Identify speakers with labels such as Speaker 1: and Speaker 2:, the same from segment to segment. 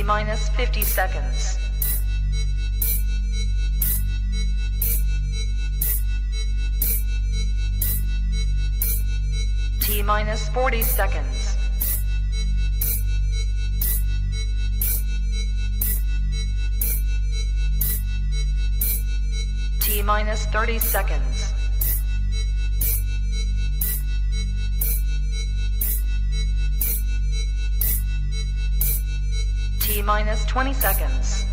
Speaker 1: minus 50 seconds. T minus 40 seconds. T minus 30 seconds. T minus 20 seconds.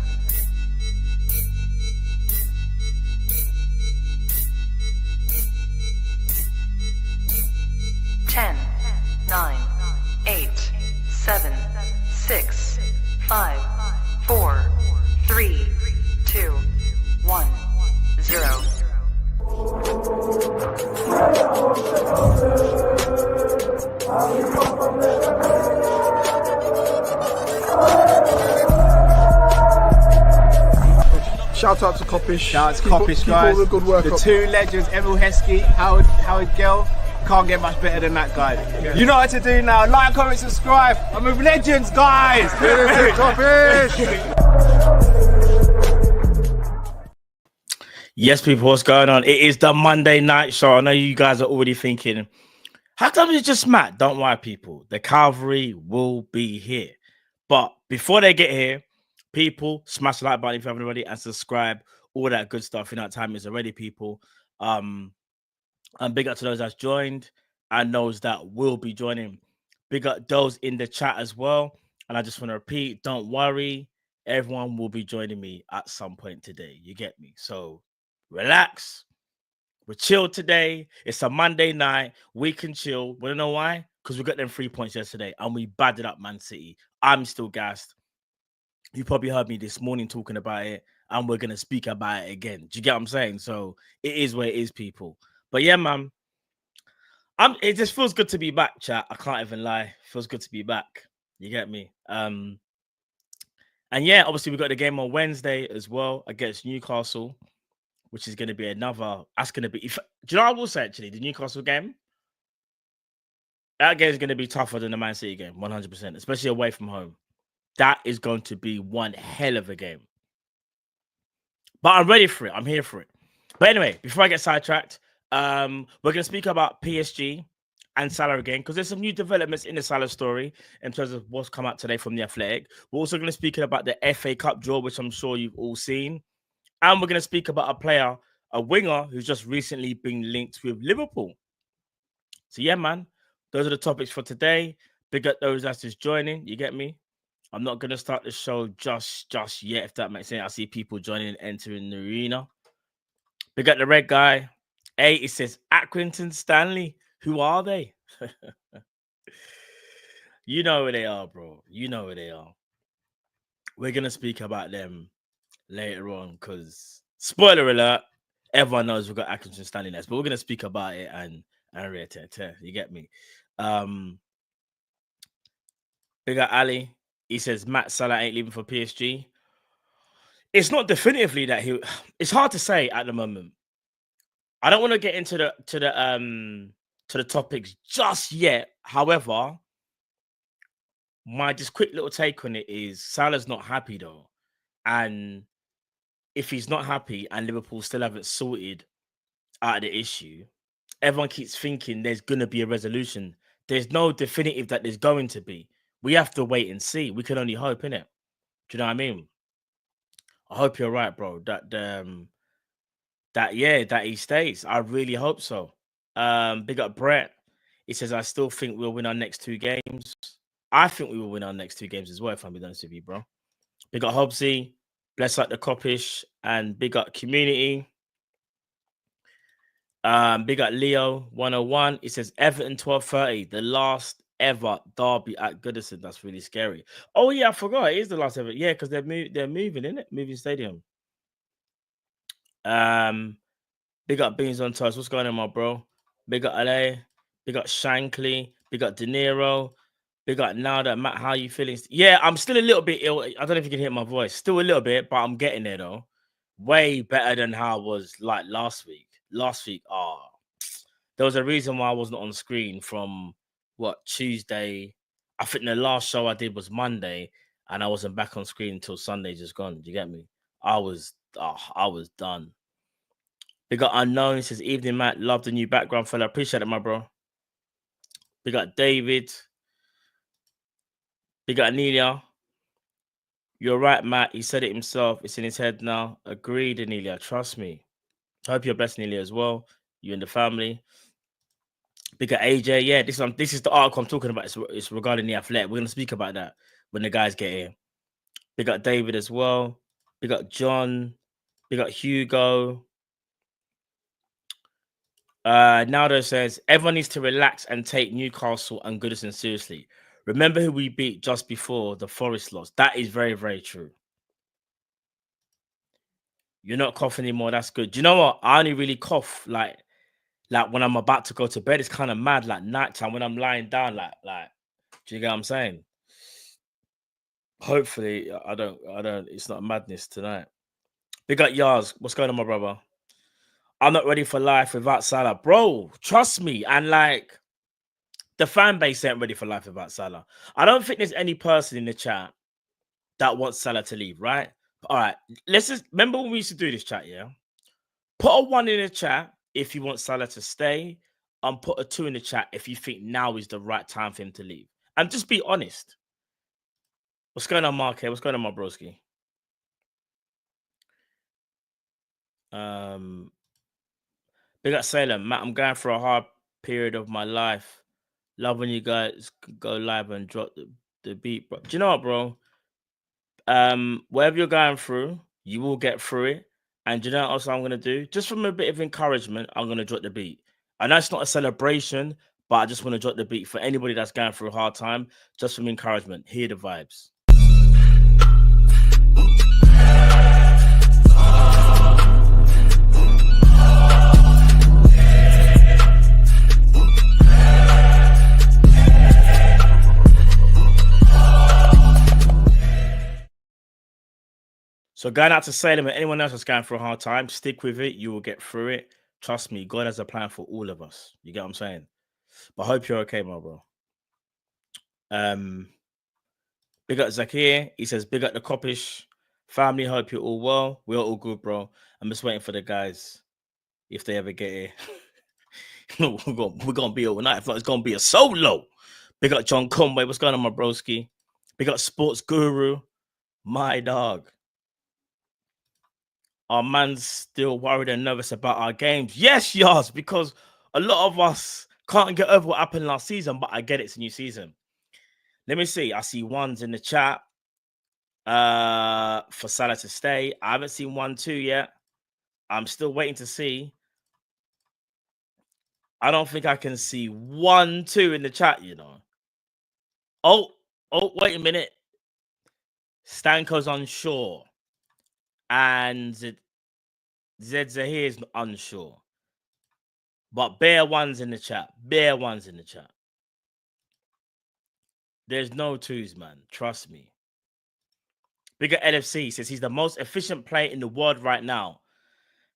Speaker 1: Ten, 9, 8, 7, 6, 5, 4, 3, 2, 1, 0.
Speaker 2: Shout out to Kopish.
Speaker 3: Shout out to Kopish, guys.
Speaker 2: Keep all the good work
Speaker 3: the
Speaker 2: up.
Speaker 3: two legends, Emil Heskey, Howard Gill. Can't get much better than that guy. Yeah. You know what to do now. Like, comment, subscribe. I'm with legends, guys.
Speaker 2: Kopish.
Speaker 4: Yes, people, what's going on? It is the Monday night show. I know you guys are already thinking, how come it's just Matt? Don't worry, people. The cavalry will be here. But before they get here, people, smash the like button if you haven't already and subscribe. All that good stuff. You know what time is already, people. And big up to those that's joined and those that will be joining. Big up those in the chat as well. And I just want to repeat, don't worry. Everyone will be joining me at some point today. You get me? So relax. We're chilled today. It's a Monday night. We can chill. Want to know why? Because we got them 3 points yesterday and we battered up Man City. I'm still gassed. You probably heard me this morning talking about it and we're going to speak about it again. Do you get what I'm saying? So it is where it is, people. But yeah, man, it just feels good to be back, chat. I can't even lie. It feels good to be back. You get me? And yeah, obviously we got the game on Wednesday as well against Newcastle, which is going to be another. That's going to be. Do you know what I will say, actually? The Newcastle game, that game is going to be tougher than the Man City game, 100%, especially away from home. That is going to be one hell of a game. But I'm ready for it. I'm here for it. But anyway, before I get sidetracked, we're going to speak about PSG and Salah again, because there's some new developments in the Salah story in terms of what's come out today from the Athletic. We're also going to speak about the FA Cup draw, which I'm sure you've all seen. And we're going to speak about a player, a winger, who's just recently been linked with Liverpool. So yeah, man, those are the topics for today. Big up those that's just joining. You get me? I'm not going to start the show just yet, if that makes sense. I see people joining and entering the arena. Big up the red guy. Hey, it says Accrington Stanley. Who are they? You know who they are, bro. You know who they are. We're going to speak about them later on because, spoiler alert, everyone knows we've got Accrington Stanley next, but we're going to speak about it and you get me? Big up Ali. He says Matt Salah ain't leaving for PSG. It's not definitively that he. It's hard to say at the moment. I don't want to get into the topics just yet. However, my just quick little take on it is Salah's not happy though, and if he's not happy and Liverpool still haven't sorted out the issue, everyone keeps thinking there's gonna be a resolution. There's no definitive that there's going to be. We have to wait and see. We can only hope, innit? Do you know what I mean? I hope you're right, bro. That he stays. I really hope so. Big up Brett. He says, I still think we'll win our next 2 games. I think we will win our next 2 games as well, if I'm being honest with you, bro. Big up Hobbsy. Bless up the Kop-Ish. And big up community. Big up Leo 101. He says Everton 12:30, the last ever derby at Goodison. That's really scary. Oh yeah, I forgot. It is the last ever. Yeah, because they're moving, isn't it? Moving stadium. Big up Beans on Toast. What's going on, my bro? Big up LA. Big up Shankly. Big up De Niro. Big up Nada. Matt, how you feeling? Yeah, I'm still a little bit ill. I don't know if you can hear my voice. Still a little bit, but I'm getting there though. Way better than how I was like last week. Last week, there was a reason why I wasn't on screen from Tuesday. I think the last show I did was Monday, and I wasn't back on screen until Sunday just gone. Do you get me? I was done. We got Unknown. He says, evening, Matt. Love the new background, fella. Appreciate it, my bro. We got David. We got Anelia. You're right, Matt. He said it himself. It's in his head now. Agreed, Anelia. Trust me. I hope you're blessed, Anelia, as well. You and the family. We got AJ. Yeah, this is the article I'm talking about. It's regarding the Athletic. We're going to speak about that when the guys get here. We got David as well. We got John. We got Hugo. Naldo says, everyone needs to relax and take Newcastle and Goodison seriously. Remember who we beat just before the Forest loss. That is very, very true. You're not coughing anymore. That's good. Do you know what? I only really cough like when I'm about to go to bed. It's kind of mad, like nighttime when I'm lying down. Like, do you get what I'm saying? Hopefully, I don't. It's not madness tonight. Big up Yars. What's going on, my brother? I'm not ready for life without Salah, bro. Trust me. And like, the fan base ain't ready for life without Salah. I don't think there's any person in the chat that wants Salah to leave, right? All right. Let's just remember when we used to do this chat, yeah? Put a 1 in the chat if you want Salah to stay, and put a 2 in the chat if you think now is the right time for him to leave. And just be honest. What's going on, Mark? What's going on, my broski? Big up Salem. Matt, I'm going through a hard period of my life. Love when you guys go live and drop the beat, bro. Do you know what, bro? Whatever you're going through, you will get through it. And do you know what else I'm going to do? Just from a bit of encouragement, I'm going to drop the beat. I know it's not a celebration, but I just want to drop the beat for anybody that's going through a hard time. Just from encouragement. Hear the vibes. So going out to Salem and anyone else that's going through a hard time, stick with it. You will get through it. Trust me, God has a plan for all of us. You get what I'm saying? But I hope you're okay, my bro. Big up Zakir. He says, big up the Kopish family. Hope you're all well. We're all good, bro. I'm just waiting for the guys if they ever get here. we're going to be overnight. If not, it's going to be a solo. Big up John Conway. What's going on, my broski? Big up Sports Guru. My dog. Our man's still worried and nervous about our games. Yes, yes, because a lot of us can't get over what happened last season, but I get it's a new season. Let me see. I see 1s in the chat for Salah to stay. I haven't seen 1-2 yet. I'm still waiting to see. I don't think I can see 1-2 in the chat, you know. Oh, wait a minute. Stanko's unsure. And Zed Zahir is unsure. But bare 1s in the chat. Bare 1s in the chat. There's no 2s, man. Trust me. Bigger LFC says he's the most efficient player in the world right now.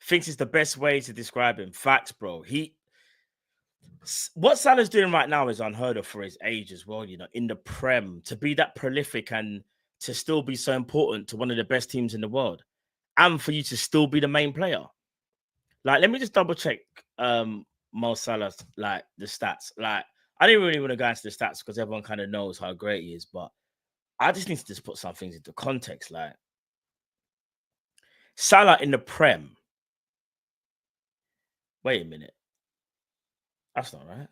Speaker 4: Thinks it's the best way to describe him. Facts, bro. What Salah's doing right now is unheard of for his age as well, you know, in the Prem. To be that prolific and to still be so important to one of the best teams in the world. And for you to still be the main player. Like, let me just double check Mo Salah's, like, the stats. Like, I didn't really want to go into the stats because everyone kind of knows how great he is, but I just need to just put some things into context. Like, Salah in the Prem. Wait a minute. That's not right.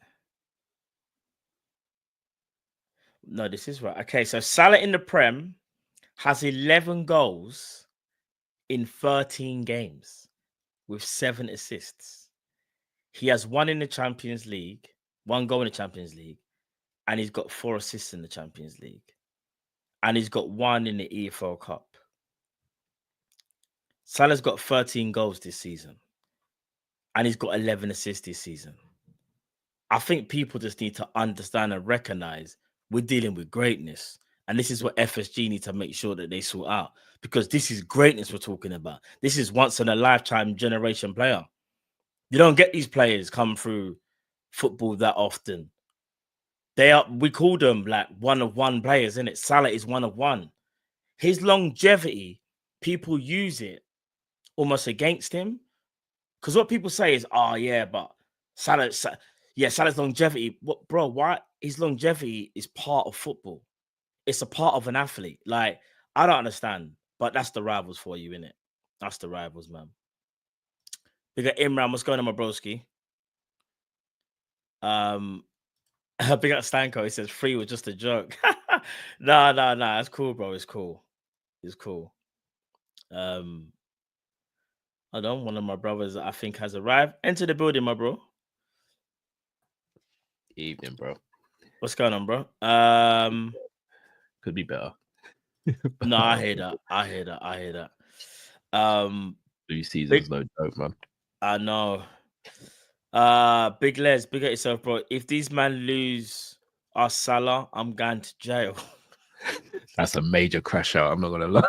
Speaker 4: No, this is right. Okay, so Salah in the Prem has 11 goals in 13 games with 7 assists. He has 1 in the Champions League, 1 goal in the Champions League, and he's got 4 assists in the Champions League. And he's got 1 in the EFL Cup. Salah's got 13 goals this season. And he's got 11 assists this season. I think people just need to understand and recognize we're dealing with greatness. And this is what FSG need to make sure that they sort out. Because this is greatness we're talking about. This is once in a lifetime generation player. You don't get these players come through football that often. We call them like 1 of 1 players, innit? Salah is 1 of 1. his longevity, people use it almost against him. Because what people say is, oh yeah, but Salah's longevity. What, bro? Why his longevity is part of football? It's a part of an athlete. Like, I don't understand, but that's the rivals for you, innit? That's the rivals, man. We got Imran. What's going on, my broski? Big up Stanko. He says free was just a joke. No. It's cool, bro. It's cool. I don't. One of my brothers, I think, has arrived. Enter the building, my bro.
Speaker 5: Evening, bro.
Speaker 4: What's going on, bro?
Speaker 5: Could be better.
Speaker 4: No, I hear that.
Speaker 5: Blue season's no joke, man.
Speaker 4: I know. Big Les, big at yourself, bro. If these men lose our Salah, I'm going to jail.
Speaker 5: That's a major crash out. I'm not gonna lie.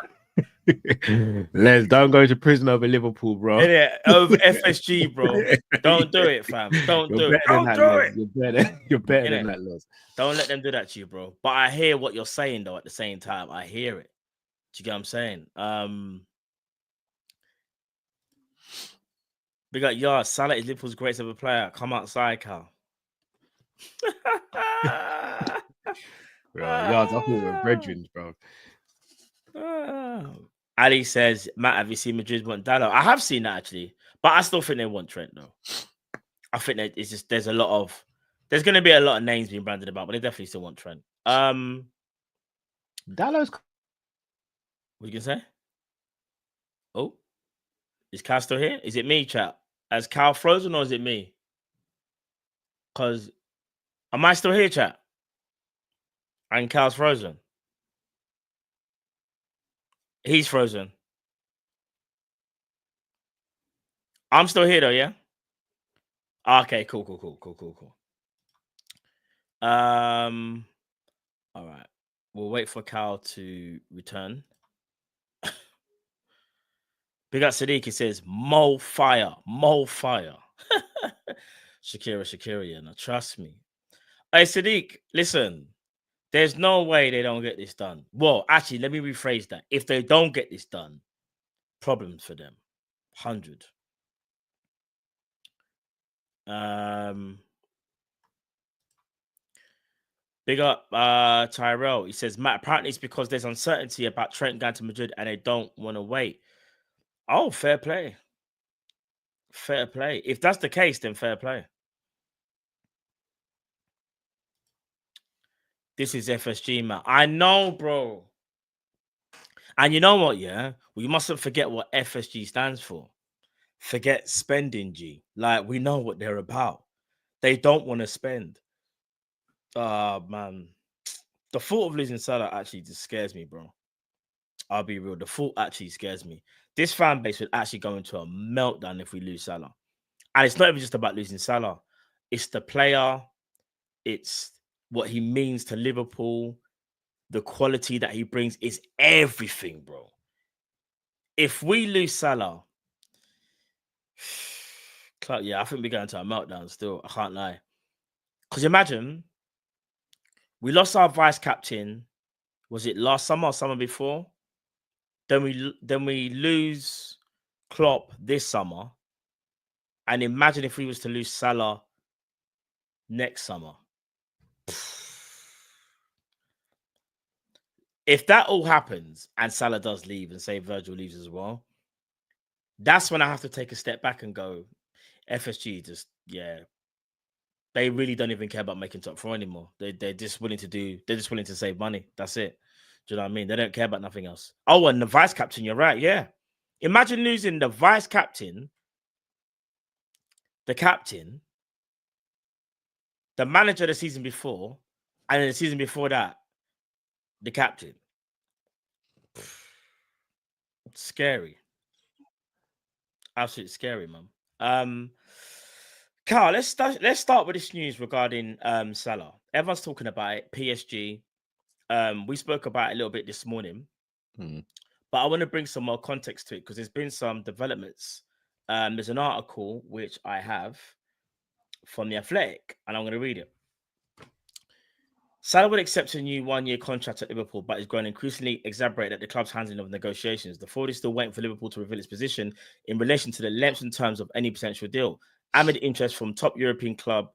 Speaker 5: Les, don't go to prison over Liverpool, bro.
Speaker 4: Yeah, over FSG, bro. Don't do it, fam. Don't do it. Don't do it.
Speaker 5: You're better than that, Les.
Speaker 4: Don't let them do that to you, bro. But I hear what you're saying, though. At the same time, I hear it. Do you get what I'm saying? We got Yard. Salah is Liverpool's greatest ever player. Come outside, Cal.
Speaker 5: Yards, I thought we were brethren, bro.
Speaker 4: Ali says, Matt, have you seen Madrid want Dallo? I have seen that actually, but I still think they want Trent though. I think that it's just there's going to be a lot of names being branded about, but they definitely still want Trent.
Speaker 5: Dallo's.
Speaker 4: What you gonna say? Oh, is Cal still here? Is it me, chat? Has Cal frozen or is it me? Because am I still here, chat? And Cal's frozen. He's frozen. I'm still here though, yeah? Okay, cool. All right. We'll wait for Cal to return. Big up Sadiq, he says, Mo fire. Shakira, yeah, now trust me. Hey, Sadiq, listen. There's no way they don't get this done. Well, actually, let me rephrase that. If they don't get this done, problems for them. 100. Big up Tyrell. He says, Matt, apparently it's because there's uncertainty about Trent going to Madrid and they don't want to wait. Oh, fair play. If that's the case, then fair play. This is FSG, man. I know, bro. And you know what, yeah? We mustn't forget what FSG stands for. Forget spending, G. Like, we know what they're about. They don't want to spend. Man. The thought of losing Salah actually just scares me, bro. I'll be real. The thought actually scares me. This fan base would actually go into a meltdown if we lose Salah. And it's not even just about losing Salah. It's the player. It's what he means to Liverpool, the quality that he brings is everything, bro. If we lose Salah, yeah, I think we're going to a meltdown still. I can't lie. Because imagine, we lost our vice captain, was it last summer or summer before? Then we lose Klopp this summer. And imagine if we was to lose Salah next summer. If that all happens and Salah does leave and say Virgil leaves as well, that's when I have to take a step back and go, FSG just, yeah, they really don't even care about making top four anymore. They're just willing to save money. That's it. Do you know what I mean? They don't care about nothing else. Oh, and the vice captain, you're right. Yeah. Imagine losing the vice captain, the captain, the manager the season before, and then the season before that, the captain. Scary. Absolutely scary, man. Carl, let's start with this news regarding Salah. Everyone's talking about it. PSG. We spoke about it a little bit this morning, but I want to bring some more context to it because there's been some developments. There's an article which I have from The Athletic, and I'm going to read it. Salah would accept a new one-year contract at Liverpool, but is growing increasingly exasperated at the club's handling of negotiations. The forward is still waiting for Liverpool to reveal its position in relation to the length and terms of any potential deal, amid interest from top European clubs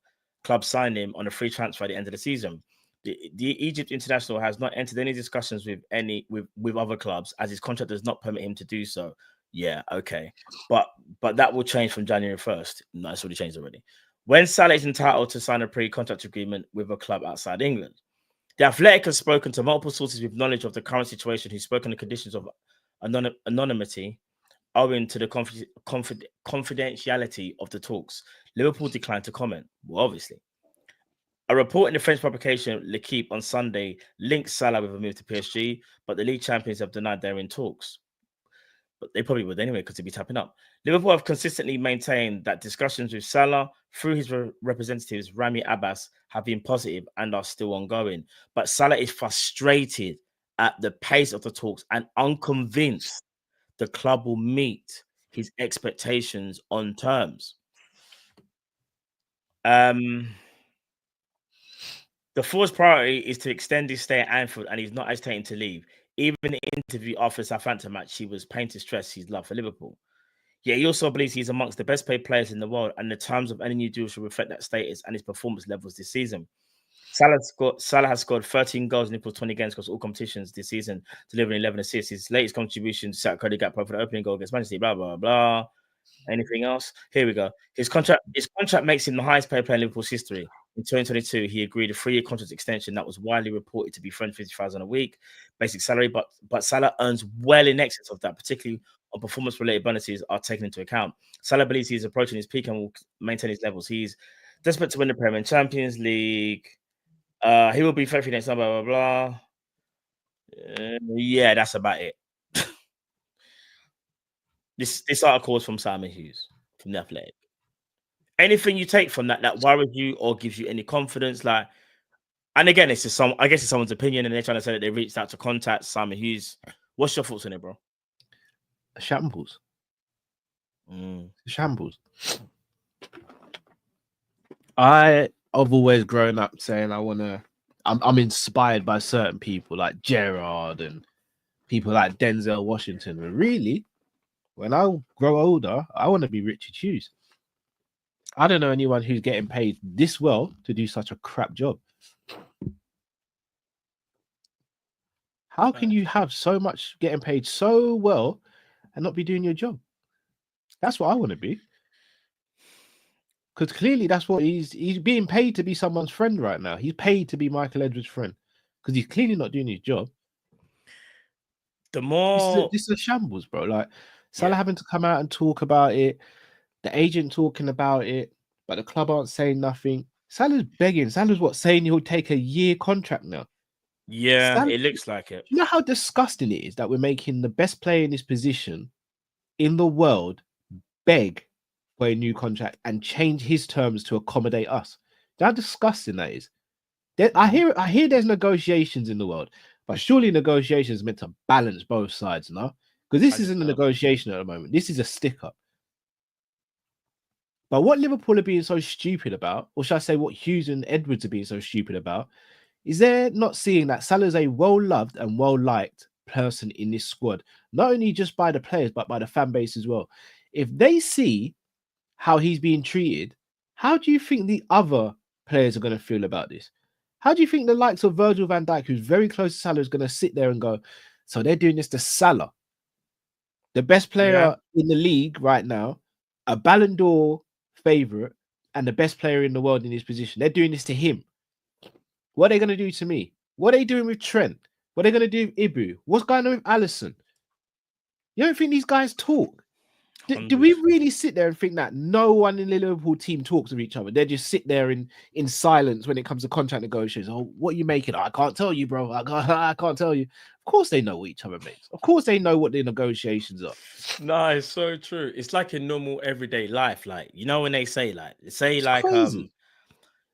Speaker 4: signing him on a free transfer at the end of the season. The Egypt international has not entered any discussions with other clubs, as his contract does not permit him to do so. Yeah, okay, but that will change from January 1st. No, it's already changed already. When Salah is entitled to sign a pre-contract agreement with a club outside England. The Athletic has spoken to multiple sources with knowledge of the current situation who've spoken the conditions of anonymity owing to the confidentiality of the talks. Liverpool declined to comment. Well, obviously. A report in the French publication L'Equipe on Sunday links Salah with a move to PSG, but the league champions have denied they're in talks. But they probably would anyway because they'd be tapping up. Liverpool have consistently maintained that discussions with Salah through his representatives, Rami Abbas, have been positive and are still ongoing. But Salah is frustrated at the pace of the talks and unconvinced the club will meet his expectations on terms. The forward's priority is to extend his stay at Anfield, and he's not hesitating to leave. Even in the interview after the Southampton match, he was painted stress his love for Liverpool. Yeah, he also believes he's amongst the best paid players in the world, and the terms of any new deal should reflect that status and his performance levels this season. Salah has scored 13 goals in Liverpool's 20 games across all competitions this season, delivering 11 assists. His latest contribution to set credit gap for the opening goal against Manchester City, blah, blah, blah. Anything else? Here we go. His contract makes him the highest paid player in Liverpool's history. In 2022, he agreed a 3-year contract extension that was widely reported to be $350,000 a week basic salary, but Salah earns well in excess of that, particularly on performance-related bonuses are taken into account. Salah believes he's approaching his peak and will maintain his levels. He's desperate to win the Premier Champions League. He will be faithful next time, blah, blah, blah. Yeah, that's about it. This article is from Simon Hughes from The Athletic. Anything you take from that worries you or gives you any confidence, like, and again, I guess it's someone's opinion, and they're trying to say that they reached out to contact Simon Hughes. What's your thoughts on it, bro?
Speaker 5: Shambles. Shambles. I've always grown up saying I'm inspired by certain people like Gerrard and people like Denzel Washington. And really, when I grow older, I want to be Richard Hughes. I don't know anyone who's getting paid this well to do such a crap job. How can you have so much getting paid so well and not be doing your job? That's what I want to be. Because clearly that's what he's being paid to be someone's friend right now. He's paid to be Michael Edwards' friend because he's clearly not doing his job.
Speaker 4: The more
Speaker 5: this is a shambles, bro. Like Salah having to come out and talk about it, the agent talking about it, but the club aren't saying nothing. Salah's begging. Salah's saying he'll take a year contract now.
Speaker 4: Yeah, Salah, it looks like it.
Speaker 5: You know how disgusting it is that we're making the best player in his position in the world beg for a new contract and change his terms to accommodate us. How disgusting that is. I hear there's negotiations in the world, but surely negotiations meant to balance both sides, no? Because this isn't a negotiation at the moment. This is a stick-up. But what Liverpool are being so stupid about, or should I say what Hughes and Edwards are being so stupid about, is they're not seeing that Salah's a well-loved and well-liked person in this squad, not only just by the players, but by the fan base as well. If they see how he's being treated, how do you think the other players are going to feel about this? How do you think the likes of Virgil van Dijk, who's very close to Salah, is going to sit there and go, so they're doing this to Salah, the best player in the league right now, a Ballon d'Or favourite, and the best player in the world in his position. They're doing this to him. What are they going to do to me? What are they doing with Trent? What are they going to do with Ibu? What's going on with Alisson? You don't think these guys talk? Do we really sit there and think that no one in the Liverpool team talks with each other? They just sit there in silence when it comes to contract negotiations. Oh, what are you making? Oh, I can't tell you, bro. I can't tell you. Of course they know what each other makes. Of course they know what the negotiations are.
Speaker 4: No, it's so true. It's like in normal everyday life. Like, you know, when they say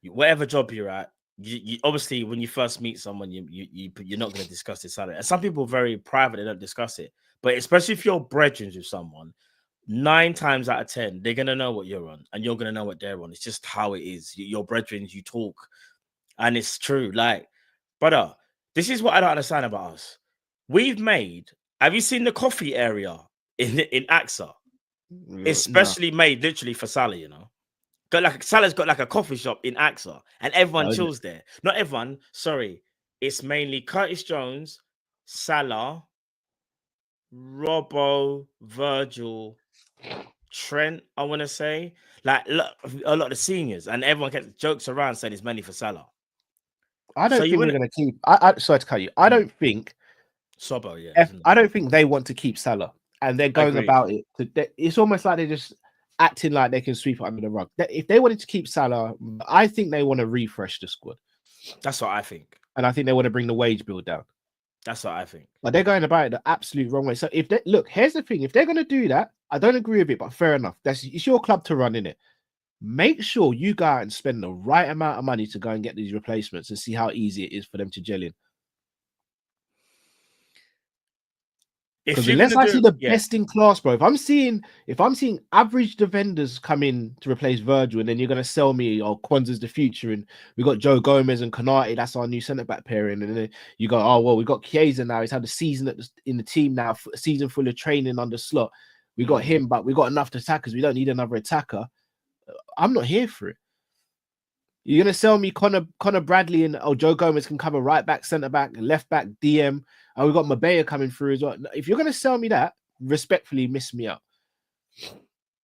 Speaker 4: whatever job you're at, you obviously when you first meet someone, you're not going to discuss this salary. And some people are very private, they don't discuss it. But especially if you're brethren with someone, 9 times out of 10, they're gonna know what you're on, and you're gonna know what they're on. It's just how it is. Your brethren, you talk, and it's true. Like Brother, this is what I don't understand about us. We've made. Have you seen the coffee area in AXA? Especially made literally for Salah, you know. Salah's got like a coffee shop in AXA, and everyone chills there. Not everyone, sorry. It's mainly Curtis Jones, Salah, Robbo, Virgil, Trent, I want to say. Like a lot of the seniors, and everyone gets jokes around saying it's mainly for Salah.
Speaker 5: I don't think we're going to keep. Sorry to cut you. I don't think.
Speaker 4: Sobo, yeah.
Speaker 5: I don't think they want to keep Salah, and they're going about it. It's almost like they're just acting like they can sweep it under the rug. If they wanted to keep Salah, I think they want to refresh the squad.
Speaker 4: That's what I think.
Speaker 5: And I think they want to bring the wage bill down.
Speaker 4: That's what I think.
Speaker 5: But they're going about it the absolute wrong way. So if they look, here's the thing: if they're going to do that, I don't agree with it, but fair enough. It's your club to run, in it. Make sure you go out and spend the right amount of money to go and get these replacements and see how easy it is for them to gel in. Because unless I see the best in class, bro, if I'm seeing average defenders come in to replace Virgil, and then you're gonna sell me, Kwanzaa's the future, and we got Joe Gomez and Konate, that's our new centre back pairing, and then you go, oh well, we got Chiesa now, he's had a season in the team now, a season full of training under Slot. We got him, but we got enough attackers. We don't need another attacker. I'm not here for it. You're gonna sell me Connor Bradley and Joe Gomez can cover right back, centre back, left back, DM. And we've got Mabea coming through as well. If you're going to sell me that, respectfully miss me out.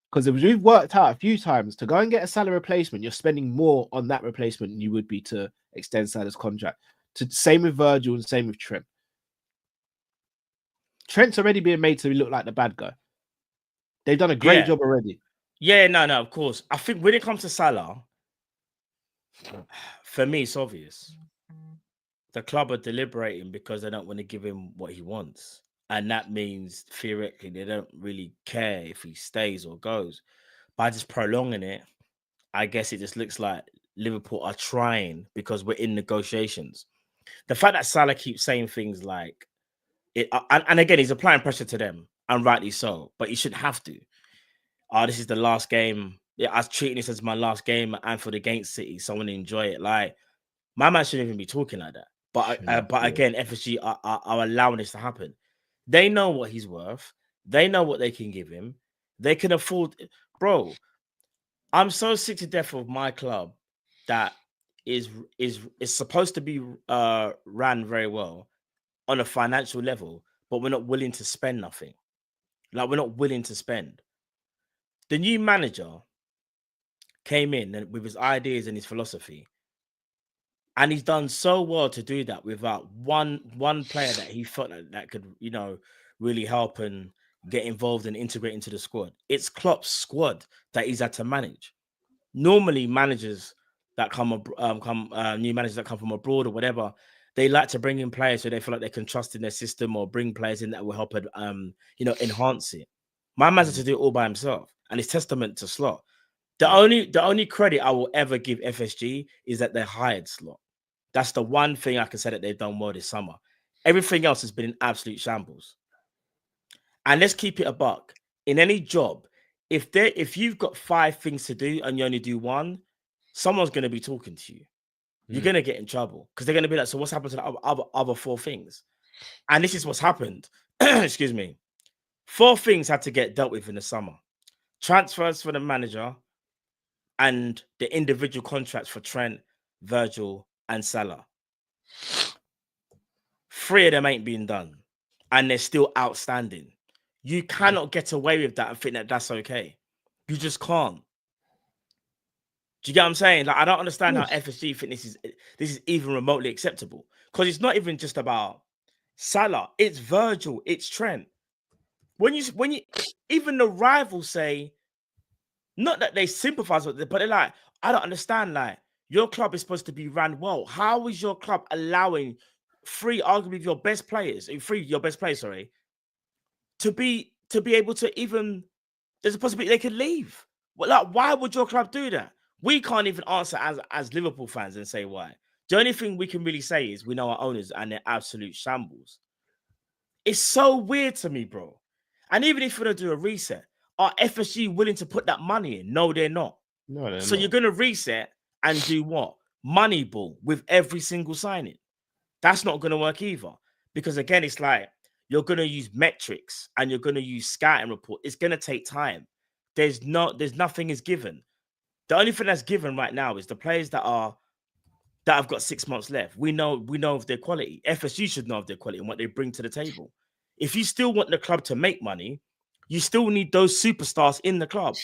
Speaker 5: Because we've worked out a few times to go and get a Salah replacement, you're spending more on that replacement than you would be to extend Salah's contract. Same with Virgil and same with Trent. Trent's already being made to look like the bad guy. They've done a great job already.
Speaker 4: Yeah, no, of course. I think when it comes to Salah, for me, it's obvious. The club are deliberating because they don't want to give him what he wants. And that means, theoretically, they don't really care if he stays or goes. By just prolonging it, I guess it just looks like Liverpool are trying because we're in negotiations. The fact that Salah keeps saying things like, and again, he's applying pressure to them, and rightly so, but he shouldn't have to. This is the last game. Yeah, I was treating this as my last game at Anfield against City, so I want to enjoy it. Like, my man shouldn't even be talking like that. But again, FSG are allowing this to happen. They know what he's worth. They know what they can give him. They can afford, bro. I'm so sick to death of my club that is supposed to be ran very well on a financial level, but we're not willing to spend nothing. Like, we're not willing to spend. The new manager came in with his ideas and his philosophy. And he's done so well to do that without one player that he felt that could, really help and get involved and integrate into the squad. It's Klopp's squad that he's had to manage. Normally, managers that new managers that come from abroad or whatever, they like to bring in players so they feel like they can trust in their system or bring players in that will help enhance it. My man's had to do it all by himself, and it's testament to Slot. The only credit I will ever give FSG is that they hired Slot. That's the one thing I can say that they've done well this summer. Everything else has been in absolute shambles. And let's keep it a buck. In any job, if you've got 5 things to do and you only do one, someone's going to be talking to you. You're going to get in trouble because they're going to be like, so what's happened to the other 4 things? And this is what's happened. Excuse me. 4 things had to get dealt with in the summer. Transfers for the manager and the individual contracts for Trent, Virgil, and Salah. 3 of them ain't being done, and they're still outstanding. You cannot get away with that and think that that's okay. You just can't. Do you get what I'm saying? Like, I don't understand how FSG think this is even remotely acceptable, because it's not even just about Salah. It's Virgil. It's Trent. When you even the rivals say, not that they sympathize with it, but they're like, I don't understand. Like, your club is supposed to be ran well. How is your club allowing arguably your best players, to be able to even? There's a possibility they could leave. Well, like, why would your club do that? We can't even answer as Liverpool fans and say why. The only thing we can really say is we know our owners and they're absolute shambles. It's so weird to me, bro. And even if we're going to do a reset, are FSG willing to put that money in? No, they're not.
Speaker 5: No, they're
Speaker 4: not. You're going to reset and do what? Moneyball with every single signing. That's not going to work either. Because again, it's like you're going to use metrics and you're going to use scouting report. It's going to take time. There's nothing is given. The only thing that's given right now is the players that have got 6 months left. We know of their quality. FSU should know of their quality and what they bring to the table. If you still want the club to make money, you still need those superstars in the club.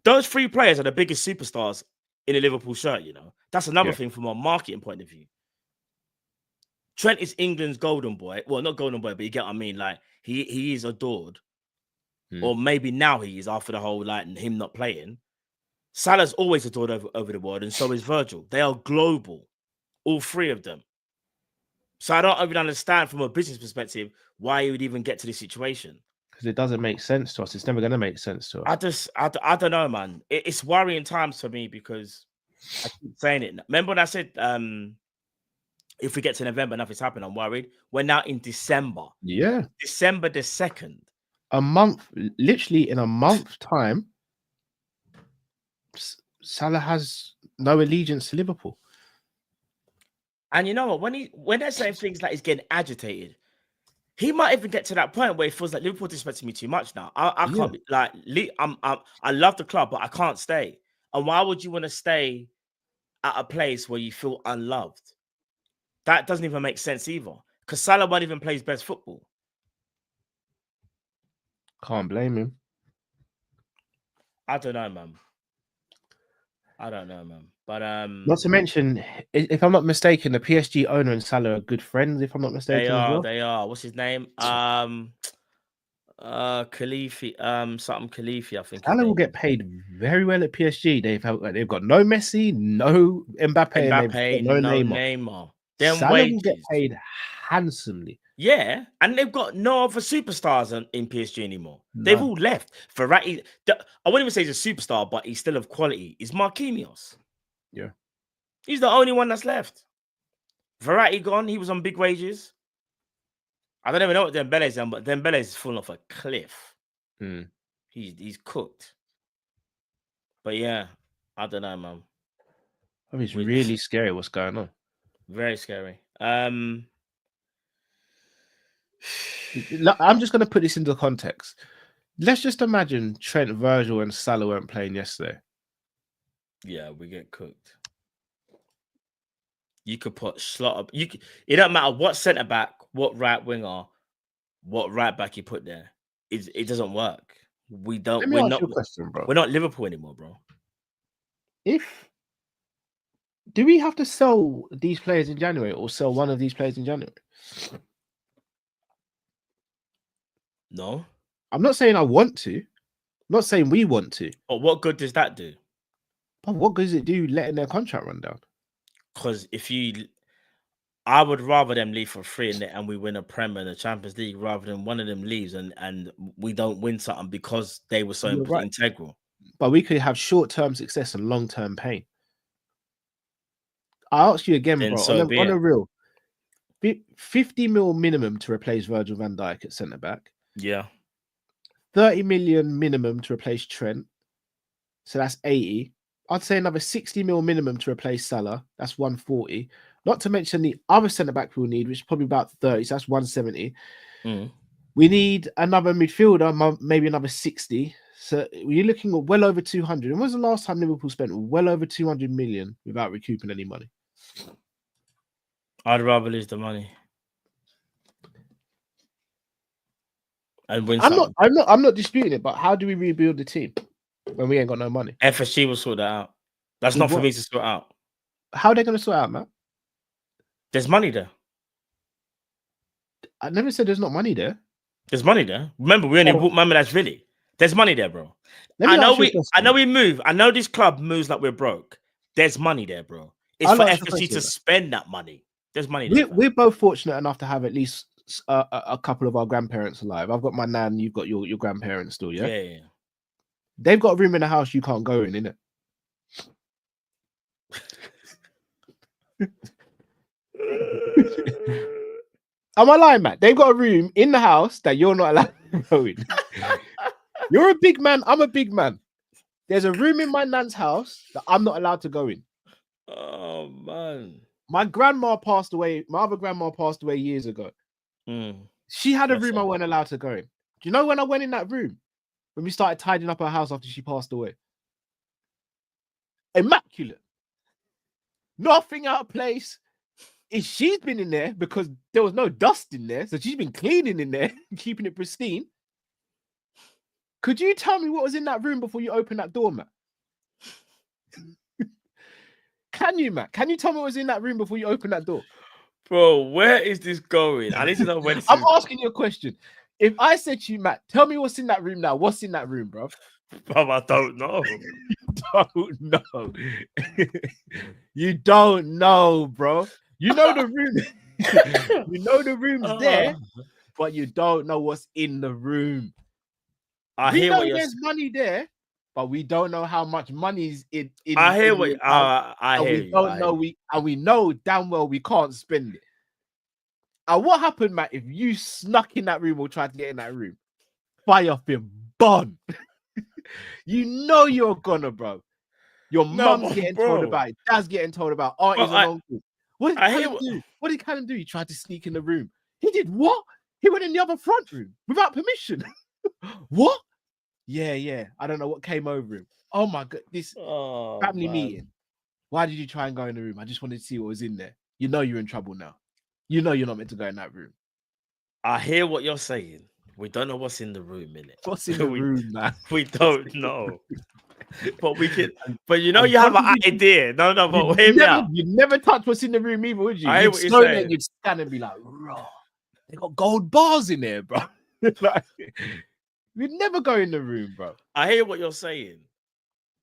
Speaker 4: Those 3 players are the biggest superstars in a Liverpool shirt, you know. That's another thing from a marketing point of view. Trent is England's golden boy. Well, not golden boy, but you get what I mean. Like, he is adored. Or maybe now he is after the whole, like, him not playing. Salah's always adored over the world, and so is Virgil. They are global, all 3 of them. So I don't even understand from a business perspective why he would even get to this situation.
Speaker 5: Because it doesn't make sense to us. It's never going to make sense to us.
Speaker 4: I don't know, man. It's worrying times for me because I keep saying it. Remember when I said, if we get to November, nothing's happened, I'm worried. We're now in December.
Speaker 5: Yeah.
Speaker 4: December the 2nd.
Speaker 5: A month, literally in a month's time, Salah has no allegiance to Liverpool.
Speaker 4: And you know what? When they're saying things like he's getting agitated, he might even get to that point where he feels like Liverpool disrespecting me too much now. I can't be like, I love the club, but I can't stay. And why would you want to stay at a place where you feel unloved? That doesn't even make sense either. Because Salah won't even play his best football.
Speaker 5: Can't blame him.
Speaker 4: I don't know, man. But
Speaker 5: not to mention, if I'm not mistaken, the PSG owner and Salah are good friends. If I'm not mistaken,
Speaker 4: they are. What's his name? Khalifi, something Khalifi, I think.
Speaker 5: Salah will get paid very well at PSG. They've got no Messi, no Mbappe, no Neymar.
Speaker 4: Salah
Speaker 5: will get paid handsomely.
Speaker 4: Yeah, and they've got no other superstars in PSG anymore.
Speaker 5: No.
Speaker 4: They've all left. Verratti, I wouldn't even say he's a superstar, but he's still of quality. Is Marquinhos.
Speaker 5: Yeah.
Speaker 4: He's the only one that's left. Verratti gone. He was on big wages. I don't even know what Dembele's done, but Dembele's fallen off a cliff. He's cooked. But yeah, I don't know, man.
Speaker 5: I mean, it's really scary what's going on.
Speaker 4: Very scary.
Speaker 5: I'm just going to put this into context. Let's just imagine Trent, Virgil, and Salah weren't playing yesterday.
Speaker 4: Yeah, we get cooked. You could put Slot up. It don't matter what centre back, what right winger, what right back you put there. It doesn't work. We don't.
Speaker 5: Let me ask you a question, bro.
Speaker 4: We're not Liverpool anymore, bro.
Speaker 5: Do we have to sell these players in January or sell one of these players in January?
Speaker 4: No.
Speaker 5: I'm not saying I want to. I'm not saying we want to.
Speaker 4: But what good does that do?
Speaker 5: But what good does it do letting their contract run down?
Speaker 4: Because I would rather them leave for free and we win a Prem and a Champions League rather than one of them leaves and we don't win something because they were so integral.
Speaker 5: But we could have short-term success and long-term pain. I ask you again, bro, on a real 50 mil minimum to replace Virgil van Dijk at centre-back.
Speaker 4: Yeah.
Speaker 5: 30 million minimum to replace Trent. So that's 80. I'd say another 60 mil minimum to replace Salah. That's 140. Not to mention the other centre-back we'll need, which is probably about 30. So that's 170. We need another midfielder, maybe another 60. So you're looking at well over 200. And when was the last time Liverpool spent well over 200 million without recouping any money?
Speaker 4: I'd rather lose the money. And win
Speaker 5: I'm not disputing it, but how do we rebuild the team when we ain't got no money?
Speaker 4: FSG will sort that out. That's not for me to sort out.
Speaker 5: How are they going to sort out, man?
Speaker 4: There's money there.
Speaker 5: I never said there's not money there.
Speaker 4: There's money there. Remember, we only bought Mamadashvili. There's money there, bro. I know we move. I know this club moves like we're broke. There's money there, bro. It's for FSG to spend that money. There's money there.
Speaker 5: We're both fortunate enough to have at least a couple of our grandparents alive. I've got my nan. You've got your grandparents still, yeah?
Speaker 4: Yeah.
Speaker 5: They've got a room in the house you can't go in, innit? Am I lying, man? They've got a room in the house that you're not allowed to go in. You're a big man. I'm a big man. There's a room in my nan's house that I'm not allowed to go in.
Speaker 4: Oh, man.
Speaker 5: My grandma passed away. My other grandma passed away years ago. She had a room I wasn't allowed to go in. Do you know when I went in that room? When we started tidying up her house after she passed away. Immaculate. Nothing out of place. She's been in there because there was no dust in there. So she's been cleaning in there, keeping it pristine. Could you tell me what was in that room before you opened that door, Matt? Can you, Matt? Can you tell me what was in that room before you opened that door?
Speaker 4: Bro, where is this going? I need to know where this
Speaker 5: I'm asking you a question. If I said to you, Matt, tell me what's in that room now. What's in that room, bro?
Speaker 4: Bro, I don't know.
Speaker 5: Don't know. You don't know, bro. You know the room. You know the room's there, but you don't know what's in the room.
Speaker 4: I
Speaker 5: we
Speaker 4: hear
Speaker 5: know
Speaker 4: what you're
Speaker 5: there's money there, but we don't know how much money's in.
Speaker 4: I hear what I hear.
Speaker 5: We don't know. We know damn well we can't spend it. And what happened, Matt? If you snuck in that room or tried to get in that room, fire been bun. You know you're gonna, bro. Your mum's getting told about it. Dad's getting told about. Aunties and uncles. What did Callum do? He tried to sneak in the room. He did what? He went in the other front room without permission. What? Yeah. I don't know what came over him. Oh my god, this family meeting. Why did you try and go in the room? I just wanted to see what was in there. You know you're in trouble now. You know you're not meant to go in that room.
Speaker 4: I hear what you're saying. We don't know what's in the room, innit?
Speaker 5: What's in the room, man?
Speaker 4: We don't know. But we can. But you know you have an idea. No, but hear me out.
Speaker 5: You never touch what's in the room either, would you?
Speaker 4: I hear what you're saying.
Speaker 5: You'd stand and be like, raw. They got gold bars in there, bro. Like, we'd never go in the room, bro.
Speaker 4: I hear what you're saying,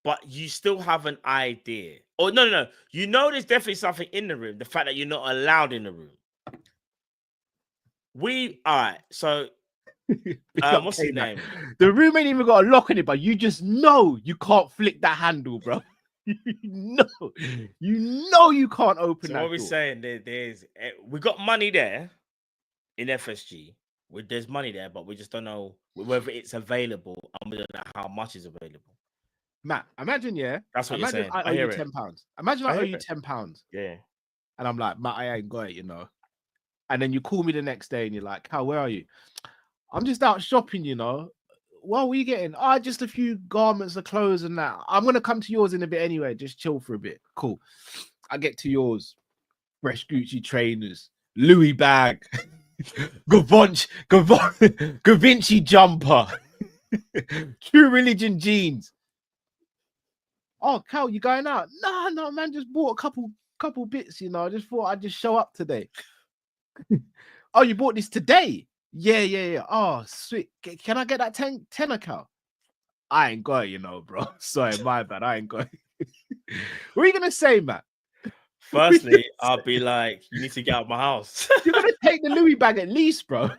Speaker 4: but you still have an idea. Oh, no. You know there's definitely something in the room. The fact that you're not allowed in the room. All right, so what's his name?
Speaker 5: The room ain't even got a lock on it, but you just know you can't flick that handle, bro. You know you can't open that.
Speaker 4: What we're saying, we got money there in FSG. There's money there, but we just don't know whether it's available and we don't know how much is available.
Speaker 5: Matt, imagine,
Speaker 4: that's what you're saying.
Speaker 5: I owe you £10. Imagine I owe you £10.
Speaker 4: Yeah.
Speaker 5: And I'm like, Matt, I ain't got it, you know. And then you call me the next day and you're like, Cal, where are you? I'm just out shopping, you know. What were you getting? Just a few garments, of clothes and that. I'm going to come to yours in a bit anyway. Just chill for a bit. Cool. I get to yours. Fresh Gucci trainers, Louis bag, Gavinci jumper, True Religion jeans. Oh, Cal, you going out? No, man, just bought a couple bits, you know. I just thought I'd just show up today. Oh, you bought this today? Yeah. Oh, sweet. Can I get that 10 Cal? I ain't got it, you know, bro. Sorry, my bad. I ain't got it. What are you gonna say, Matt?
Speaker 4: Firstly, I'll be like, you need to get out of my house.
Speaker 5: You're gonna take the Louis bag at least, bro.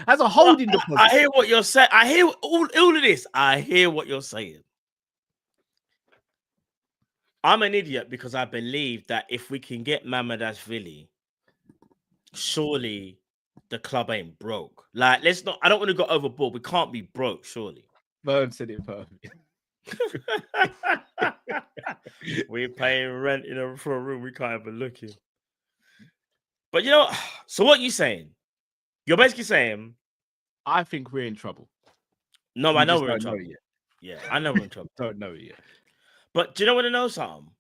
Speaker 5: As a holding deposit.
Speaker 4: I hear what you're saying. I hear all of this. I hear what you're saying. I'm an idiot because I believe that if we can get Mamardashvili, surely the club ain't broke. Like, let's not. I don't want to go overboard. We can't be broke, surely.
Speaker 5: Vern said it perfect.
Speaker 4: We're paying rent for a room we can't even look in. But you know, so what you saying? You're basically saying,
Speaker 5: I think we're in trouble.
Speaker 4: No, I know we're in trouble. Yeah, I know we're in trouble.
Speaker 5: Don't know it yet.
Speaker 4: But do you know what I know something?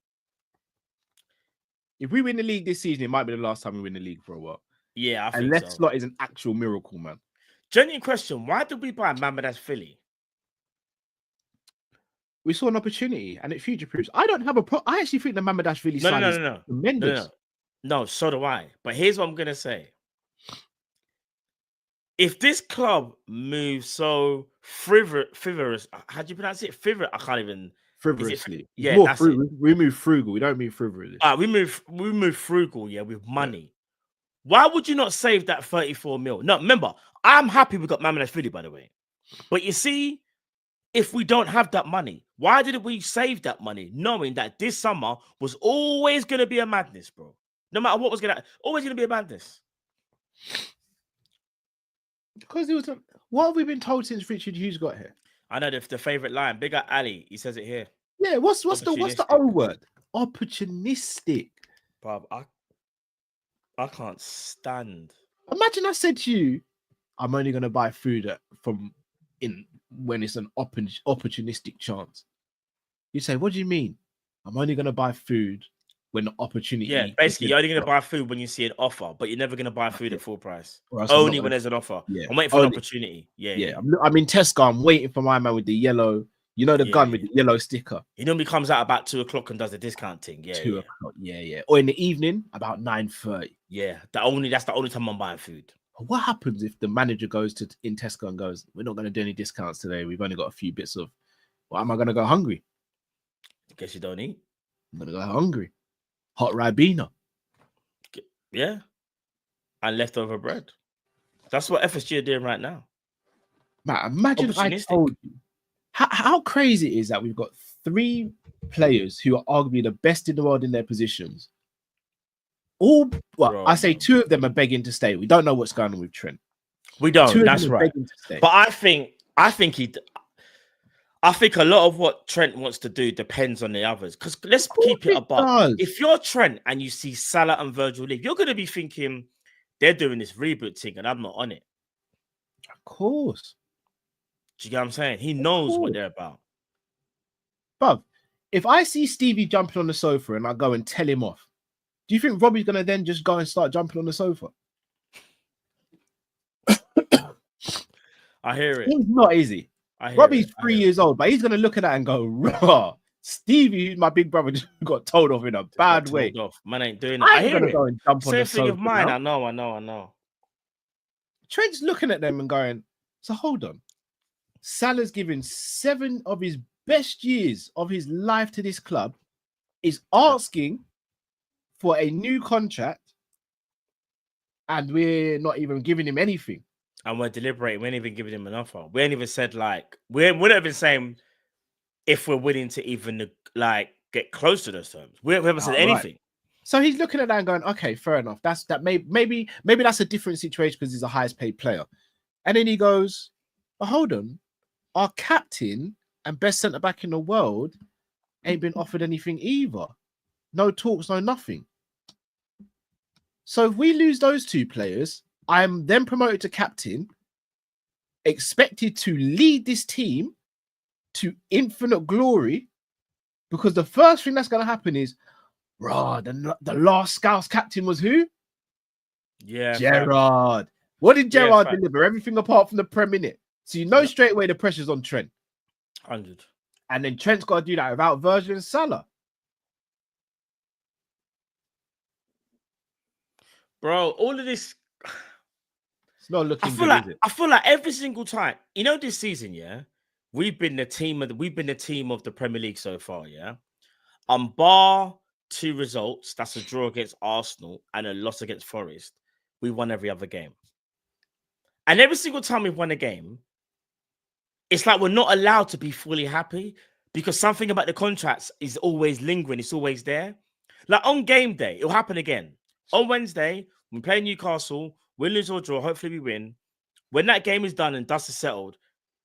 Speaker 5: If we win the league this season, it might be the last time we win the league for a while.
Speaker 4: Yeah, I think
Speaker 5: unless
Speaker 4: so.
Speaker 5: Slot is an actual miracle, man.
Speaker 4: Genuine question: why did we buy Mamardashvili?
Speaker 5: We saw an opportunity and it future proofs. I don't have a problem. I actually think the Mamardashvili sign is tremendous.
Speaker 4: No, so do I. But here's what I'm gonna say: if this club moves so frivolous, how do you pronounce it? I can't even.
Speaker 5: Frivolously.
Speaker 4: Yeah, that's it.
Speaker 5: We move frugal. We don't move frivolous.
Speaker 4: We move frugal, yeah, with money. Yeah. Why would you not save that 34 mil? No, remember, I'm happy we got Mamardashvili, by the way. But you see, if we don't have that money, why didn't we save that money, knowing that this summer was always going to be a madness, bro? No matter what was always going to be a madness.
Speaker 5: Because it was what have we been told since Richard Hughes got here?
Speaker 4: I know the favorite line. Big up Ali. He says it here.
Speaker 5: Yeah. What's the O word? Opportunistic.
Speaker 4: Bob, I can't stand.
Speaker 5: Imagine I said to you, I'm only going to buy food when it's an opportunistic chance. You say, what do you mean? I'm only going to buy food when the opportunity.
Speaker 4: Yeah, basically, you're only going to buy food when you see an offer, but you're never going to buy food at full price. Only when there's an offer.
Speaker 5: Yeah.
Speaker 4: I'm waiting for an opportunity. Yeah.
Speaker 5: I'm in Tesco. I'm waiting for my man with the yellow, gun with the yellow sticker.
Speaker 3: Oh,
Speaker 4: He normally comes out about 2 o'clock and does the discount thing. Yeah.
Speaker 5: 2 o'clock. Yeah. Or in the evening, about 9:30.
Speaker 4: Yeah. That's the only time I'm buying food.
Speaker 5: What happens if the manager goes in Tesco and goes, we're not going to do any discounts today. We've only got a few bits of. Well, am I going to go hungry?
Speaker 4: Guess you don't eat.
Speaker 5: I'm going to go hungry. Hot Ribena.
Speaker 4: Yeah. And leftover bread. That's what FSG are doing right now.
Speaker 5: Man, imagine I told you how crazy it is that we've got 3 players who are arguably the best in the world in their positions. I say 2 of them are begging to stay. We don't know what's going on with Trent.
Speaker 4: We don't. That's right. But I think a lot of what Trent wants to do depends on the others. Because let's keep it above. If you're Trent and you see Salah and Virgil leave, you're going to be thinking they're doing this reboot thing and I'm not on it.
Speaker 5: Of course.
Speaker 4: Do you get what I'm saying? He knows what they're about.
Speaker 5: Bruv, if I see Stevie jumping on the sofa and I go and tell him off, do you think Robbie's going to then just go and start jumping on the sofa?
Speaker 4: I hear it.
Speaker 5: He's not easy. Robbie's 3 years old, but he's going to look at that and go, raw. Stevie, who's my big brother, just got told off in a bad way.
Speaker 4: Man ain't doing it.
Speaker 5: I hear it. Go and jump on the
Speaker 4: Same thing of mine.
Speaker 5: Now.
Speaker 4: I know.
Speaker 5: Trent's looking at them and going, so hold on. Salah's giving 7 of his best years of his life to this club, is asking for a new contract, and we're not even giving him anything.
Speaker 4: And we're deliberating. We ain't even giving him an offer. We ain't even said we're not even saying if we're willing to even get close to those terms. We haven't said anything. Right.
Speaker 5: So he's looking at that and going, okay, fair enough. Maybe that's a different situation because he's a highest paid player. And then he goes, but hold on, our captain and best centre back in the world ain't been offered anything either. No talks, no nothing. So if we lose those 2 players, I'm then promoted to captain, expected to lead this team to infinite glory, because the first thing that's going to happen is, the last Scouse captain was who?
Speaker 4: Yeah,
Speaker 5: Gerrard. What did Gerrard deliver? Everything apart from the Prem, innit? So you know straight away the pressure's on Trent.
Speaker 4: 100.
Speaker 5: And then Trent's got to do that without Virgil and Salah.
Speaker 4: Bro, all of this...
Speaker 5: It's not looking good, is it?
Speaker 4: I feel like every single time, this season, we've been the team of the Premier League so far, bar 2 results, that's a draw against Arsenal and a loss against Forest. We won every other game. And every single time we've won a game, it's like we're not allowed to be fully happy because something about the contracts is always lingering. It's always there. Like on game day, it'll happen again. On Wednesday, we play Newcastle, win, lose or draw, hopefully we win. When that game is done and dust is settled,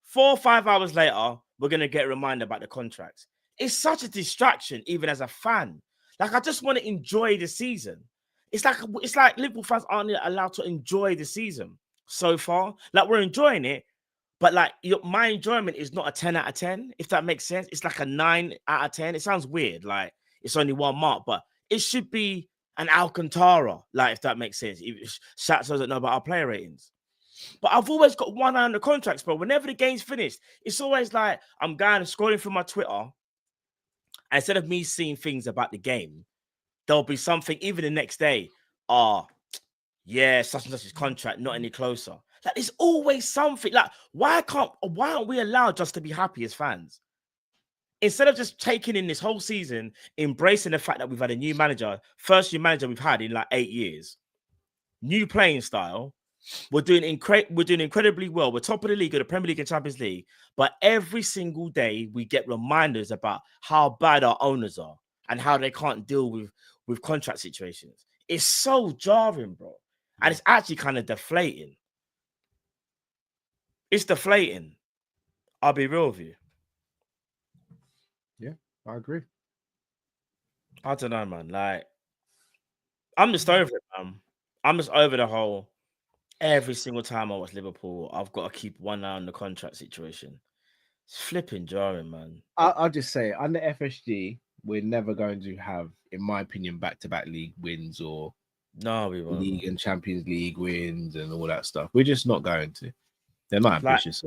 Speaker 4: 4 or 5 hours later, we're going to get a reminder about the contracts. It's such a distraction, even as a fan. Like, I just want to enjoy the season. It's like Liverpool fans aren't allowed to enjoy the season so far. Like, we're enjoying it, but my enjoyment is not a 10 out of 10, if that makes sense. It's like a 9 out of 10. It sounds weird, like it's only 1 mark, but it should be an Alcantara, if that makes sense. Shaq doesn't know about our player ratings. But I've always got one eye on the contracts, bro. Whenever the game's finished, it's always like I'm going and scrolling through my Twitter. And instead of me seeing things about the game, there'll be something, even the next day, such and such is contract, not any closer. Like, there's always something. Like, why aren't we allowed just to be happy as fans? Instead of just taking in this whole season, embracing the fact that we've had a new manager, first new manager we've had in 8 years, new playing style, we're doing incredibly well. We're top of the league, the Premier League and Champions League, but every single day we get reminders about how bad our owners are and how they can't deal with contract situations. It's so jarring, bro. And it's actually kind of deflating. It's deflating. I'll be real with you.
Speaker 5: Yeah, I agree.
Speaker 4: I don't know, man. I'm just over it, man. I'm just over the whole. Every single time I watch Liverpool, I've got to keep one eye on the contract situation. It's flipping jarring, man.
Speaker 5: I'll just say, under FSG, we're never going to have, in my opinion, back-to-back league wins or
Speaker 4: No, we won't.
Speaker 5: league and Champions League wins and all that stuff. We're just not going to. They're not ambitious.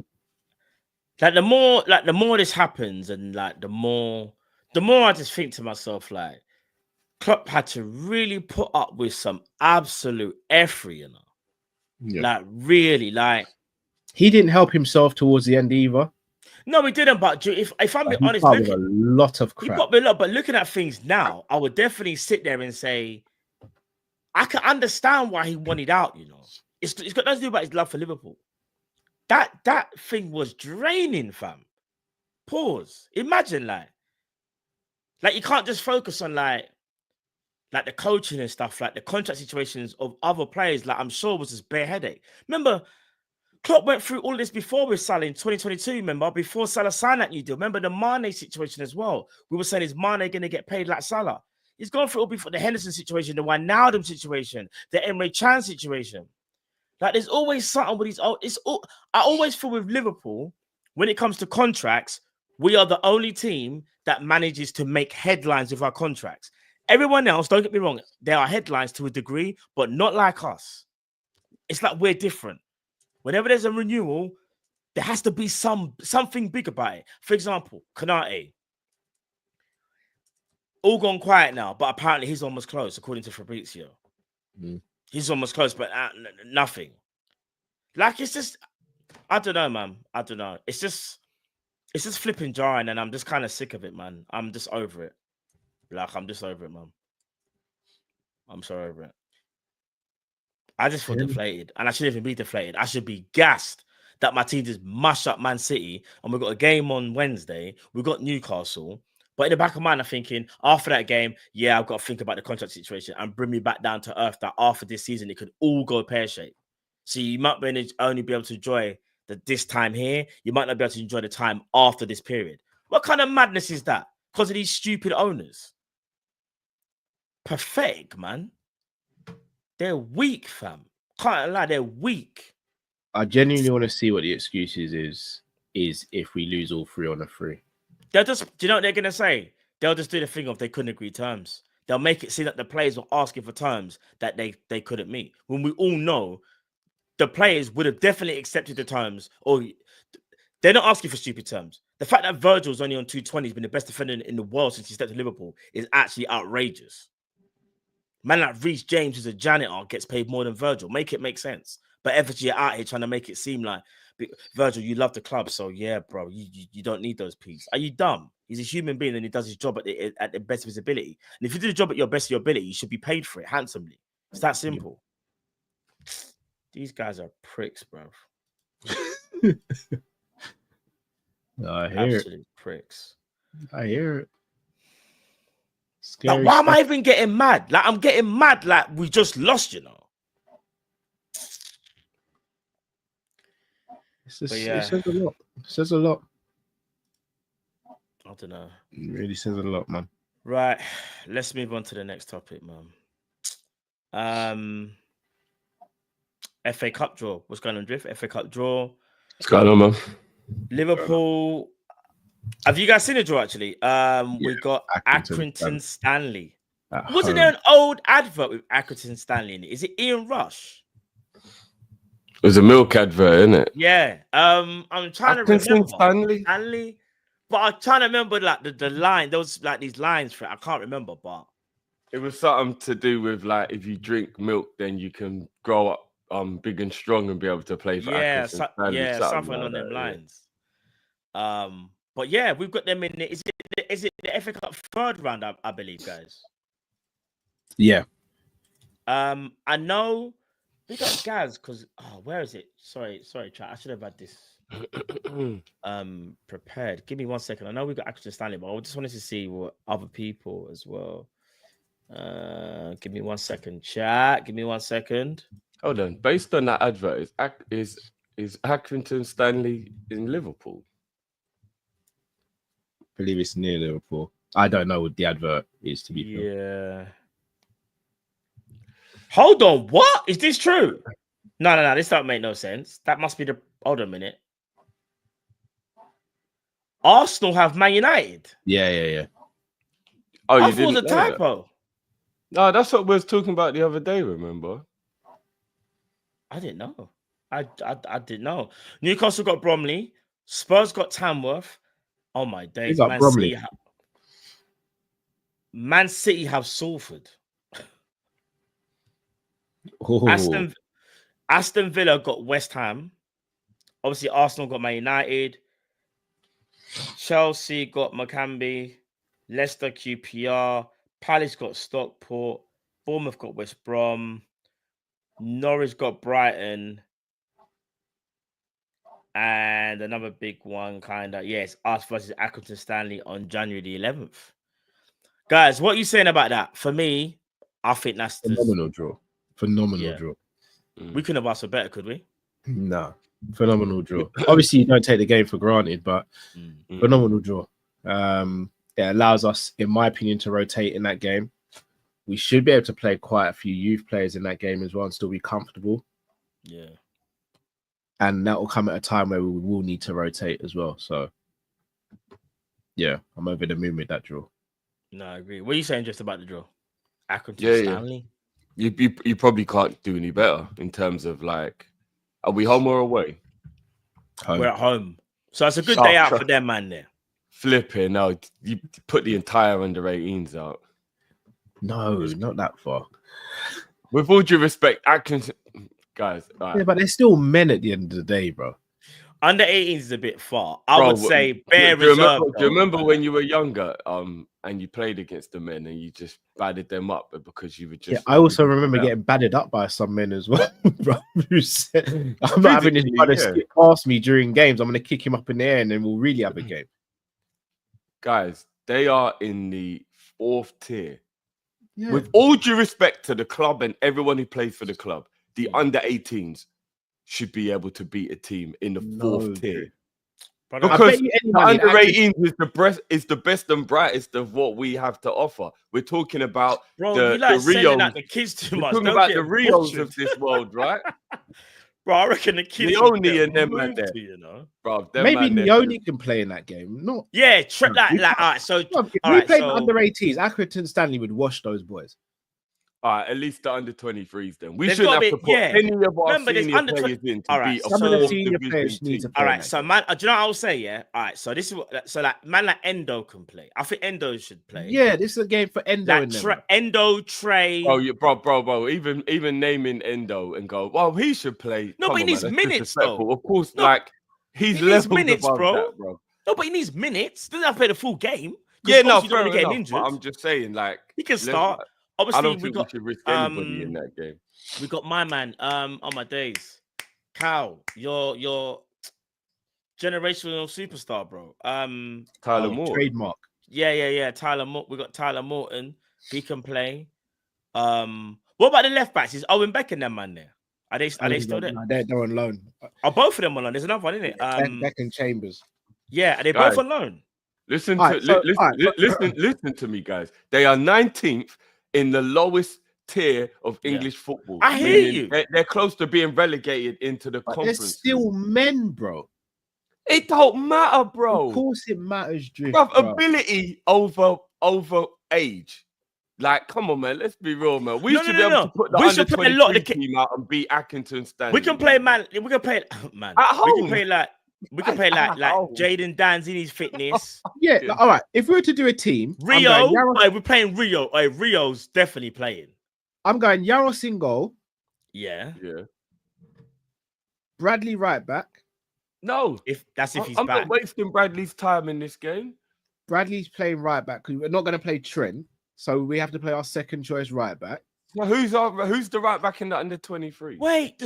Speaker 4: The more this happens, and the more I just think to myself, like, Klopp had to really put up with some absolute effery, you know.
Speaker 5: Yeah.
Speaker 4: Like, really, like,
Speaker 5: he didn't help himself towards the end either.
Speaker 4: No, he didn't. But if I'm being honest,
Speaker 5: a lot of crap.
Speaker 4: He got me a lot. But looking at things now, I would definitely sit there and say, I can understand why he wanted out. You know, it's got nothing to do about his love for Liverpool. That thing was draining, fam. Pause. Imagine like you can't just focus on like the coaching and stuff, like the contract situations of other players. Like I'm sure was just bare headache. Remember, Klopp went through all this before with Salah in 2022. Remember, before Salah signed that new deal. Remember the Mane situation as well. We were saying, is Mane going to get paid like Salah? He's gone through all before the Henderson situation, the Wijnaldum situation, the Emre Can situation. Like there's always something with these. I always feel with Liverpool when it comes to contracts, we are the only team that manages to make headlines with our contracts. Everyone else, don't get me wrong, there are headlines to a degree, but not like us. It's like we're different. Whenever there's a renewal, there has to be something big about it. For example, Konate. All gone quiet now, but apparently he's almost close, according to Fabrizio. He's almost close, but nothing. Like, it's just, I don't know, man. I don't know. It's just flipping jarring, and I'm just kind of sick of it, man. I'm just over it. Like, I'm just over it, man. I'm so over it. I just feel deflated, and I shouldn't even be deflated. I should be gassed that my team just mashed up Man City, and we've got a game on Wednesday. We've got Newcastle. But in the back of my mind, I'm thinking, after that game, yeah, I've got to think about the contract situation and bring me back down to earth that after this season, it could all go pear-shaped. So you might only be able to enjoy this time here. You might not be able to enjoy the time after this period. What kind of madness is that? Because of these stupid owners. Pathetic, man. They're weak, fam. Can't lie, they're weak.
Speaker 5: I genuinely want to see what the excuses is if we lose all 3 on a 3.
Speaker 4: They'll just, do you know what they're going to say? They'll just do the thing of they couldn't agree terms. They'll make it seem that the players were asking for terms that they couldn't meet. When we all know the players would have definitely accepted the terms, or they're not asking for stupid terms. The fact that Virgil's only on 220 has been the best defender in the world since he stepped to Liverpool is actually outrageous. Man like Reece James, who's a janitor, gets paid more than Virgil. Make it make sense. But FG are out here trying to make it seem like, Virgil, you love the club, so yeah, bro, you don't need those pieces. Are you dumb? He's a human being and he does his job at the best of his ability. And if you do the job at your best of your ability, you should be paid for it handsomely. It's that simple. These guys are pricks, bro.
Speaker 5: I hear
Speaker 4: Absolute
Speaker 5: it.
Speaker 4: Pricks.
Speaker 5: I hear it.
Speaker 4: Like, why am I even getting mad? Like, I'm getting mad like we just lost, you know.
Speaker 5: It says a lot. It says a lot.
Speaker 4: I don't know.
Speaker 5: It really says a lot, man.
Speaker 4: Right. Let's move on to the next topic, man. FA Cup draw. What's going on, Drift? FA Cup draw.
Speaker 6: What's going on, man?
Speaker 4: Liverpool. Have you guys seen the draw, actually? We got Accrington Stanley. Wasn't there an old advert with Accrington Stanley in it? Is it Ian Rush?
Speaker 6: It was a milk advert, isn't it?
Speaker 4: Yeah. I'm trying to remember.
Speaker 6: Stanley?
Speaker 4: But I'm trying to remember like the line. There was like these lines for it. I can't remember, but
Speaker 6: it was something to do with like if you drink milk, then you can grow up big and strong and be able to play for
Speaker 4: Accrington Stanley, something
Speaker 6: like
Speaker 4: on
Speaker 6: that,
Speaker 4: them lines. But yeah, we've got them in. Is it the FA Cup third round? I believe, guys.
Speaker 5: Yeah.
Speaker 4: I know we got Gaz because where is it? Sorry, chat. I should have had this prepared. Give me 1 second. I know we got Accrington Stanley, but I just wanted to see what other people as well. Give me 1 second, chat. Give me 1 second.
Speaker 6: Hold on. Based on that advert, is Accrington Stanley in Liverpool?
Speaker 5: I believe it's near Liverpool. I don't know what the advert is, to be fair.
Speaker 4: Yeah. Hold on, what? Is this true? No. This don't make no sense. That must be the. Hold on a minute. Arsenal have Man United.
Speaker 5: Yeah.
Speaker 6: Oh,
Speaker 4: I
Speaker 6: you
Speaker 4: thought it was a
Speaker 6: didn't know that?
Speaker 4: typo.
Speaker 6: No, that's what we was talking about the other day. Remember?
Speaker 4: I didn't know. I didn't know. Newcastle got Bromley. Spurs got Tamworth. Oh my days.
Speaker 5: got Bromley?
Speaker 4: Man City have Salford.
Speaker 5: Oh.
Speaker 4: Aston Villa got West Ham. Obviously, Arsenal got Man United. Chelsea got Maccabi. Leicester QPR. Palace got Stockport. Bournemouth got West Brom. Norwich got Brighton. And another big one, kind of. Yes, us versus Accrington Stanley on January the 11th. Guys, what are you saying about that? For me, I think that's
Speaker 5: phenomenal draw. Phenomenal draw.
Speaker 4: We couldn't have asked for better, could we?
Speaker 5: No, phenomenal draw. Obviously, you don't take the game for granted, but phenomenal draw. It allows us, in my opinion, to rotate in that game. We should be able to play quite a few youth players in that game as well and still be comfortable.
Speaker 4: Yeah.
Speaker 5: And that will come at a time where we will need to rotate as well. So, yeah, I'm over the moon with that draw.
Speaker 4: No, I agree. What are you saying just about the draw? Accrington Stanley?
Speaker 6: You probably can't do any better in terms of like, are we home or away?
Speaker 5: Home.
Speaker 4: We're at home. So it's a good day out for them, man, there.
Speaker 6: Flipping. No, you put the entire under 18s out.
Speaker 5: No, not that far.
Speaker 6: With all due respect, Accrington, guys. Right.
Speaker 5: Yeah, but they're still men at the end of the day, bro.
Speaker 4: Under 18s is a bit far. I would say bare
Speaker 6: do you
Speaker 4: reserve.
Speaker 6: Do you remember when you were younger, and you played against the men and you just batted them up because you were just?
Speaker 5: Yeah, I also remember getting batted up by some men as well, bro. Who said, "I'm not having this brother skip past me during games. I'm going to kick him up in the air, and then we'll really have a game."
Speaker 6: Guys, they are in the 4th tier.
Speaker 5: Yeah.
Speaker 6: With all due respect to the club and everyone who plays for the club, the under 18s should be able to beat a team in the 4th tier. Because the under 18s is the best and brightest of what we have to offer. We're talking about
Speaker 4: the Rios. The kids too much.
Speaker 6: We're talking about the Rios of this world, right?
Speaker 4: Bro, I reckon the kids.
Speaker 6: Leone and them man there,
Speaker 4: you know.
Speaker 6: Bro,
Speaker 5: maybe Leone can play in that game. Not
Speaker 4: all right. So
Speaker 5: if we played under 18s, Accrington Stanley would wash those boys.
Speaker 6: All right, at least the under 23s then. We shouldn't have to put any of our senior players in to beat
Speaker 5: some of the senior players need to play.
Speaker 4: All right, so man, do you know what I'll say? Yeah, all right. So this is what, so like man like Endo can play. I think Endo should play.
Speaker 5: Yeah, this is a game for Endo.
Speaker 4: Like Endo, Trey.
Speaker 6: Oh, bro. Even naming Endo and go, well, he should play.
Speaker 4: No, but he needs minutes though.
Speaker 6: Of course, like he needs
Speaker 4: minutes, bro.
Speaker 6: That, bro.
Speaker 4: No, but he needs minutes. Doesn't have to play the full game.
Speaker 6: Yeah, no, fair enough. But I'm just saying, like
Speaker 4: he can start. Obviously,
Speaker 6: I don't think we should risk anybody in that game.
Speaker 4: We got my man, on my days. Cal, your generational superstar, bro.
Speaker 6: Tyler Moore.
Speaker 5: Trademark.
Speaker 4: Yeah. Tyler Moore. We got Tyler Morton. He can play. What about the left backs? Is Owen Beck and them man there? Are they still there?
Speaker 5: No, they're on loan.
Speaker 4: Are both of them on loan? There's another one, isn't it?
Speaker 5: Beck and Chambers.
Speaker 4: Yeah, are they both on loan?
Speaker 6: Listen to me, guys. They are 19th in the lowest tier of English football.
Speaker 4: I hear you.
Speaker 6: They're close to being relegated into the conference.
Speaker 5: They're still men, bro.
Speaker 6: It don't matter, bro.
Speaker 5: Of course it matters, Drift.
Speaker 6: Bro, ability over age. Like, come on, man. Let's be real, man. We should be able to put the under 23 team out and beat Accrington Stanley.
Speaker 4: We can play, man. We can play, man.
Speaker 6: At home.
Speaker 4: We can play like Jaden Danzini's fitness.
Speaker 5: Yeah, all right. If we were to do a team,
Speaker 4: Rio, we're playing Rio. Rio's definitely playing.
Speaker 5: I'm going Yaros in goal.
Speaker 6: Yeah.
Speaker 5: Bradley right back.
Speaker 6: No,
Speaker 4: if he's back.
Speaker 6: I'm not wasting Bradley's time in this game.
Speaker 5: Bradley's playing right back because we're not going to play Trent, so we have to play our second choice right back.
Speaker 6: So who's the right back in the under 23?
Speaker 4: Wait.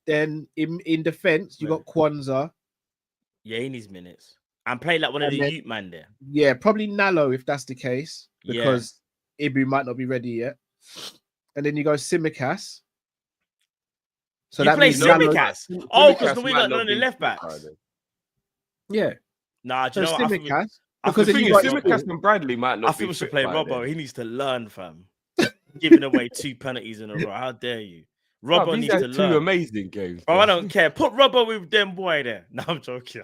Speaker 5: Then in defense, you got Kwanzaa.
Speaker 4: Yeah, he needs minutes. And play like one of the youth man there.
Speaker 5: Yeah, probably Nalo if that's the case, because Ibu might not be ready yet. And then you go Simicast. So that means
Speaker 4: Simicast. Oh, because we got none of the left backs.
Speaker 5: Yeah.
Speaker 4: Nah, do you know what?
Speaker 5: Simicast.
Speaker 6: Because Simicast and Bradley might not.
Speaker 4: I think we should play Robbo. He needs to learn, fam. giving away 2 penalties in a row. How dare you? Robbo needs to
Speaker 6: two
Speaker 4: learn.
Speaker 6: amazing games.
Speaker 4: Oh, I don't care. Put Robbo with them boy there. No, I'm joking.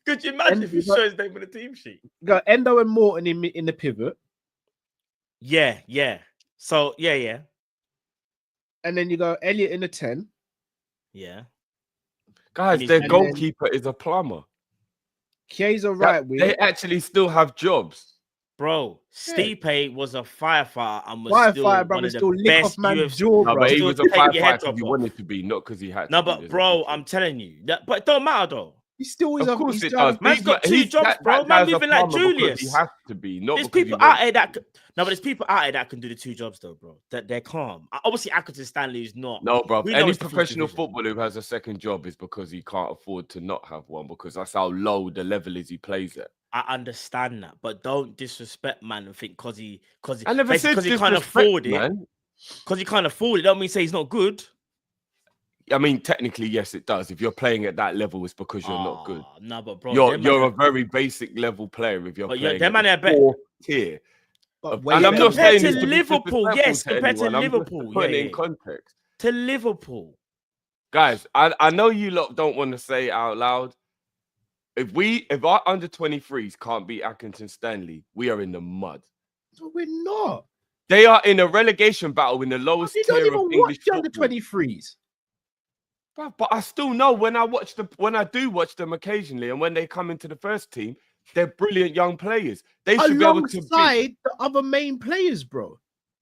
Speaker 4: Could you imagine if you show his name on the team sheet?
Speaker 5: Got Endo and Morton in the pivot.
Speaker 4: Yeah. So yeah.
Speaker 5: And then you go Elliot in the 10.
Speaker 4: Yeah.
Speaker 6: Guys, their goalkeeper is a plumber.
Speaker 5: Chiesa right wing.
Speaker 6: They actually still have jobs.
Speaker 4: Bro, Stipe was a firefighter and was still
Speaker 5: Firefighter,
Speaker 4: one of
Speaker 5: still
Speaker 4: the
Speaker 5: lick
Speaker 4: best
Speaker 5: off man's
Speaker 4: UFC.
Speaker 5: jaw,
Speaker 6: No,
Speaker 5: bro.
Speaker 6: but he was a firefighter because he
Speaker 4: off.
Speaker 6: wanted to be, not because he had to.
Speaker 4: No, but bro, I'm telling you. But it don't matter though.
Speaker 5: He still is.
Speaker 6: Of course it does.
Speaker 4: Man's got 2 jobs, bro. Man moving like Julius.
Speaker 6: He has to be. Not
Speaker 4: there's people out here that no, but there's people out here that can do the 2 jobs though, bro. That they're calm. Obviously, Accrington Stanley is not.
Speaker 6: No, bro.
Speaker 4: We know
Speaker 6: Any
Speaker 4: it's the
Speaker 6: professional
Speaker 4: fourth division.
Speaker 6: footballer who has a second job is because he can't afford to not have one, because that's how low the level is he plays at.
Speaker 4: I understand that, but don't disrespect man and think because he
Speaker 6: I never said
Speaker 4: he can't afford it.
Speaker 6: Man.
Speaker 4: Because he can't afford it, don't mean say he's not good.
Speaker 6: I mean, technically, yes, it does. If you're playing at that level, it's because you're not good.
Speaker 4: No, but bro,
Speaker 6: you're a very basic level player if you're playing
Speaker 4: them man
Speaker 6: at
Speaker 4: are
Speaker 6: fourth tier.
Speaker 5: But
Speaker 6: And I'm not saying
Speaker 4: compared
Speaker 6: this
Speaker 4: to Liverpool, yes,
Speaker 6: to
Speaker 4: compared to
Speaker 6: anyone. I'm just
Speaker 4: Liverpool,
Speaker 6: putting it
Speaker 4: yeah.
Speaker 6: in context.
Speaker 4: To Liverpool.
Speaker 6: Guys, I know you lot don't want to say it out loud. If our under 23s can't beat Accrington Stanley, we are in the mud.
Speaker 5: No, we're not.
Speaker 6: They are in a relegation battle in the lowest
Speaker 5: You don't
Speaker 6: tier
Speaker 5: even
Speaker 6: of
Speaker 5: watch
Speaker 6: English
Speaker 5: the under
Speaker 6: football.
Speaker 5: 23s.
Speaker 6: But I still know when I do watch them occasionally, and when they come into the first team, they're brilliant young players. They should be able to
Speaker 5: Alongside the other main players, bro.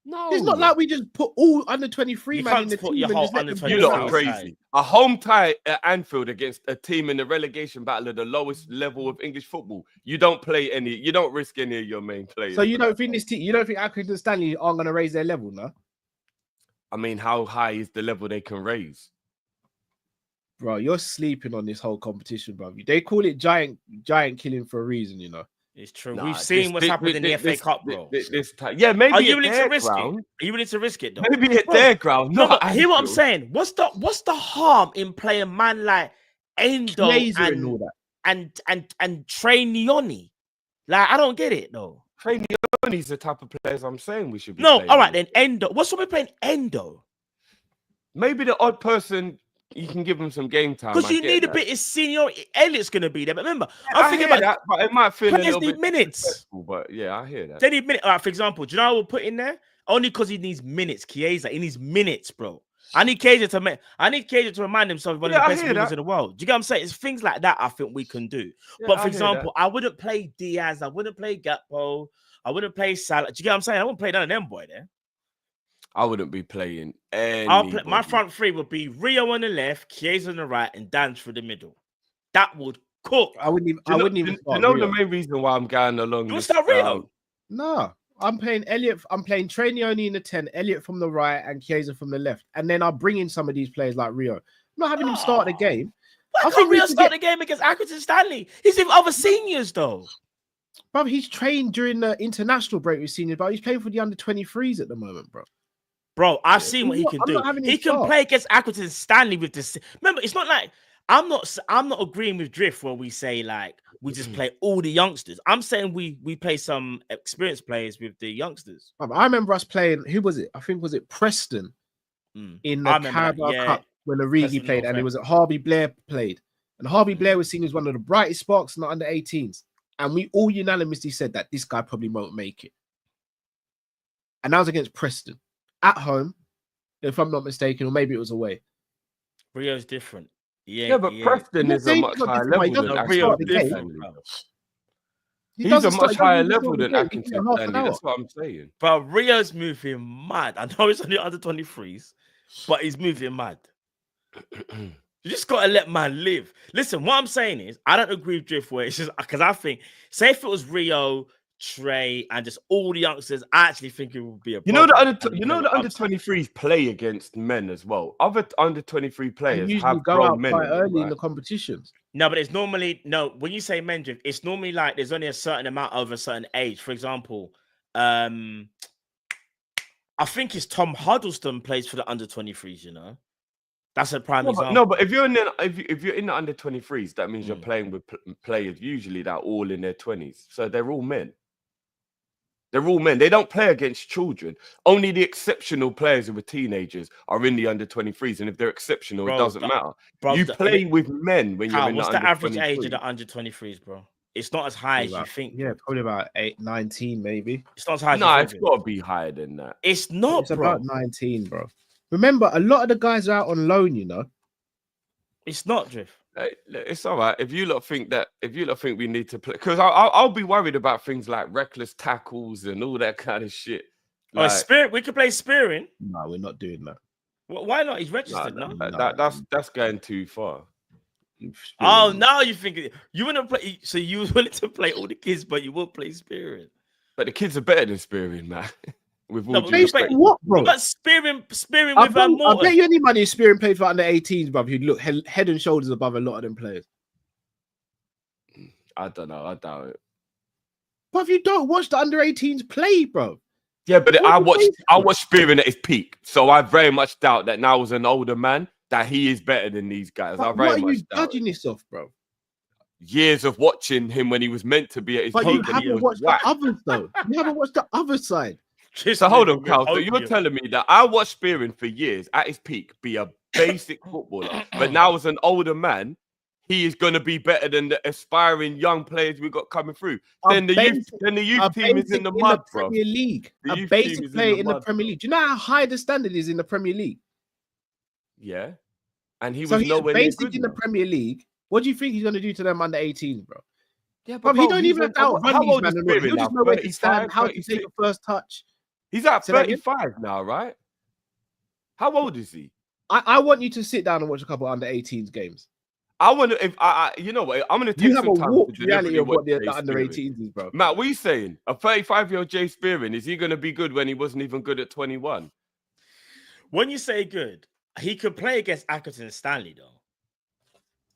Speaker 6: No,
Speaker 5: It's not like we just put all under 23
Speaker 4: You
Speaker 5: man
Speaker 4: can't
Speaker 5: in the
Speaker 4: put
Speaker 5: team
Speaker 4: your
Speaker 5: and
Speaker 4: whole
Speaker 5: just let
Speaker 4: under
Speaker 5: them
Speaker 4: 23
Speaker 6: You
Speaker 5: do
Speaker 6: lot are
Speaker 5: it.
Speaker 6: crazy. A home tie at Anfield against a team in the relegation battle at the lowest level of English football. You don't risk any of your main players.
Speaker 5: So you don't think Accrington Stanley aren't going to raise their level, no?
Speaker 6: I mean, how high is the level they can raise?
Speaker 5: Bro, you're sleeping on this whole competition, bro. They call it giant killing for a reason, you know.
Speaker 4: It's true.
Speaker 6: Nah,
Speaker 4: We've seen what's happened in the FA Cup, bro.
Speaker 6: Yeah, maybe
Speaker 4: Are you
Speaker 6: at
Speaker 4: willing
Speaker 6: their
Speaker 4: to risk
Speaker 6: ground.
Speaker 4: it? Are you willing to risk it, though?
Speaker 6: Maybe at their ground.
Speaker 4: No,
Speaker 6: Not
Speaker 4: but hear what I'm
Speaker 6: Anfield.
Speaker 4: saying. What's the harm in playing man like Endo
Speaker 5: and all that.
Speaker 4: and Trainioni? Like, I don't get it though.
Speaker 6: Trainioni's the type of players I'm saying we should be.
Speaker 4: No,
Speaker 6: playing
Speaker 4: all right
Speaker 6: with.
Speaker 4: then. Endo. What's wrong with playing Endo?
Speaker 6: Maybe the odd person you can give him some game time.
Speaker 4: Because you need a bit of seniority. Elliot's gonna be there, but remember, I'm thinking about
Speaker 6: that, but it might feel a
Speaker 4: players
Speaker 6: little
Speaker 4: need
Speaker 6: bit
Speaker 4: minutes.
Speaker 6: But yeah, I hear that.
Speaker 4: They need minutes. All right, for example, do you know what we'll put in there? Only because he needs minutes. Chiesa, he needs minutes, bro. I need Chiesa to remind himself one of the best wingers in the world. Do you get what I'm saying? It's things like that I think we can do.
Speaker 6: Yeah,
Speaker 4: but for example, I wouldn't play Diaz. I wouldn't play Gakpo. I wouldn't play Salah. Do you get what I'm saying? I wouldn't play none of them boy there.
Speaker 6: I wouldn't be playing
Speaker 4: My front three would be Rio on the left, Chiesa on the right, and Dan through the middle. That would cook.
Speaker 5: I wouldn't even.
Speaker 6: You know the main reason why I'm going along.
Speaker 4: You would start Rio?
Speaker 5: No, I'm playing Elliot. I'm playing Trainioni in the 10, Elliot from the right, and Chiesa from the left. And then I'll bring in some of these players like Rio. I'm not having him start the game.
Speaker 4: Why can't Rio start the game against Accrington Stanley? He's with other seniors though.
Speaker 5: Bro, he's trained during the international break with seniors, but he's playing for the under 23s at the moment, bro.
Speaker 4: Bro, I've seen what he can do. He can play against Accrington Stanley with this. Remember, it's not like I'm not agreeing with Drift where we say like we just play all the youngsters. I'm saying we play some experienced players with the youngsters.
Speaker 5: I remember us playing. Who was it? I think was it Preston in the Carabao Cup when Origi played, and it was Harvey Blair played, and Harvey Blair was seen as one of the brightest sparks in the under 18s, and we all unanimously said that this guy probably won't make it. And that was against Preston at home, if I'm not mistaken, or maybe it was away.
Speaker 4: Rio's different.
Speaker 6: Yeah, but Preston is a much higher level than Accrington. He's a much higher level than Accrington Stanley. That's what I'm saying.
Speaker 4: But Rio's moving mad. I know it's only under 23s, but he's moving mad. You just gotta let man live. Listen, what I'm saying is, I don't agree with Driftway. It's just because I think, say if it was Rio, Trey, and just all the youngsters, I actually think it would be a problem.
Speaker 6: The under 23s play against men as well. Other under 23 players have
Speaker 5: go out
Speaker 6: men
Speaker 5: quite early in the competitions.
Speaker 4: No, but it's normally when you say men drift, it's normally like there's only a certain amount over a certain age. For example, I think it's Tom Huddleston plays for the under 23s, you know. That's a prime example.
Speaker 6: No, but if you're in the under 23s, that means you're playing with players usually that are all in their 20s. So they're all men. They're all men. They don't play against children. Only the exceptional players who are teenagers are in the under-23s. And if they're exceptional, it doesn't matter. You play with men when you're in the under-23s.
Speaker 4: What's the average age of the under-23s, bro? It's not as high as you think.
Speaker 5: Yeah, probably about 19, maybe.
Speaker 4: It's not as high as
Speaker 6: you think. It's got to be higher than that.
Speaker 4: It's not,
Speaker 5: It's about 19, bro. Remember, a lot of the guys are out on loan, you know.
Speaker 4: It's not, Drift.
Speaker 6: It's all right. If you lot think we need to play, because I'll be worried about things like reckless tackles and all that kind of shit.
Speaker 4: Like, Spirit, we could play Spearing.
Speaker 5: No, we're not doing that.
Speaker 4: Why not? He's registered. No.
Speaker 6: That's going too far.
Speaker 4: Oh, now you think you want to play? So you were willing to play all the kids, but you won't play Spearing.
Speaker 6: But the kids are better than Spearing, man. With all
Speaker 5: what, bro?
Speaker 4: But Spearing with
Speaker 5: I bet you any money Spearing played for under 18s, bro. You'd look head and shoulders above a lot of them players.
Speaker 6: I don't know. I doubt it.
Speaker 5: But if you don't watch the under 18s play, bro.
Speaker 6: Yeah, but I watched Spearing at his peak, so I very much doubt that now as an older man that he is better than these guys.
Speaker 5: But what are you judging yourself, bro?
Speaker 6: Years of watching him when he was meant to be at his peak.
Speaker 5: But you haven't watched the others, though. You haven't watched the other side.
Speaker 6: So hold on, Carl. So you're telling me that I watched Spearing for years at his peak be a basic footballer, but now as an older man, he is going to be better than the aspiring young players we got coming through. Then the youth team is in the mud, bro.
Speaker 5: Premier League. A basic player in the Premier League. Do you know how high the standard is in the Premier League?
Speaker 6: Yeah, and he was nowhere near good
Speaker 5: in the Premier League. What do you think he's going to do to them under 18s, bro?
Speaker 6: Yeah, but
Speaker 5: he don't even have to outrun these men.
Speaker 6: He'll
Speaker 5: just know where to stand, how to take a first touch.
Speaker 6: He's at 35 now, right? How old is he?
Speaker 5: I want you to sit down and watch a couple under 18s games.
Speaker 6: I want to. If you know what, I'm going to take some time to
Speaker 5: reality of what the under 18s is, bro.
Speaker 6: Matt, what are you saying? A 35-year-old Jay Spearing, is he going to be good when he wasn't even good at 21?
Speaker 4: When you say good, he could play against Accrington Stanley, though.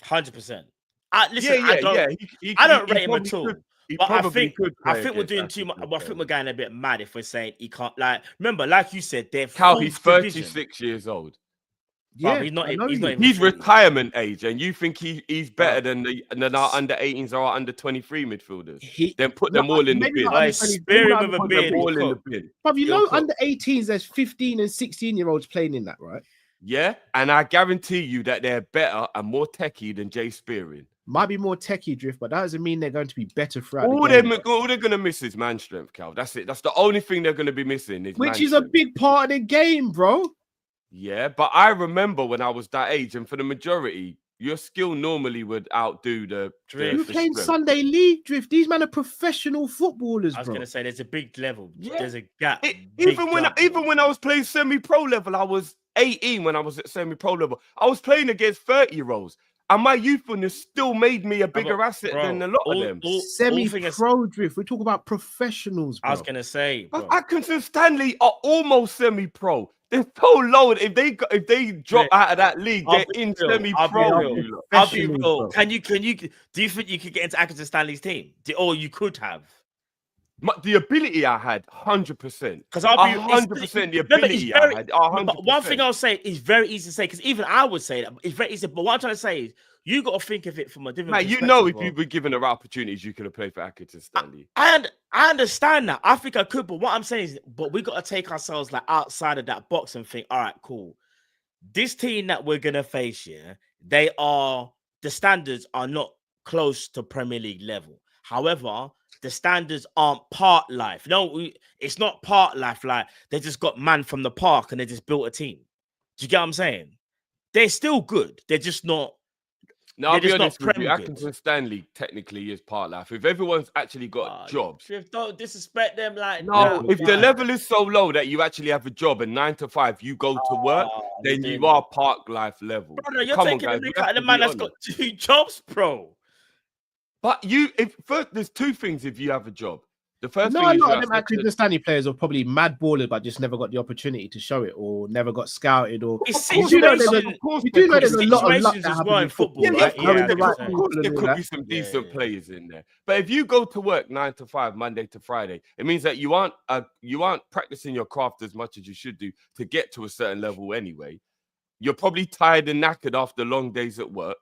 Speaker 4: 100%. I don't rate him at all. But I think we're doing too much. I think we're going a bit mad if we're saying he can't. Like, remember, like you said, they're
Speaker 6: he's 36 years old.
Speaker 4: Yeah,
Speaker 6: he's retirement age, and you think he's better than our under 18s or our under 23 midfielders? Then put them all in the bin.
Speaker 5: But you know, under 18s, there's 15 and 16-year-olds playing in that, right?
Speaker 6: Yeah, and I guarantee you that they're better and more techie than Jay Spearing.
Speaker 5: Might be more techie, Drift, but that doesn't mean they're going to be better throughout
Speaker 6: all they're going to miss is man strength, Cal. That's it. That's the only thing they're going to be missing.
Speaker 5: Which is a big part of the game, bro.
Speaker 6: Yeah, but I remember when I was that age, and for the majority, your skill normally would outdo the Drift.
Speaker 5: You're playing Sunday League, Drift. These men are professional footballers, bro.
Speaker 4: I was going to say, there's a big level. Yeah. There's a gap.
Speaker 6: Even when I was playing semi-pro level, I was 18 when I was at semi-pro level. I was playing against 30-year-olds. And my youthfulness still made me a bigger asset than a lot of them.
Speaker 5: Semi-pro, Drift. We're talking about professionals, bro.
Speaker 4: I was going to say, bro.
Speaker 6: Accrington Stanley are almost semi-pro. They're so low. If they drop out of that league, they're in semi-pro.
Speaker 4: I'll be real. Do you think you could get into Accrington Stanley's team? Or you could have?
Speaker 6: The ability I had, 100%.
Speaker 4: Because I'll be
Speaker 6: 100% the ability I had. 100%.
Speaker 4: But one thing I'll say is very easy to say, because even I would say that it's very easy. But what I'm trying to say is, you got to think of it from a different perspective.
Speaker 6: You know, if you were given the opportunities, you could have played for Accrington Stanley.
Speaker 4: I understand that. I think I could, but what I'm saying is, but we got to take ourselves like outside of that box and think, all right, cool. This team that we're gonna face here, the standards are not close to Premier League level. However, the standards aren't part life. No, it's not part life. Like they just got man from the park and they just built a team. Do you get what I'm saying? They're still good. They're just not.
Speaker 6: No, I'll be honest with you. Accrington Stanley technically is part life. If everyone's actually got jobs,
Speaker 4: don't disrespect them. Like
Speaker 6: if the level is so low that you actually have a job and 9 to 5 you go to work, then you are park life level.
Speaker 4: Brother, you're taking a look at the man that's got 2 jobs, bro.
Speaker 6: But there's 2 things if you have a job. The first thing
Speaker 5: a lot of them Accrington Stanley players are probably mad ballers, but just never got the opportunity to show it, or never got scouted, or
Speaker 4: you do know there's a lot of luck
Speaker 6: as well in football. Of course, there could be some decent players in there. But if you go to work 9 to 5, Monday to Friday, it means that you aren't practicing your craft as much as you should do to get to a certain level anyway. You're probably tired and knackered after long days at work.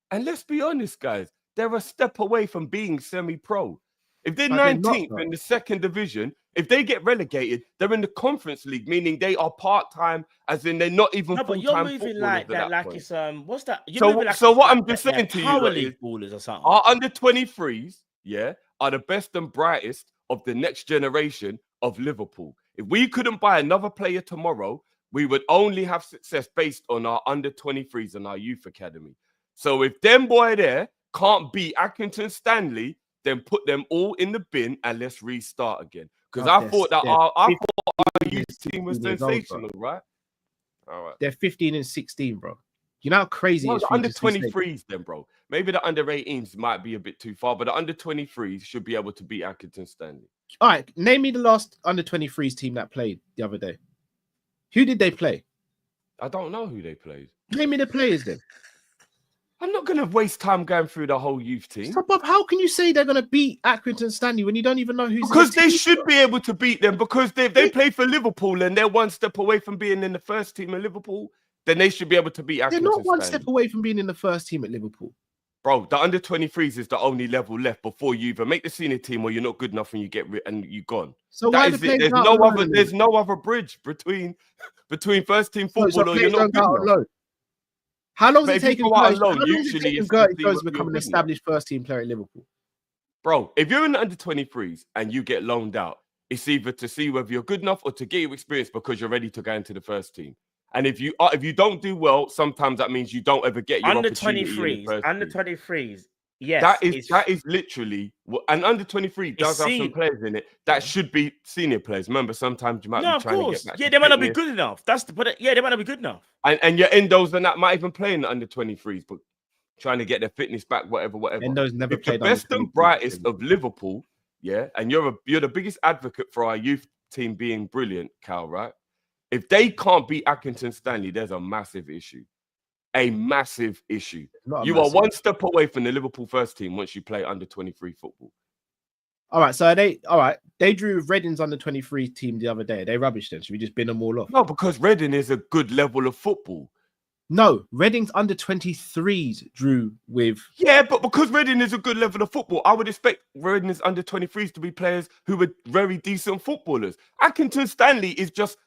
Speaker 6: And let's be honest, guys, they're a step away from being semi-pro. If they're 19th in the 2nd division, If they get relegated, they're in the Conference League, meaning they are part-time, as in they're not even
Speaker 4: No, but
Speaker 6: full-time
Speaker 4: you're moving
Speaker 6: footballers
Speaker 4: like
Speaker 6: at
Speaker 4: that, like
Speaker 6: point.
Speaker 4: it's what's that? You're
Speaker 6: So,
Speaker 4: moving like
Speaker 6: so
Speaker 4: it's
Speaker 6: what
Speaker 4: like
Speaker 6: I'm just
Speaker 4: they're
Speaker 6: saying to you
Speaker 4: power
Speaker 6: lot
Speaker 4: league
Speaker 6: is,
Speaker 4: ballers or something.
Speaker 6: our under-23s, yeah, are the best and brightest of the next generation of Liverpool. If we couldn't buy another player tomorrow, we would only have success based on our under-23s and our youth academy. So if them boy there can't beat Accrington Stanley, then put them all in the bin and let's restart again. Because I thought that our youth team was sensational, right? All right.
Speaker 5: They're 15 and 16, bro. You know how crazy it is for
Speaker 6: under
Speaker 5: you to say-
Speaker 6: 23s then, bro. Maybe the under 18s might be a bit too far, but the under 23s should be able to beat Accrington Stanley.
Speaker 5: All right, name me the last under 23s team that played the other day. Who did they play?
Speaker 6: I don't know who they played.
Speaker 5: Name me the players then.
Speaker 6: I'm not going to waste time going through the whole youth team.
Speaker 5: Stop up. How can you say they're going to beat Accrington Stanley when you don't even know who's
Speaker 6: Because they should be able to beat them, because they play for Liverpool and they're one step away from being in the first team of Liverpool, then they should be able to beat Accrington
Speaker 5: They're not one
Speaker 6: Stanley.
Speaker 5: step away from being in the first team at Liverpool.
Speaker 6: Bro, the under 23s is the only level left before you either make the senior team or you're not good enough and you get and you're gone.
Speaker 5: So
Speaker 6: That
Speaker 5: why
Speaker 6: is
Speaker 5: the
Speaker 6: it.
Speaker 5: players
Speaker 6: There's no other bridge between first team football or you're not good enough.
Speaker 5: How long
Speaker 6: But
Speaker 5: is
Speaker 6: if
Speaker 5: it
Speaker 6: you
Speaker 5: taking
Speaker 6: go out
Speaker 5: Gertie
Speaker 6: alone, usually it's to see
Speaker 5: Jones
Speaker 6: what
Speaker 5: to become
Speaker 6: you're
Speaker 5: an
Speaker 6: good
Speaker 5: established first team player at Liverpool?
Speaker 6: Bro, if you're in the under 23s and you get loaned out, it's either to see whether you're good enough or to get your experience because you're ready to go into the first team. And if you don't do well, sometimes that means you don't ever get your
Speaker 4: under
Speaker 6: opportunity in the
Speaker 4: 23s,
Speaker 6: first
Speaker 4: under
Speaker 6: team.
Speaker 4: 23s. Yes,
Speaker 6: that is literally what, and under 23 does have some players in it that should be senior players. Remember, sometimes you might be trying to get back.
Speaker 4: Yeah, they might not be good enough. Yeah, they might not be good enough.
Speaker 6: And your endos and that might even play in the under 23s, but trying to get their fitness back, whatever.
Speaker 5: Endos never
Speaker 6: If
Speaker 5: played
Speaker 6: the best and brightest of Liverpool, yeah, and you're the biggest advocate for our youth team being brilliant, Cal, right? If they can't beat Accrington Stanley, there's a massive issue. A massive issue. You are one step away from the Liverpool first team once you play under 23 football.
Speaker 5: All right, they drew Reading's under 23 team the other day. They rubbish then. Should we just bin them all off?
Speaker 6: No, because Reading is a good level of football.
Speaker 5: No, Reading's under 23s drew with.
Speaker 6: Yeah, but because Reading is a good level of football, I would expect Reading's under 23s to be players who were very decent footballers. Accrington Stanley is just,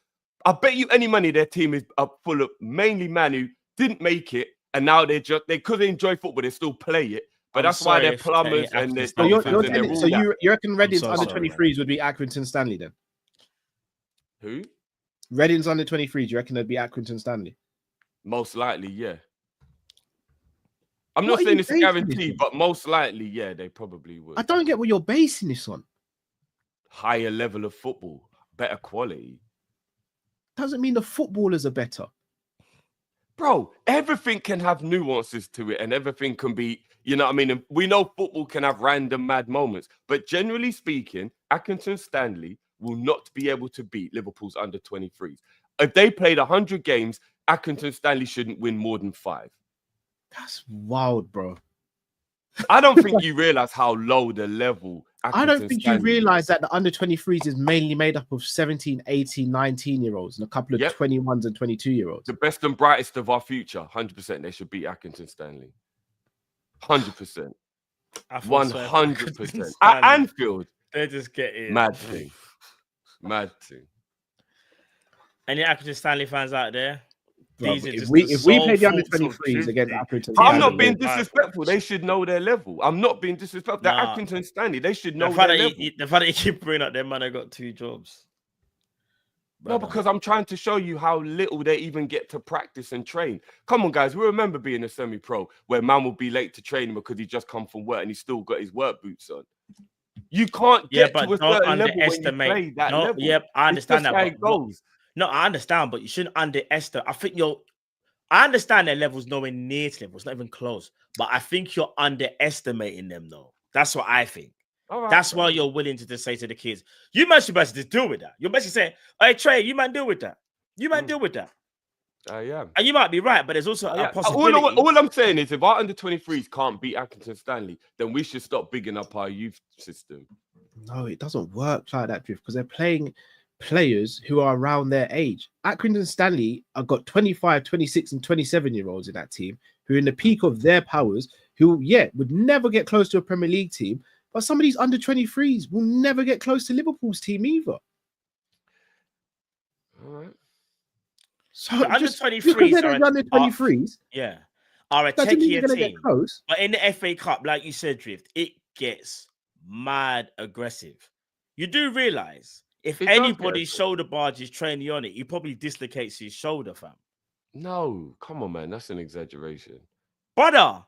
Speaker 6: I bet you any money their team is full of mainly man who didn't make it, and now because they enjoy football, they still play it. But that's why they're plumbers and they're.
Speaker 5: So you reckon Reading's under 23s would be Accrington Stanley then?
Speaker 6: Who?
Speaker 5: Reading's under 23s. You reckon they'd be Accrington Stanley?
Speaker 6: Most likely, yeah. I'm not saying it's a guarantee, but most likely, yeah, they probably would.
Speaker 5: I don't get what you're basing this on.
Speaker 6: Higher level of football, better quality.
Speaker 5: Doesn't mean the footballers are better.
Speaker 6: Bro, everything can have nuances to it and everything can be, you know what I mean? And we know football can have random mad moments, but generally speaking, Accrington Stanley will not be able to beat Liverpool's under 23s. If they played 100 games, Accrington Stanley shouldn't win more than 5.
Speaker 5: That's wild, bro.
Speaker 6: I don't think you realize how low the level.
Speaker 5: I don't think you realize that the under 23s is mainly made up of 17, 18, 19-year-olds and a couple of 21s and 22-year-olds.
Speaker 6: The best and brightest of our future, 100%. They should beat Accrington Stanley. 100%. 100%. At Anfield.
Speaker 4: They're just getting
Speaker 6: mad thing. Mad thing.
Speaker 4: Any Accrington Stanley fans out there?
Speaker 5: Bro, if we play the under 23s against Accrington,
Speaker 6: I'm not being disrespectful. They should know their level. I'm not being disrespectful. They're Accrington Stanley. They should know their level.
Speaker 4: The fact that you keep bringing up their man, I got 2 jobs.
Speaker 6: No, because I'm trying to show you how little they even get to practice and train. Come on, guys. We remember being a semi-pro where man will be late to training because he just come from work and he's still got his work boots on. You can't get to a certain level when you play that level.
Speaker 4: Yep, I understand that.
Speaker 6: How it goes.
Speaker 4: No, I understand, but you shouldn't underestimate. I understand their level's nowhere near to level. It's not even close. But I think you're underestimating them, though. That's what I think. Right, that's why you're willing to just say to the kids, you man should basically just deal with that. You're basically saying, hey, Trey, you man deal with that. You man deal with that.
Speaker 6: I am.
Speaker 4: And you might be right, but there's also a possibility.
Speaker 6: All I'm saying is if our under 23s can't beat Accrington Stanley, then we should stop bigging up our youth system.
Speaker 5: No, it doesn't work like that, Drift, because they're playing players who are around their age. Accrington Stanley have got 25, 26, and 27-year-olds in that team who are in the peak of their powers, who, would never get close to a Premier League team, But some of these under 23s will never get close to Liverpool's team either.
Speaker 6: All right.
Speaker 4: So the under 23s are under 23s. Yeah, are a techier team. Close. But in the FA Cup, like you said, Drift, it gets mad aggressive. You do realize if anybody's shoulder barges Trainee on it, he probably dislocates his shoulder, fam.
Speaker 6: No, come on, man, that's an exaggeration,
Speaker 4: brother.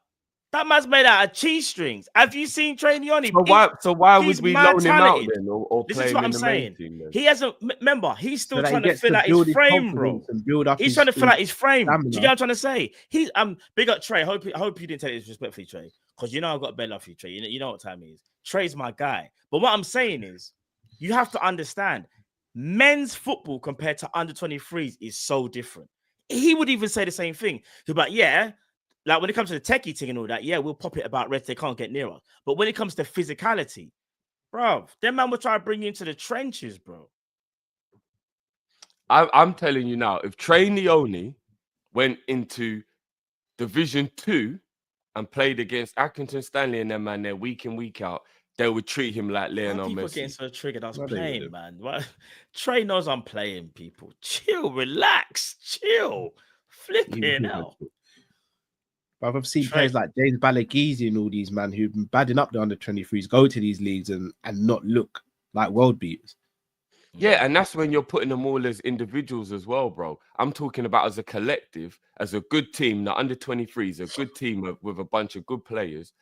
Speaker 4: That man's made out of cheese strings. Have you seen Trainee on it?
Speaker 6: So why would we loan him out then, or
Speaker 4: this
Speaker 6: play
Speaker 4: is what
Speaker 6: him
Speaker 4: I'm
Speaker 6: in
Speaker 4: saying.
Speaker 6: The main team,
Speaker 4: he hasn't. Remember, he's still trying to fill out his frame, bro. He's trying to fill out his frame. Do you know what I'm trying to say? He's big up Trey. Hope you didn't take it disrespectfully, Trey, because you know I've got a bed love for you, Trey. You know what time it is. Trey's my guy. But what I'm saying is, you have to understand, men's football compared to under 23s is so different. He would even say the same thing. He'd be like, yeah. Like when it comes to the techie thing and all that, yeah, we'll pop it about reds. They can't get near us. But when it comes to physicality, bro, them man will try to bring you into the trenches, bro.
Speaker 6: I'm telling you now, if Trainee went into Division 2 and played against Accrington Stanley and them man there week in, week out, they would treat him like Lionel Messi.
Speaker 4: People getting so triggered. I was playing, man. Trey knows I'm playing, people. Chill, relax, chill. Flipping hell.
Speaker 5: But I've seen players like James Balagizi and all these man who've been badding up the under 23s go to these leagues and not look like world beaters.
Speaker 6: Yeah, and that's when you're putting them all as individuals as well, bro. I'm talking about as a collective, as a good team. The under 23s, a good team with a bunch of good players.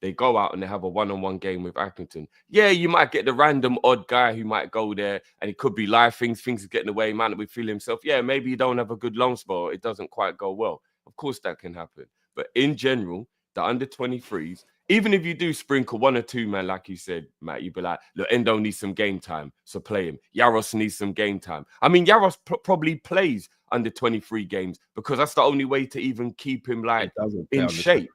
Speaker 6: They go out and they have a one-on-one game with Accrington. Yeah, you might get the random odd guy who might go there and it could be live things are getting away, man, we feel himself. Yeah, maybe you don't have a good long spell. It doesn't quite go well. Of course that can happen. But in general, the under 23s, even if you do sprinkle one or two, man, like you said, Matt, you'd be like, look, Endo needs some game time, so play him. Yaros needs some game time. I mean, Yaros probably plays under 23 games because that's the only way to even keep him like in shape.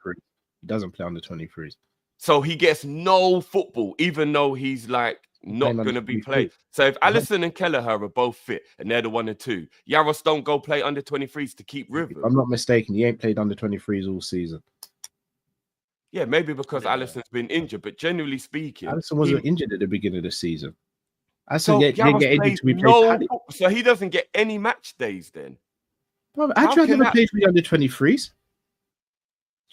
Speaker 5: He doesn't play under 23s.
Speaker 6: So he gets no football, even though he's like not going to be played. So if Allison and Kelleher are both fit and they're the 1 and 2, Yaros don't go play under 23s to keep rhythm.
Speaker 5: If I'm not mistaken, he ain't played under 23s all season.
Speaker 6: Yeah, maybe because Allison's been injured, but generally speaking,
Speaker 5: Allison wasn't injured at the beginning of the season. Allison didn't get injured to be played.
Speaker 6: So he doesn't get any match days then.
Speaker 5: Bro, Adrian never played for the under 23s.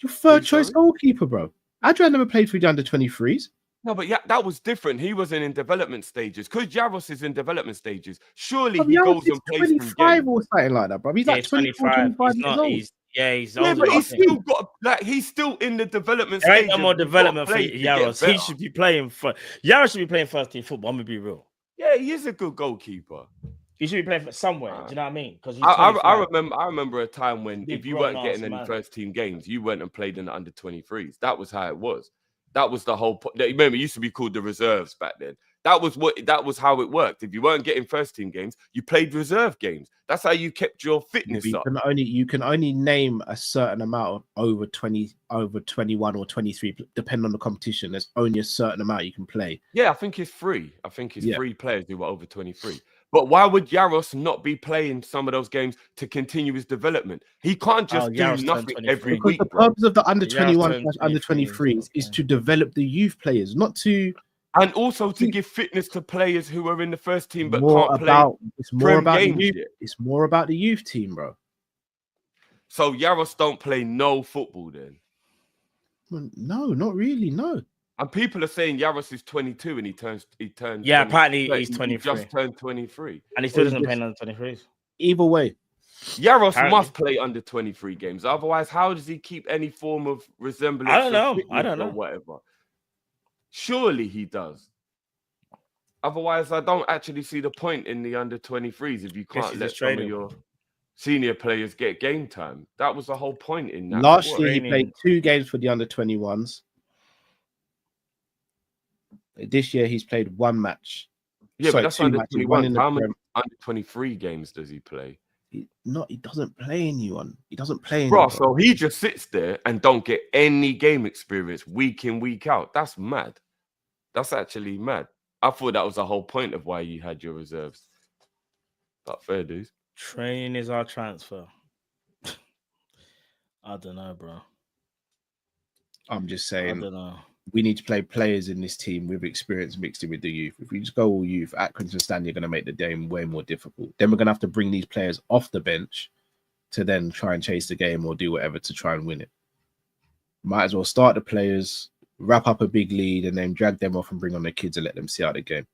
Speaker 5: Your third choice goalkeeper, bro. Adrian never played for the under 23s.
Speaker 6: No, but yeah, that was different. He wasn't in development stages. Because Yaros is in development stages. Surely he goes and plays
Speaker 5: 25 or something like that, bro. He's like 24, 25 years old.
Speaker 4: He's
Speaker 6: older. But he's still got he's still in the development stage.
Speaker 4: There ain't no more development for Yaros. He should be playing for Yaros should be playing first team football. I'm gonna be real.
Speaker 6: Yeah, he is a good goalkeeper.
Speaker 4: He should be playing for somewhere. Do you know what I mean? Because
Speaker 6: I remember a time when if you weren't getting any first team games, you went and played in the under 23s. That was how it was. That was the whole point. Remember, it used to be called the reserves back then. That was how it worked. If you weren't getting first team games, you played reserve games. That's how you kept your fitness up.
Speaker 5: You can only name a certain amount of over 21 or 23, depending on the competition. There's only a certain amount you can play.
Speaker 6: Yeah, I think it's free. I think it's 3 players who were over 23. But why would Yaros not be playing some of those games to continue his development? He can't just do nothing every week.
Speaker 5: The purpose of the under 21 / under 23s is to develop the youth players, not to.
Speaker 6: And also to give fitness to players who are in the first team but can't play.
Speaker 5: It's more about the youth. It's more about the youth team, bro.
Speaker 6: So Yaros don't play no football then?
Speaker 5: No, not really. No.
Speaker 6: And people are saying Yaros is 22 and he turns.
Speaker 4: Yeah, apparently he's 23.
Speaker 6: He just turned 23.
Speaker 4: And he still doesn't play under 23s.
Speaker 5: Either way.
Speaker 6: Yaros must play under 23 games. Otherwise, how does he keep any form of resemblance?
Speaker 4: I don't know.
Speaker 6: Or whatever. Surely he does. Otherwise, I don't actually see the point in the under 23s if you can't let some of your senior players get game time. That was the whole point in that.
Speaker 5: Last year, he played 2 games for the under 21s. This year, he's played 1 match.
Speaker 6: Yeah, but that's under 21. How many under 23 games does he play?
Speaker 5: He doesn't play anyone. He doesn't play anyone.
Speaker 6: Bro, so he just sits there and don't get any game experience week in, week out. That's mad. That's actually mad. I thought that was the whole point of why you had your reserves. But fair dues.
Speaker 4: Training is our transfer. I don't know, bro.
Speaker 5: I'm just saying.
Speaker 4: I don't know.
Speaker 5: we need to play players in this team with experience mixed in with the youth. If we just go all youth, Atkins and Stanley are going to make the game way more difficult. Then we're going to have to bring these players off the bench to then try and chase the game or do whatever to try and win it. Might as well start the players, wrap up a big lead, and then drag them off and bring on the kids and let them see out the game.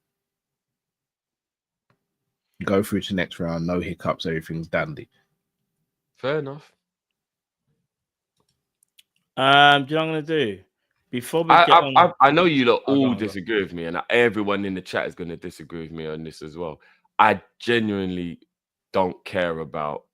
Speaker 5: Go through to the next round, no hiccups, everything's dandy.
Speaker 6: Fair enough.
Speaker 4: Do you know what I'm going to do? Before we get on...
Speaker 6: I know you lot all disagree with me, and everyone in the chat is going to disagree with me on this as well. I genuinely don't care about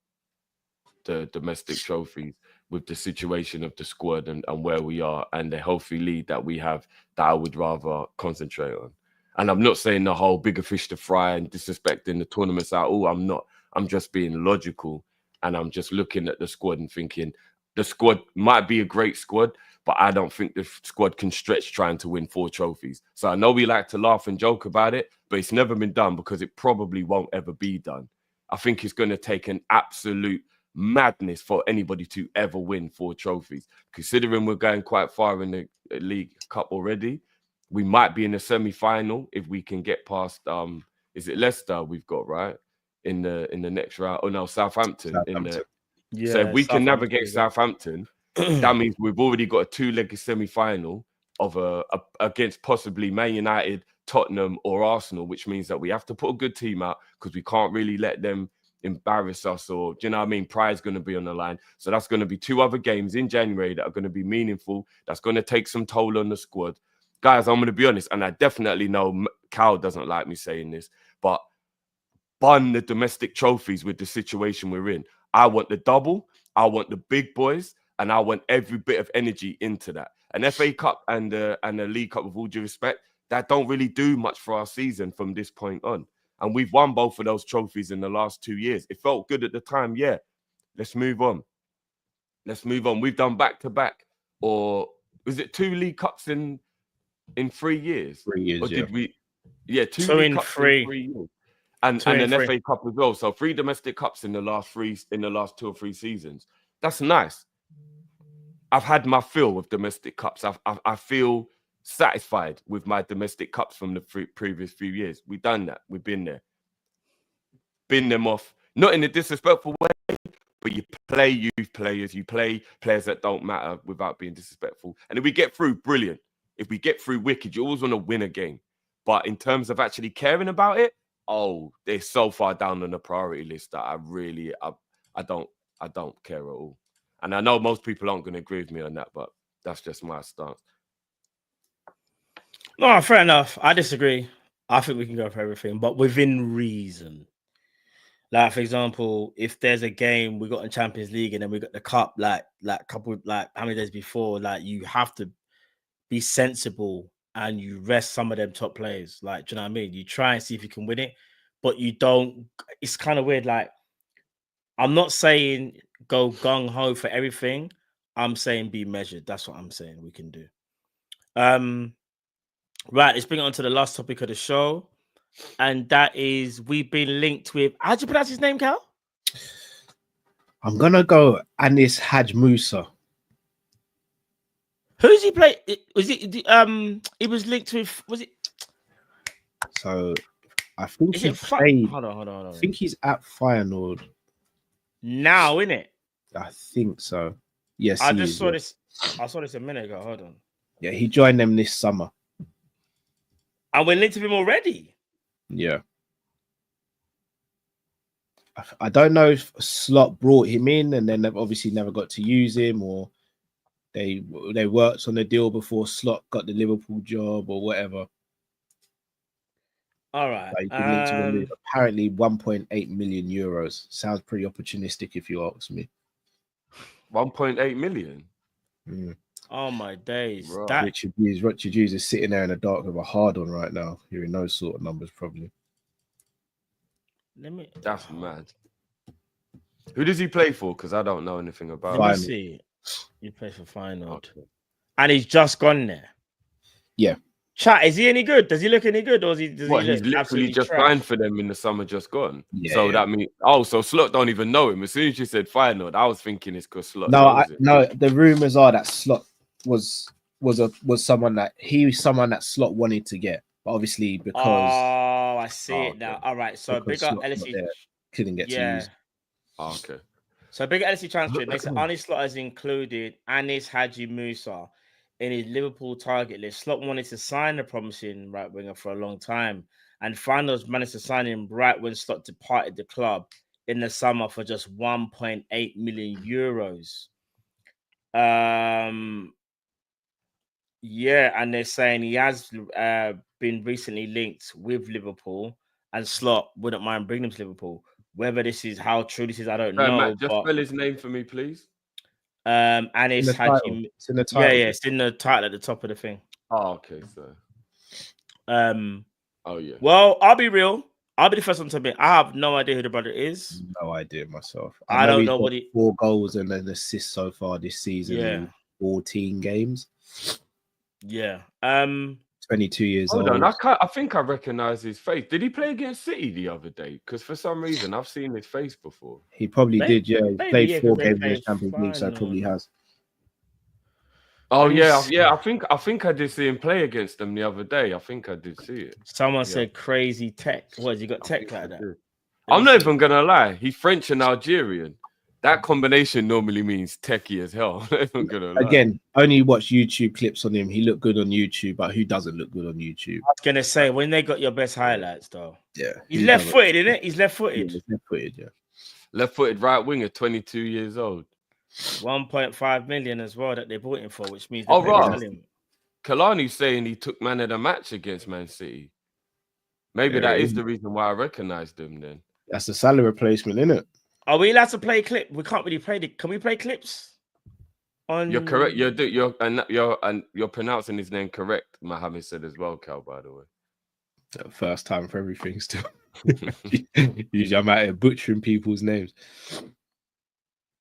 Speaker 6: the domestic trophies with the situation of the squad and where we are and the healthy lead that we have that I would rather concentrate on. And I'm not saying the whole bigger fish to fry and disrespecting the tournaments out. Oh, I'm not. I'm just being logical, and I'm just looking at the squad and thinking the squad might be a great squad, but I don't think the squad can stretch trying to win 4 trophies. So I know we like to laugh and joke about it, but it's never been done because it probably won't ever be done. I think it's going to take an absolute madness for anybody to ever win 4 trophies. Considering we're going quite far in the League Cup already, we might be in the semi-final if we can get past. Is it Leicester we've got right in the next round? Oh no, Southampton.
Speaker 4: Yeah,
Speaker 6: so if we can navigate Southampton, that means we've already got a 2-legged semi-final of against possibly Man United, Tottenham, or Arsenal, which means that we have to put a good team out because we can't really let them embarrass us, or do you know what I mean? Pride's going to be on the line. So that's going to be 2 other games in January that are going to be meaningful. That's going to take some toll on the squad. Guys, I'm going to be honest, and I definitely know Cal doesn't like me saying this, but bun the domestic trophies with the situation we're in. I want the double, I want the big boys, and I want every bit of energy into that. An FA Cup and the League Cup, with all due respect, that don't really do much for our season from this point on. And we've won both of those trophies in the last 2 years. It felt good at the time, yeah. Let's move on. We've done back-to-back, or was it 2 League Cups in 3 years?
Speaker 5: 3 years,
Speaker 6: or did we? Yeah, 2
Speaker 4: 2
Speaker 6: League
Speaker 4: in
Speaker 6: Cups
Speaker 4: 3.
Speaker 6: in 3 years. And an FA Cup as well. So 3 domestic cups in the last 2 or 3 seasons. That's nice. I've had my fill of domestic cups. I feel satisfied with my domestic cups from the previous few years. We've done that. We've been there. Bin them off. Not in a disrespectful way, but you play youth players. You play players that don't matter without being disrespectful. And if we get through, brilliant. If we get through, wicked. You always want to win a game. But in terms of actually caring about it, oh, they're so far down on the priority list that I don't care at all. And I know most people aren't going to agree with me on that, but that's just my stance.
Speaker 4: No, fair enough. I disagree. I think we can go for everything, but within reason. Like, for example, if there's a game we got in Champions League and then we got the cup, like how many days before, like you have to be sensible and you rest some of them top players. Like, do you know what I mean? You try and see if you can win it, but you don't. It's kind of weird. Like, I'm not saying go gung-ho for everything. I'm saying be measured. That's what I'm saying we can do. Right, let's bring it on to the last topic of the show. And that is, we've been linked with... How'd you pronounce his name, Cal?
Speaker 5: I'm going to go Anis Hadj-Moussa.
Speaker 4: Who's he play? Was it... He was linked with... Was it...
Speaker 5: So, I think he played...
Speaker 4: Hold on.
Speaker 5: I think he's at Feyenoord.
Speaker 4: Now, innit?
Speaker 5: I think so. Yes,
Speaker 4: I just saw this. I saw this a minute ago. Hold on.
Speaker 5: Yeah, he joined them this summer.
Speaker 4: And we're linked with him already.
Speaker 5: Yeah. I don't know if Slot brought him in and then they've obviously never got to use him, or they worked on the deal before Slot got the Liverpool job or whatever.
Speaker 4: All right.
Speaker 5: Apparently 1.8 million euros. Sounds pretty opportunistic if you ask me.
Speaker 6: 1.8 million?
Speaker 5: Mm.
Speaker 4: Oh my days.
Speaker 5: Right. Richard Hughes is sitting there in the dark with a hard on right now, hearing those sort of numbers probably.
Speaker 6: That's mad. Who does he play for? Because I don't know anything about him.
Speaker 4: Let me see. He plays for Feyenoord. Okay. And he's just gone there.
Speaker 5: Yeah.
Speaker 4: Chat, is he any good? Does he look any good? Or is he
Speaker 6: he's literally just signed for them in the summer, just gone.
Speaker 5: Yeah,
Speaker 6: so that means so Slot don't even know him. As soon as you said Feyenoord, I was thinking it's because Slot.
Speaker 5: No, the rumors are that Slot was was someone that Slot wanted to get, but obviously because
Speaker 4: I see it now. All right, so big up LSE
Speaker 5: couldn't get to use.
Speaker 6: Okay.
Speaker 4: So big LSE transfer. They said Arne Slot has included Anis Hadj-Moussa in his Liverpool target list. Slot wanted to sign the promising right winger for a long time, and finals managed to sign him right when Slot departed the club in the summer for just 1.8 million euros. Yeah, and they're saying he has been recently linked with Liverpool, and Slot wouldn't mind bringing him to Liverpool. Whether this is how true this is, I don't know.
Speaker 6: Matt, just spell his name for me, please.
Speaker 4: Anis Hadji.
Speaker 5: It's in the title.
Speaker 4: Yeah, it's in the title at the top of the thing.
Speaker 6: Oh, okay, so. Oh yeah.
Speaker 4: Well, I'll be real. I'll be the first one to admit I have no idea who the brother is.
Speaker 5: No idea myself.
Speaker 4: I don't know what
Speaker 5: 4 goals and an assist so far this season.
Speaker 4: Yeah.
Speaker 5: In 14 games.
Speaker 4: Yeah.
Speaker 5: 22 years old.
Speaker 6: Hold on, I think I recognize his face. Did he play against City the other day? Because for some reason I've seen his face before.
Speaker 5: He probably did, yeah. He played 4 games in the Champions League, so
Speaker 4: final.
Speaker 5: probably has.
Speaker 6: Oh yeah. I think I did see him play against them the other day. I think I did see it.
Speaker 4: Someone said crazy tech. What has he got tech like that?
Speaker 6: I'm not even gonna lie. He's French and Algerian. That combination normally means techie as hell. I'm not even gonna lie.
Speaker 5: Again, only watch YouTube clips on him. He looked good on YouTube, but who doesn't look good on YouTube?
Speaker 4: I was gonna say when they got your best highlights though.
Speaker 5: Yeah.
Speaker 4: He's left-footed, isn't it? He's left-footed.
Speaker 5: Yeah, he's left-footed, yeah.
Speaker 6: Left-footed right winger, 22 years old.
Speaker 4: 1.5 million as well that they bought him for, which means
Speaker 6: Kalani's saying he took man of the match against Man City. Maybe that is the reason why I recognized him then.
Speaker 5: That's a Salah replacement, isn't it?
Speaker 4: Are we allowed to play clip? We can't really play it. Can we play clips?
Speaker 6: You're correct. You're pronouncing his name correct. Mohammed said as well, Cal. By the way,
Speaker 5: first time for everything. Still, usually I'm out here butchering people's names.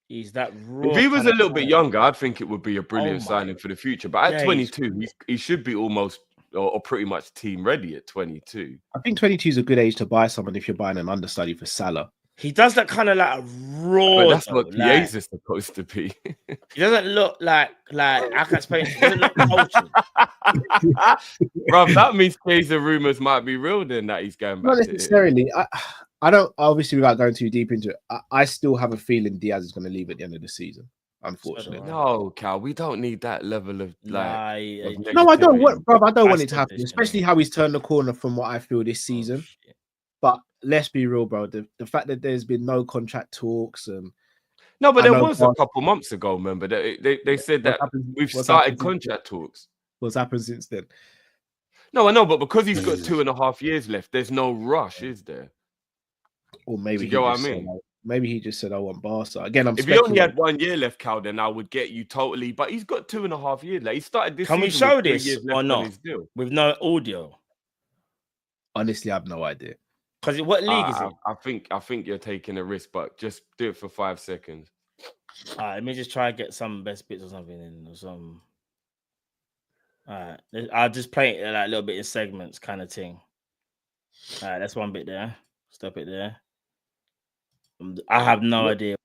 Speaker 4: He's that raw.
Speaker 6: If he was a little bit younger, I'd think it would be a brilliant signing for the future. But at 22, he should be almost or pretty much team ready at 22.
Speaker 5: I think 22 is a good age to buy someone if you're buying an understudy for Salah.
Speaker 4: He does that kind of like a raw.
Speaker 6: But that's what Diaz is supposed to be.
Speaker 4: He doesn't look like I can't explain. He doesn't look cultured.
Speaker 6: Bro, that means Chiesa rumors might be real then that he's going back.
Speaker 5: Not necessarily. I don't, obviously, without going too deep into it, I still have a feeling Diaz is going to leave at the end of the season. Unfortunately,
Speaker 6: no, Cal, we don't need that level of like.
Speaker 5: No, I don't want, bro. I don't want it to happen, especially how he's turned the corner from what I feel this season. But let's be real, bro. The fact that there's been no contract talks and
Speaker 6: no, but there was a couple months ago. Remember they said that we've started contract talks.
Speaker 5: What's happened since then?
Speaker 6: No, I know, but because he's got 2.5 years left, there's no rush, is there?
Speaker 5: Or maybe
Speaker 6: you know what I mean?
Speaker 5: Maybe he just said, "I want Barca." Again,
Speaker 6: if he only had 1 year left, Cal, then I would get you totally. But he's got 2.5 years left. He started this.
Speaker 4: Can we show this or not? With no audio.
Speaker 5: Honestly, I have no idea.
Speaker 4: Because what league is it?
Speaker 6: I think you're taking a risk, but just do it for 5 seconds.
Speaker 4: All right, let me just try and get some best bits or something in or some. All right, I'll just play it like a little bit in segments, kind of thing. All right, that's one bit there. Stop it there. I have no idea.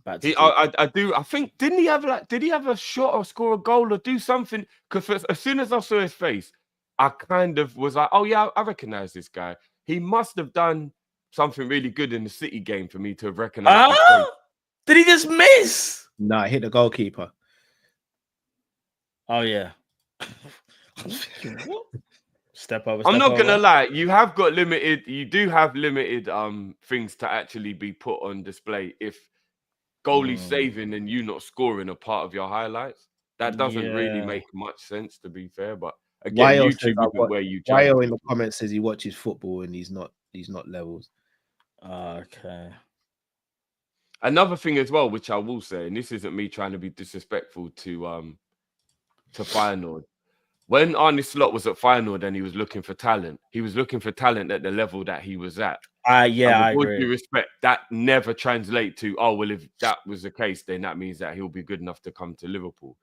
Speaker 6: I do. I think did he have a shot or score a goal or do something? Because as soon as I saw his face, I kind of was like, oh yeah, I recognize this guy. He must have done something really good in the City game for me to have recognized.
Speaker 4: Did he just miss?
Speaker 5: No, hit the goalkeeper.
Speaker 4: Oh yeah. Step over.
Speaker 6: I'm not gonna lie. You have got limited. You do have limited things to actually be put on display. If goalie saving and you not scoring a part of your highlights, that doesn't really make much sense. To be fair, but again, YouTube isn't where you.
Speaker 5: Wayo in the comments says he watches football and he's not levels.
Speaker 4: Okay.
Speaker 6: Another thing as well, which I will say, and this isn't me trying to be disrespectful to Feyenoord. When Arne Slot was at Feyenoord and he was looking for talent, he was looking for talent at the level that he was at.
Speaker 4: I agree.
Speaker 6: With due respect, that never translates to, oh, well, if that was the case, then that means that he'll be good enough to come to Liverpool.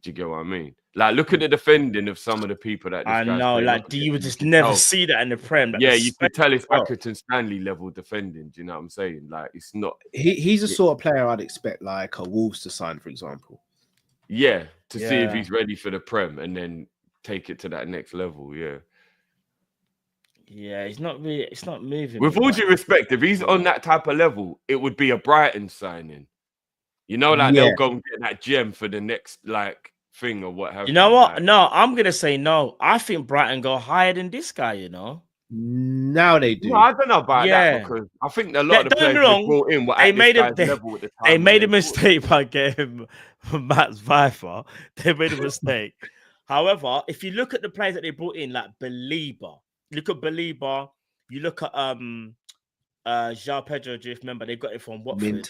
Speaker 6: Do you get what I mean? Like, look at the defending of some of the people that
Speaker 4: I know. Like, you would just never see that in the Prem.
Speaker 6: Like, yeah, you could tell it's Accrington Stanley level defending. Do you know what I'm saying? Like, it's not.
Speaker 5: He's the sort of player I'd expect, like a Wolves to sign, for example.
Speaker 6: Yeah, to see if he's ready for the Prem and then take it to that next level. Yeah.
Speaker 4: Yeah, it's not moving.
Speaker 6: With all due respect, if he's on that type of level, it would be a Brighton signing. You know, like they'll go and get that gem for the next thing or what have you.
Speaker 4: You know what? No, I'm gonna say no. I think Brighton go higher than this guy, you know.
Speaker 5: Now they do.
Speaker 6: No, I don't know about that because I think a lot of the players they brought in were at this guy's level at the time.
Speaker 4: They made a mistake by getting Matt's Viper. They made a mistake. However, if you look at the players that they brought in, like Belieber, look at Belieber, you look at João Pedro, do you remember they got it from Watford?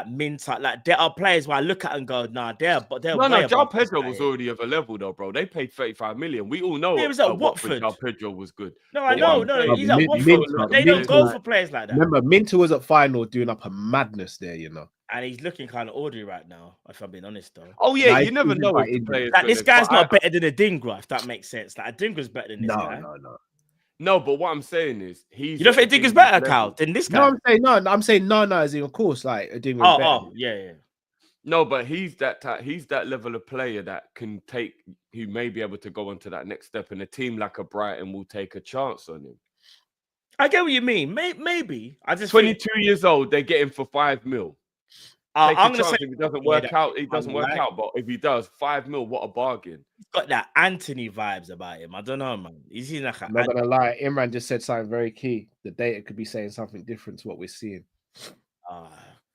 Speaker 4: Minter, like there are players where I look at and go, nah, they're
Speaker 6: João Pedro was already of a level though, bro. They paid 35 million. We all know
Speaker 4: it was at Watford.
Speaker 6: João Pedro was good.
Speaker 4: No, I know, he's at Watford. They don't go for players like that.
Speaker 5: Remember, Minter was at final doing up a madness there, you know.
Speaker 4: And he's looking kind of orderly right now, if I'm being honest though.
Speaker 6: Oh yeah, you never know. Like
Speaker 4: this guy's not better than a Dingra, if that makes sense. Like a Dingra's better than this guy.
Speaker 6: No, but what I'm saying is you
Speaker 4: don't think Dingra's better, Cal, than this guy?
Speaker 5: No, I'm saying no, as in of course, like a Dingra's better.
Speaker 4: Yeah.
Speaker 6: No, but he's that level of player that can who may be able to go on to that next step, and a team like a Brighton will take a chance on him.
Speaker 4: I get what you mean. Maybe. I just
Speaker 6: 22 years old, they get him for 5 mil.
Speaker 4: I'm gonna say
Speaker 6: if it doesn't work out, it doesn't work out. But if he does, 5 mil, what a bargain.
Speaker 4: He's got that Anthony vibes about him. I don't know, man. He's like
Speaker 5: I'm not gonna lie, Imran just said something very key. The data could be saying something different to what we're seeing.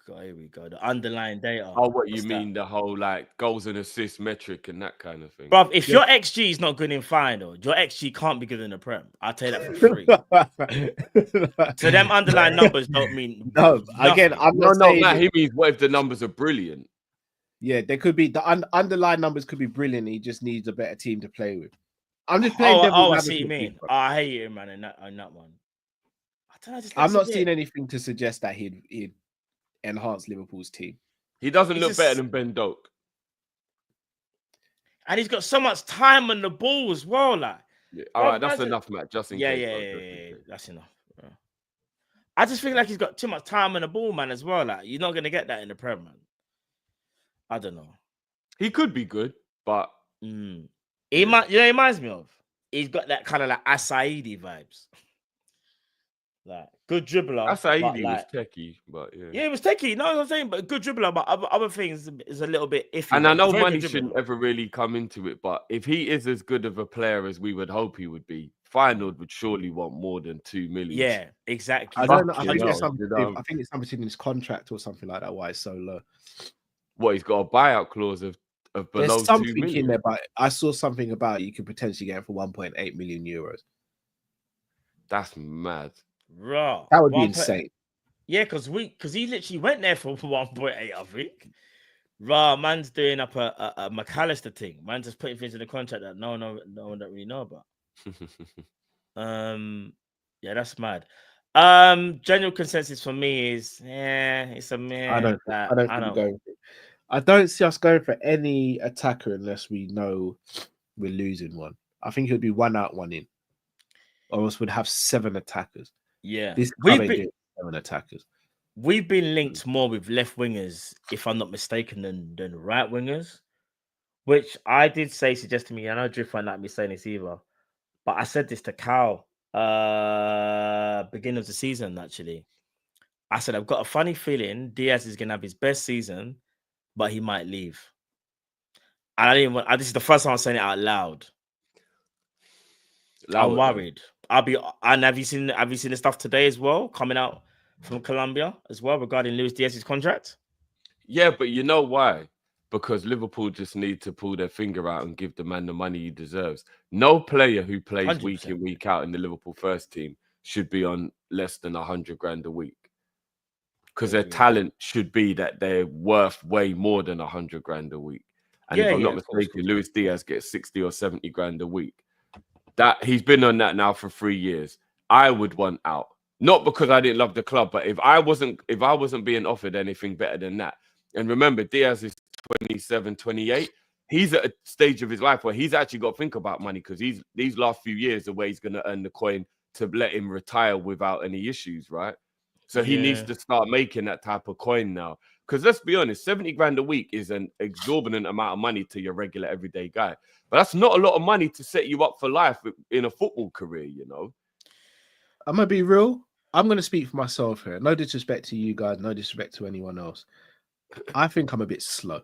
Speaker 4: God, here we go. The underlying data.
Speaker 6: Oh, what you mean? The whole goals and assists metric and that kind of thing.
Speaker 4: Bro, if your XG is not good in final, your XG can't be good in the Prem. I'll tell you that for free. So them underlying numbers don't mean
Speaker 5: no. Again, I'm not saying
Speaker 6: that. He means what if the numbers are brilliant?
Speaker 5: Yeah, they could be. The underlying numbers could be brilliant. He just needs a better team to play with. I'm just playing.
Speaker 4: I see what you mean. I hate you, man. In that one, I don't know.
Speaker 5: I'm not seeing anything to suggest that he'd enhance Liverpool's team.
Speaker 6: He doesn't look better than Ben Doak.
Speaker 4: And he's got so much time on the ball as well. Like,
Speaker 6: all right, that's enough, Matt. Just in case.
Speaker 4: Yeah, that's enough. Bro. I just feel like he's got too much time on the ball, man, as well. Like, you're not gonna get that in the Prem, man. I don't know.
Speaker 6: He could be good, but
Speaker 4: he reminds me of. He's got that kind of like Asaidi vibes. Like good dribbler.
Speaker 6: Asaidi was techie, but
Speaker 4: yeah, it was techie. No, I'm saying, but good dribbler. But other things is a little bit iffy.
Speaker 6: And I know money shouldn't ever really come into it, but if he is as good of a player as we would hope he would be, Feyenoord would surely want more than 2 million.
Speaker 4: Yeah, exactly.
Speaker 5: I don't know. I think it's something in his contract or something like that. Why it's so low?
Speaker 6: What, he's got a buyout clause of below
Speaker 5: There's something
Speaker 6: 2 million
Speaker 5: in there, but I saw something about you could potentially get it for 1.8 million euros.
Speaker 6: That's mad.
Speaker 4: Raw.
Speaker 5: That would be insane.
Speaker 4: Yeah, because he literally went there for 1.8, I think. Raw, man's doing up a McAllister thing. Man just putting things in the contract that no one don't really know about. Yeah, that's mad. General consensus for me is it's a meh.
Speaker 5: I don't see us going for any attacker unless we know we're losing one. I think it would be 1 out, 1 in. Or else we'd have 7 attackers.
Speaker 4: Yeah.
Speaker 5: We've been 7 attackers.
Speaker 4: We've been linked more with left wingers, if I'm not mistaken, than right wingers. Which I did suggest to me. I know Drift won't like me saying this either. But I said this to Cal beginning of the season, actually. I said, I've got a funny feeling Diaz is gonna have his best season, but he might leave. And I didn't want this is the first time I'm saying it out loud. I'm worried. And have you seen the stuff today as well coming out from Colombia as well regarding Luis Diaz's contract?
Speaker 6: Yeah, but you know why? Because Liverpool just need to pull their finger out and give the man the money he deserves. No player who plays 100%. Week in, week out in the Liverpool first team should be on less than 100 grand a week. Because their talent should be that they're worth way more than 100 grand a week. And if I'm not mistaken, Luis Diaz gets 60 or 70 grand a week. That he's been on that now for 3 years. I would want out. Not because I didn't love the club, but if I wasn't being offered anything better than that. And remember, Diaz is 27, 28. He's at a stage of his life where he's actually got to think about money because these last few years are where he's going to earn the coin to let him retire without any issues, right? So he needs to start making that type of coin now. Because let's be honest, 70 grand a week is an exorbitant amount of money to your regular everyday guy. But that's not a lot of money to set you up for life in a football career, you know.
Speaker 5: I'm gonna be real. I'm gonna speak for myself here. No disrespect to you guys, no disrespect to anyone else. I think I'm a bit slow.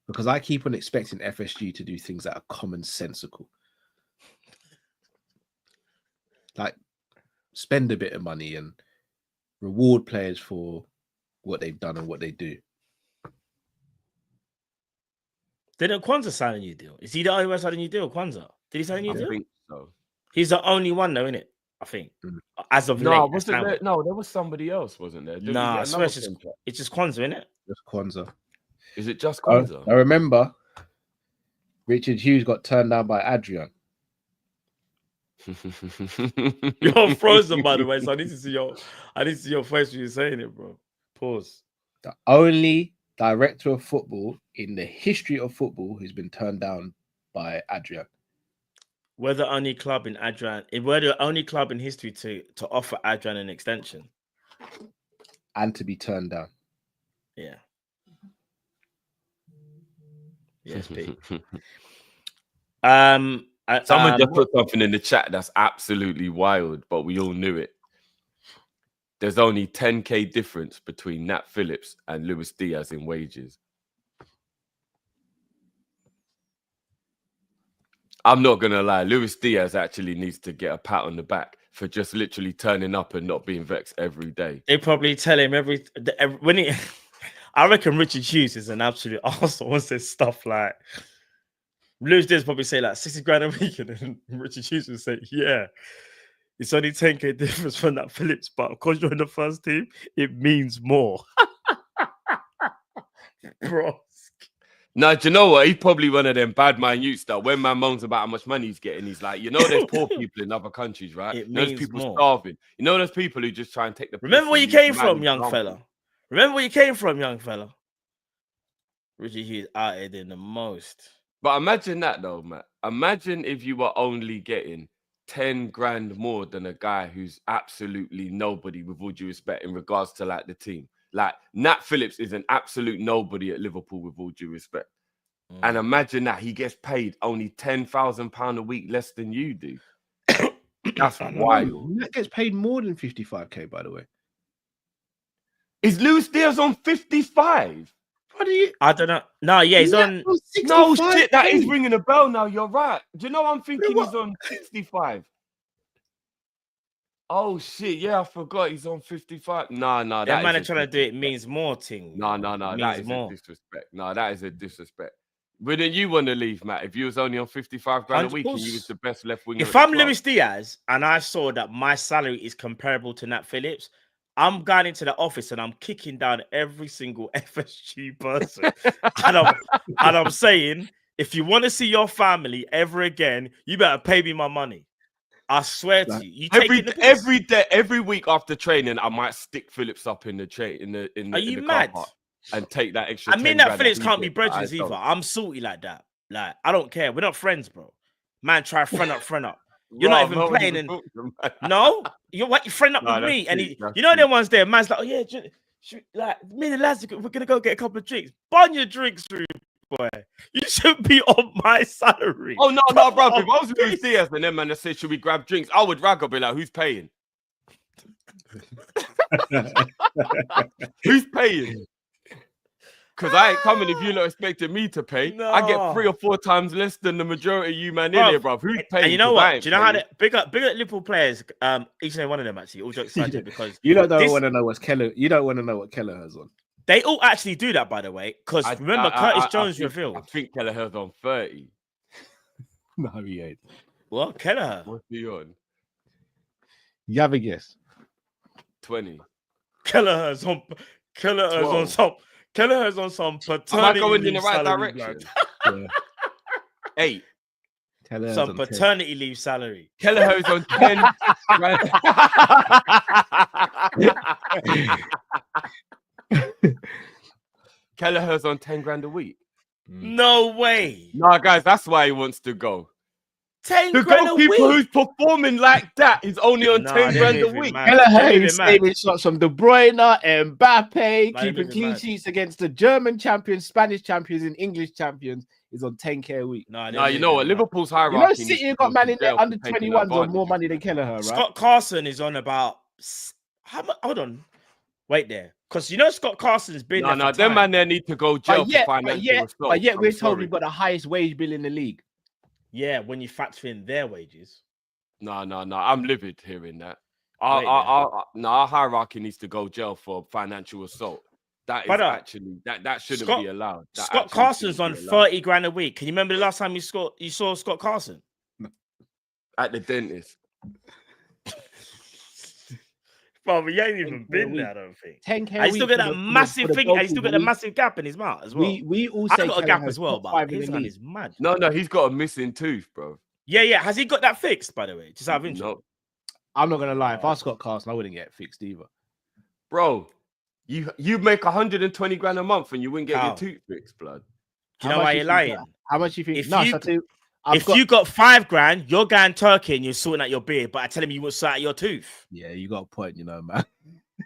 Speaker 5: Because I keep on expecting FSG to do things that are commonsensical. Like spend a bit of money and reward players for what they've done and what they do.
Speaker 4: Didn't Kwanzaa sign a new deal? Is he the only one signing a new deal? Kwanzaa? Did he sign a new deal?
Speaker 6: I think so.
Speaker 4: He's the only one, though, isn't it? I think. As of
Speaker 6: no,
Speaker 4: late.
Speaker 6: wasn't there? No, there was somebody else, wasn't there?
Speaker 4: Nah, I swear it's just Kwanzaa, isn't it?
Speaker 5: Just Kwanzaa.
Speaker 6: Is it just Kwanzaa?
Speaker 5: I remember Richard Hughes got turned down by Adrian.
Speaker 4: You're frozen, by the way, so I need to see your face when you're saying it, bro. Pause.
Speaker 5: The only director of football in the history of football who's been turned down by Adrian.
Speaker 4: We're the only club in history to offer Adrian an extension.
Speaker 5: And to be turned down.
Speaker 4: Yeah. Yes, Pete.
Speaker 6: Someone just put something in the chat that's absolutely wild, but we all knew it. There's only 10k difference between Nat Phillips and Luis Diaz in wages. I'm not gonna lie, Luis Diaz actually needs to get a pat on the back for just literally turning up and not being vexed every day.
Speaker 4: They probably tell him when he. I reckon Richard Hughes is an absolute arsehole and says stuff like. Luis Diaz probably say like 60 grand a week, and then Richard Hughes would say, yeah, it's only 10k difference from that Phillips, but because you're in the first team, it means more. Bro.
Speaker 6: No, do you know what? He's probably one of them bad man youths that when man moans about how much money he's getting, he's like, you know, there's poor people in other countries, right?
Speaker 4: It
Speaker 6: There's
Speaker 4: means
Speaker 6: people
Speaker 4: more.
Speaker 6: starving. You know, there's people who just try and take the.
Speaker 4: Remember where you came from, young fella. Remember where you came from, young fella. Richard Hughes out here doing the most.
Speaker 6: But imagine that though, Matt. Imagine if you were only getting 10 grand more than a guy who's absolutely nobody, with all due respect, in regards to like the team. Like Nat Phillips is an absolute nobody at Liverpool, with all due respect. And imagine that he gets paid only £10,000 a week less than you do. That's wild.
Speaker 5: Nat gets paid more than 55k, by the way.
Speaker 6: Is Luis Diaz on 55?
Speaker 5: What are you?
Speaker 4: I don't know. No, yeah, he's on.
Speaker 6: No shit, that is ringing a bell now. You're right. Do you know I'm thinking he's on 65? Oh shit, yeah, I forgot he's on 55. No,
Speaker 4: that man are trying to do it means more thing.
Speaker 6: No, that is a disrespect. No, that is a disrespect. Wouldn't you want to leave, Matt, if you was only on 55 grand a week and you was the best left winger?
Speaker 4: If I'm Luis Diaz and I saw that my salary is comparable to Nat Phillips, I'm going into the office and I'm kicking down every single FSG person. and I'm saying, if you want to see your family ever again, you better pay me my money. I swear to you.
Speaker 6: Every week after training, I might stick Phillips up in the
Speaker 4: Are you mad?
Speaker 6: Car park and take that extra.
Speaker 4: I mean, that Phillips can't be brethren either. I'm salty like that. Like, I don't care. We're not friends, bro. Man, try front up. You're not even playing. And no, you're friend up with me, and you know them ones there. Man's like, oh yeah, like me and the lads, we're gonna go get a couple of drinks. Bun your drinks through, boy. You should be on my salary.
Speaker 6: Oh no, bro. If I was with Diaz and them man that said, should we grab drinks? I would rag up, be like, who's paying? Who's paying? Because I ain't coming if you're not expecting me to pay. No. I get 3 or 4 times less than the majority of you man in here, bro. Who's paying?
Speaker 4: And you know what? Do you know how to big up Liverpool players? Each and every one of them actually. All jokes aside, because
Speaker 5: you don't want to know what Keller. You don't want to know what Keller has on.
Speaker 4: They all actually do that, by the way. Because remember, Curtis Jones revealed.
Speaker 6: I think Kelleher's on 30.
Speaker 5: No, he ain't.
Speaker 4: What Kelleher?
Speaker 6: What's he on?
Speaker 5: You have a guess.
Speaker 6: 20.
Speaker 4: Kelleher's on some paternity.
Speaker 6: Am I going in the right direction? Yeah. 8.
Speaker 5: Kelleher's
Speaker 4: some paternity leave salary.
Speaker 6: Kelleher's on 10. Kelleher's on 10 grand a week.
Speaker 4: No way.
Speaker 6: No, guys, that's why he wants to go.
Speaker 4: 10
Speaker 6: The
Speaker 4: grand a
Speaker 6: goalkeeper
Speaker 4: week.
Speaker 6: who's performing like that is only on
Speaker 4: Nah,
Speaker 6: 10
Speaker 4: they're
Speaker 6: grand a
Speaker 4: moving
Speaker 6: week.
Speaker 4: mad.
Speaker 5: Kelleher
Speaker 4: They're
Speaker 5: is
Speaker 4: moving mad.
Speaker 5: saving shots from De Bruyne, Mbappe,
Speaker 4: Nah,
Speaker 5: keeping
Speaker 4: they're
Speaker 5: clean
Speaker 4: mad.
Speaker 5: sheets against the German champions, Spanish champions, and English champions. Is on 10k a week.
Speaker 4: Nah,
Speaker 6: Nah, you know what? Liverpool's
Speaker 5: You
Speaker 6: hierarchy.
Speaker 5: know,
Speaker 6: needs
Speaker 5: City
Speaker 6: to
Speaker 5: have
Speaker 6: go
Speaker 5: got man
Speaker 6: to
Speaker 5: in there
Speaker 6: jail for
Speaker 5: under
Speaker 6: taking
Speaker 5: 21s on more
Speaker 6: advantage
Speaker 5: money
Speaker 6: of
Speaker 5: than
Speaker 6: that.
Speaker 5: Kelleher, right?
Speaker 4: Scott Carson is on about how much? Hold on, wait there, because you know Scott Carson's been there.
Speaker 6: No,
Speaker 4: for
Speaker 6: them
Speaker 4: time.
Speaker 6: man there need to go jail
Speaker 5: But yet,
Speaker 6: for financial assault.
Speaker 5: but yet, we're
Speaker 6: I'm
Speaker 5: told
Speaker 6: sorry.
Speaker 5: we've got the highest wage bill in the league.
Speaker 4: Yeah, when you factor in their wages.
Speaker 6: No. I'm livid hearing that.
Speaker 4: Wait,
Speaker 6: Our hierarchy needs to go jail for financial assault. That is
Speaker 4: Brother,
Speaker 6: actually that shouldn't be allowed. That
Speaker 4: Scott
Speaker 6: actually
Speaker 4: Carson's
Speaker 6: shouldn't
Speaker 4: on
Speaker 6: be allowed.
Speaker 4: 30 grand a week. Can you remember the last time you saw Scott Carson?
Speaker 6: At the dentist.
Speaker 4: Bro, he ain't
Speaker 5: 10K
Speaker 4: even
Speaker 5: a
Speaker 4: been
Speaker 5: week.
Speaker 4: there, I don't think.
Speaker 5: 10k.
Speaker 4: And he's still got that massive thing. And he's still got a massive gap in his mouth as well.
Speaker 5: We all
Speaker 4: I
Speaker 5: say
Speaker 4: got a gap
Speaker 5: Kelleher's
Speaker 4: as well,
Speaker 5: top
Speaker 4: but
Speaker 5: 5 in
Speaker 4: his
Speaker 5: the
Speaker 4: one
Speaker 5: league.
Speaker 4: is mad.
Speaker 6: No, he's got a missing tooth, bro.
Speaker 4: Yeah. Has he got that fixed, by the way? Just out of interest.
Speaker 6: No,
Speaker 5: I'm not gonna lie. If I Scott Carson, I wouldn't get it fixed either.
Speaker 6: bro. You make 120 grand a month and you wouldn't get
Speaker 4: How?
Speaker 6: your tooth fixed, blood.
Speaker 4: Do you know why you're lying?
Speaker 5: How much you think?
Speaker 4: If
Speaker 5: No,
Speaker 4: you-
Speaker 5: shall I tell you,
Speaker 4: If you got 5 grand, you're going Turkey and you're sorting out your beard, but I tell him you won't sort out your tooth.
Speaker 5: yeah, you got a point, you know, man.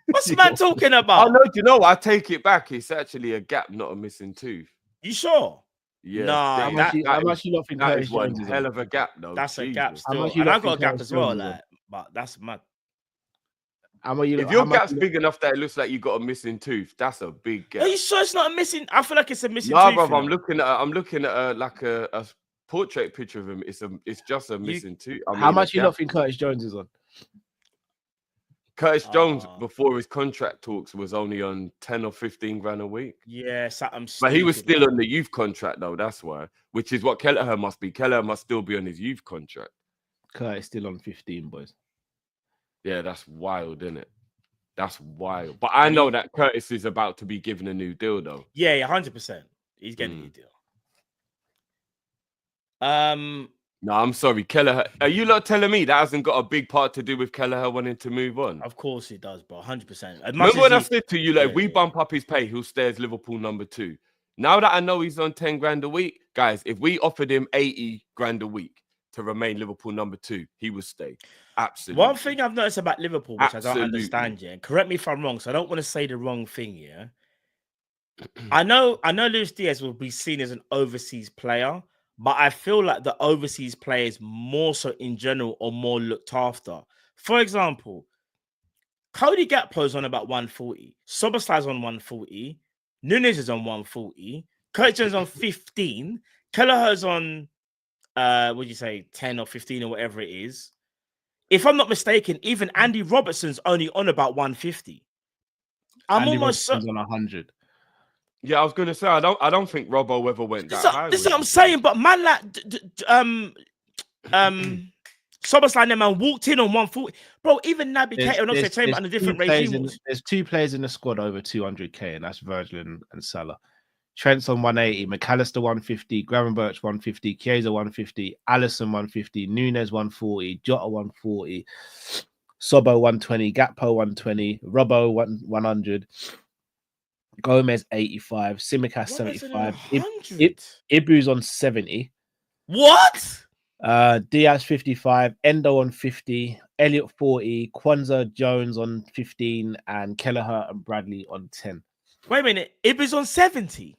Speaker 4: What's man talking
Speaker 6: Oh
Speaker 4: about?
Speaker 6: no, do you know what? I take it back. It's actually a gap, not a missing tooth.
Speaker 4: You sure?
Speaker 6: Yeah.
Speaker 4: Nah,
Speaker 5: How much you lot think
Speaker 6: that
Speaker 5: Curtis
Speaker 6: is one
Speaker 5: Jones is
Speaker 6: hell
Speaker 5: on?
Speaker 6: of a gap, though.
Speaker 4: That's a
Speaker 6: Jesus.
Speaker 4: gap
Speaker 5: How
Speaker 4: still.
Speaker 5: much you
Speaker 4: And I
Speaker 5: lot
Speaker 4: got a
Speaker 5: think
Speaker 4: gap
Speaker 5: Curtis
Speaker 4: as well,
Speaker 5: Jones is on?
Speaker 4: like, but that's mad.
Speaker 5: How much you
Speaker 6: If
Speaker 5: lot-
Speaker 6: your
Speaker 5: how much
Speaker 6: gap's
Speaker 5: you lot-
Speaker 6: big enough that it looks like you got a missing tooth, that's a big gap.
Speaker 4: Are you sure it's not a missing? I feel like it's a missing
Speaker 6: Nah,
Speaker 4: tooth.
Speaker 6: brother,
Speaker 4: you know?
Speaker 6: I'm looking at like a portrait picture of him. It's just a missing tooth. I
Speaker 5: how
Speaker 6: mean,
Speaker 5: much
Speaker 6: a
Speaker 5: you
Speaker 6: gap.
Speaker 5: lot think Curtis Jones is on?
Speaker 6: Curtis Jones
Speaker 4: Ah.
Speaker 6: before his contract talks was only on 10 or 15 grand a week.
Speaker 4: Yeah, something
Speaker 6: But he was
Speaker 4: stupid,
Speaker 6: still
Speaker 4: man.
Speaker 6: on the youth contract though, that's why. Which is what Kelleher must be. Kelleher must still be on his youth contract.
Speaker 5: Curtis still on 15, boys.
Speaker 6: Yeah, that's wild, isn't it? That's wild. But I know that Curtis is about to be given a new deal though.
Speaker 4: Yeah, 100%. He's getting a new deal.
Speaker 6: No, I'm sorry, Kelleher. Are you lot telling me that hasn't got a big part to do with Kelleher wanting to move on?
Speaker 4: Of course it does, bro. 100%.
Speaker 6: Remember when I said to you, like, if we bump up his pay, he'll stay as Liverpool number 2. Now that I know he's on 10 grand a week, guys, if we offered him 80 grand a week to remain Liverpool number 2, he would stay. Absolutely.
Speaker 4: One thing I've noticed about Liverpool, which I don't
Speaker 6: Absolutely.
Speaker 4: understand, yeah, and correct me if I'm wrong, so I don't want to say the wrong thing, yeah. I know Luis Diaz will be seen as an overseas player, but I feel like the overseas players more so in general are more looked after. For example, Cody Gakpo's on about 140, Soboslai's on 140, Nunes is on 140, Curtis Jones on 15, Kelleher's on what do you say, 10 or 15 or whatever it is. If I'm not mistaken, even Andy Robertson's only on about 150.
Speaker 5: Andy Robertson's on 100.
Speaker 6: Yeah, I was gonna say I don't think Robbo ever went that high.
Speaker 4: This is what I'm saying, but man, like Soboslai and them man walked in on 140. Bro, even Naby Keita and Oxlade Chamberlain on a different regime.
Speaker 5: There's 2 players in the squad over 200k, and that's Virgil and Salah. Trent's on 180, McAllister 150, Gravenberch 150, Chiesa 150, Allison 150, Nunes 140, Jota 140, Sobo 120, Gakpo 120, Robbo 100, Gomez 85, Simicast 75, Ibu's on 70.
Speaker 4: What?
Speaker 5: Diaz 55, Endo on 50, Elliot 40, Kwanzaa Jones on 15, and Kelleher and Bradley on 10.
Speaker 4: Wait a minute, Ibu's on 70.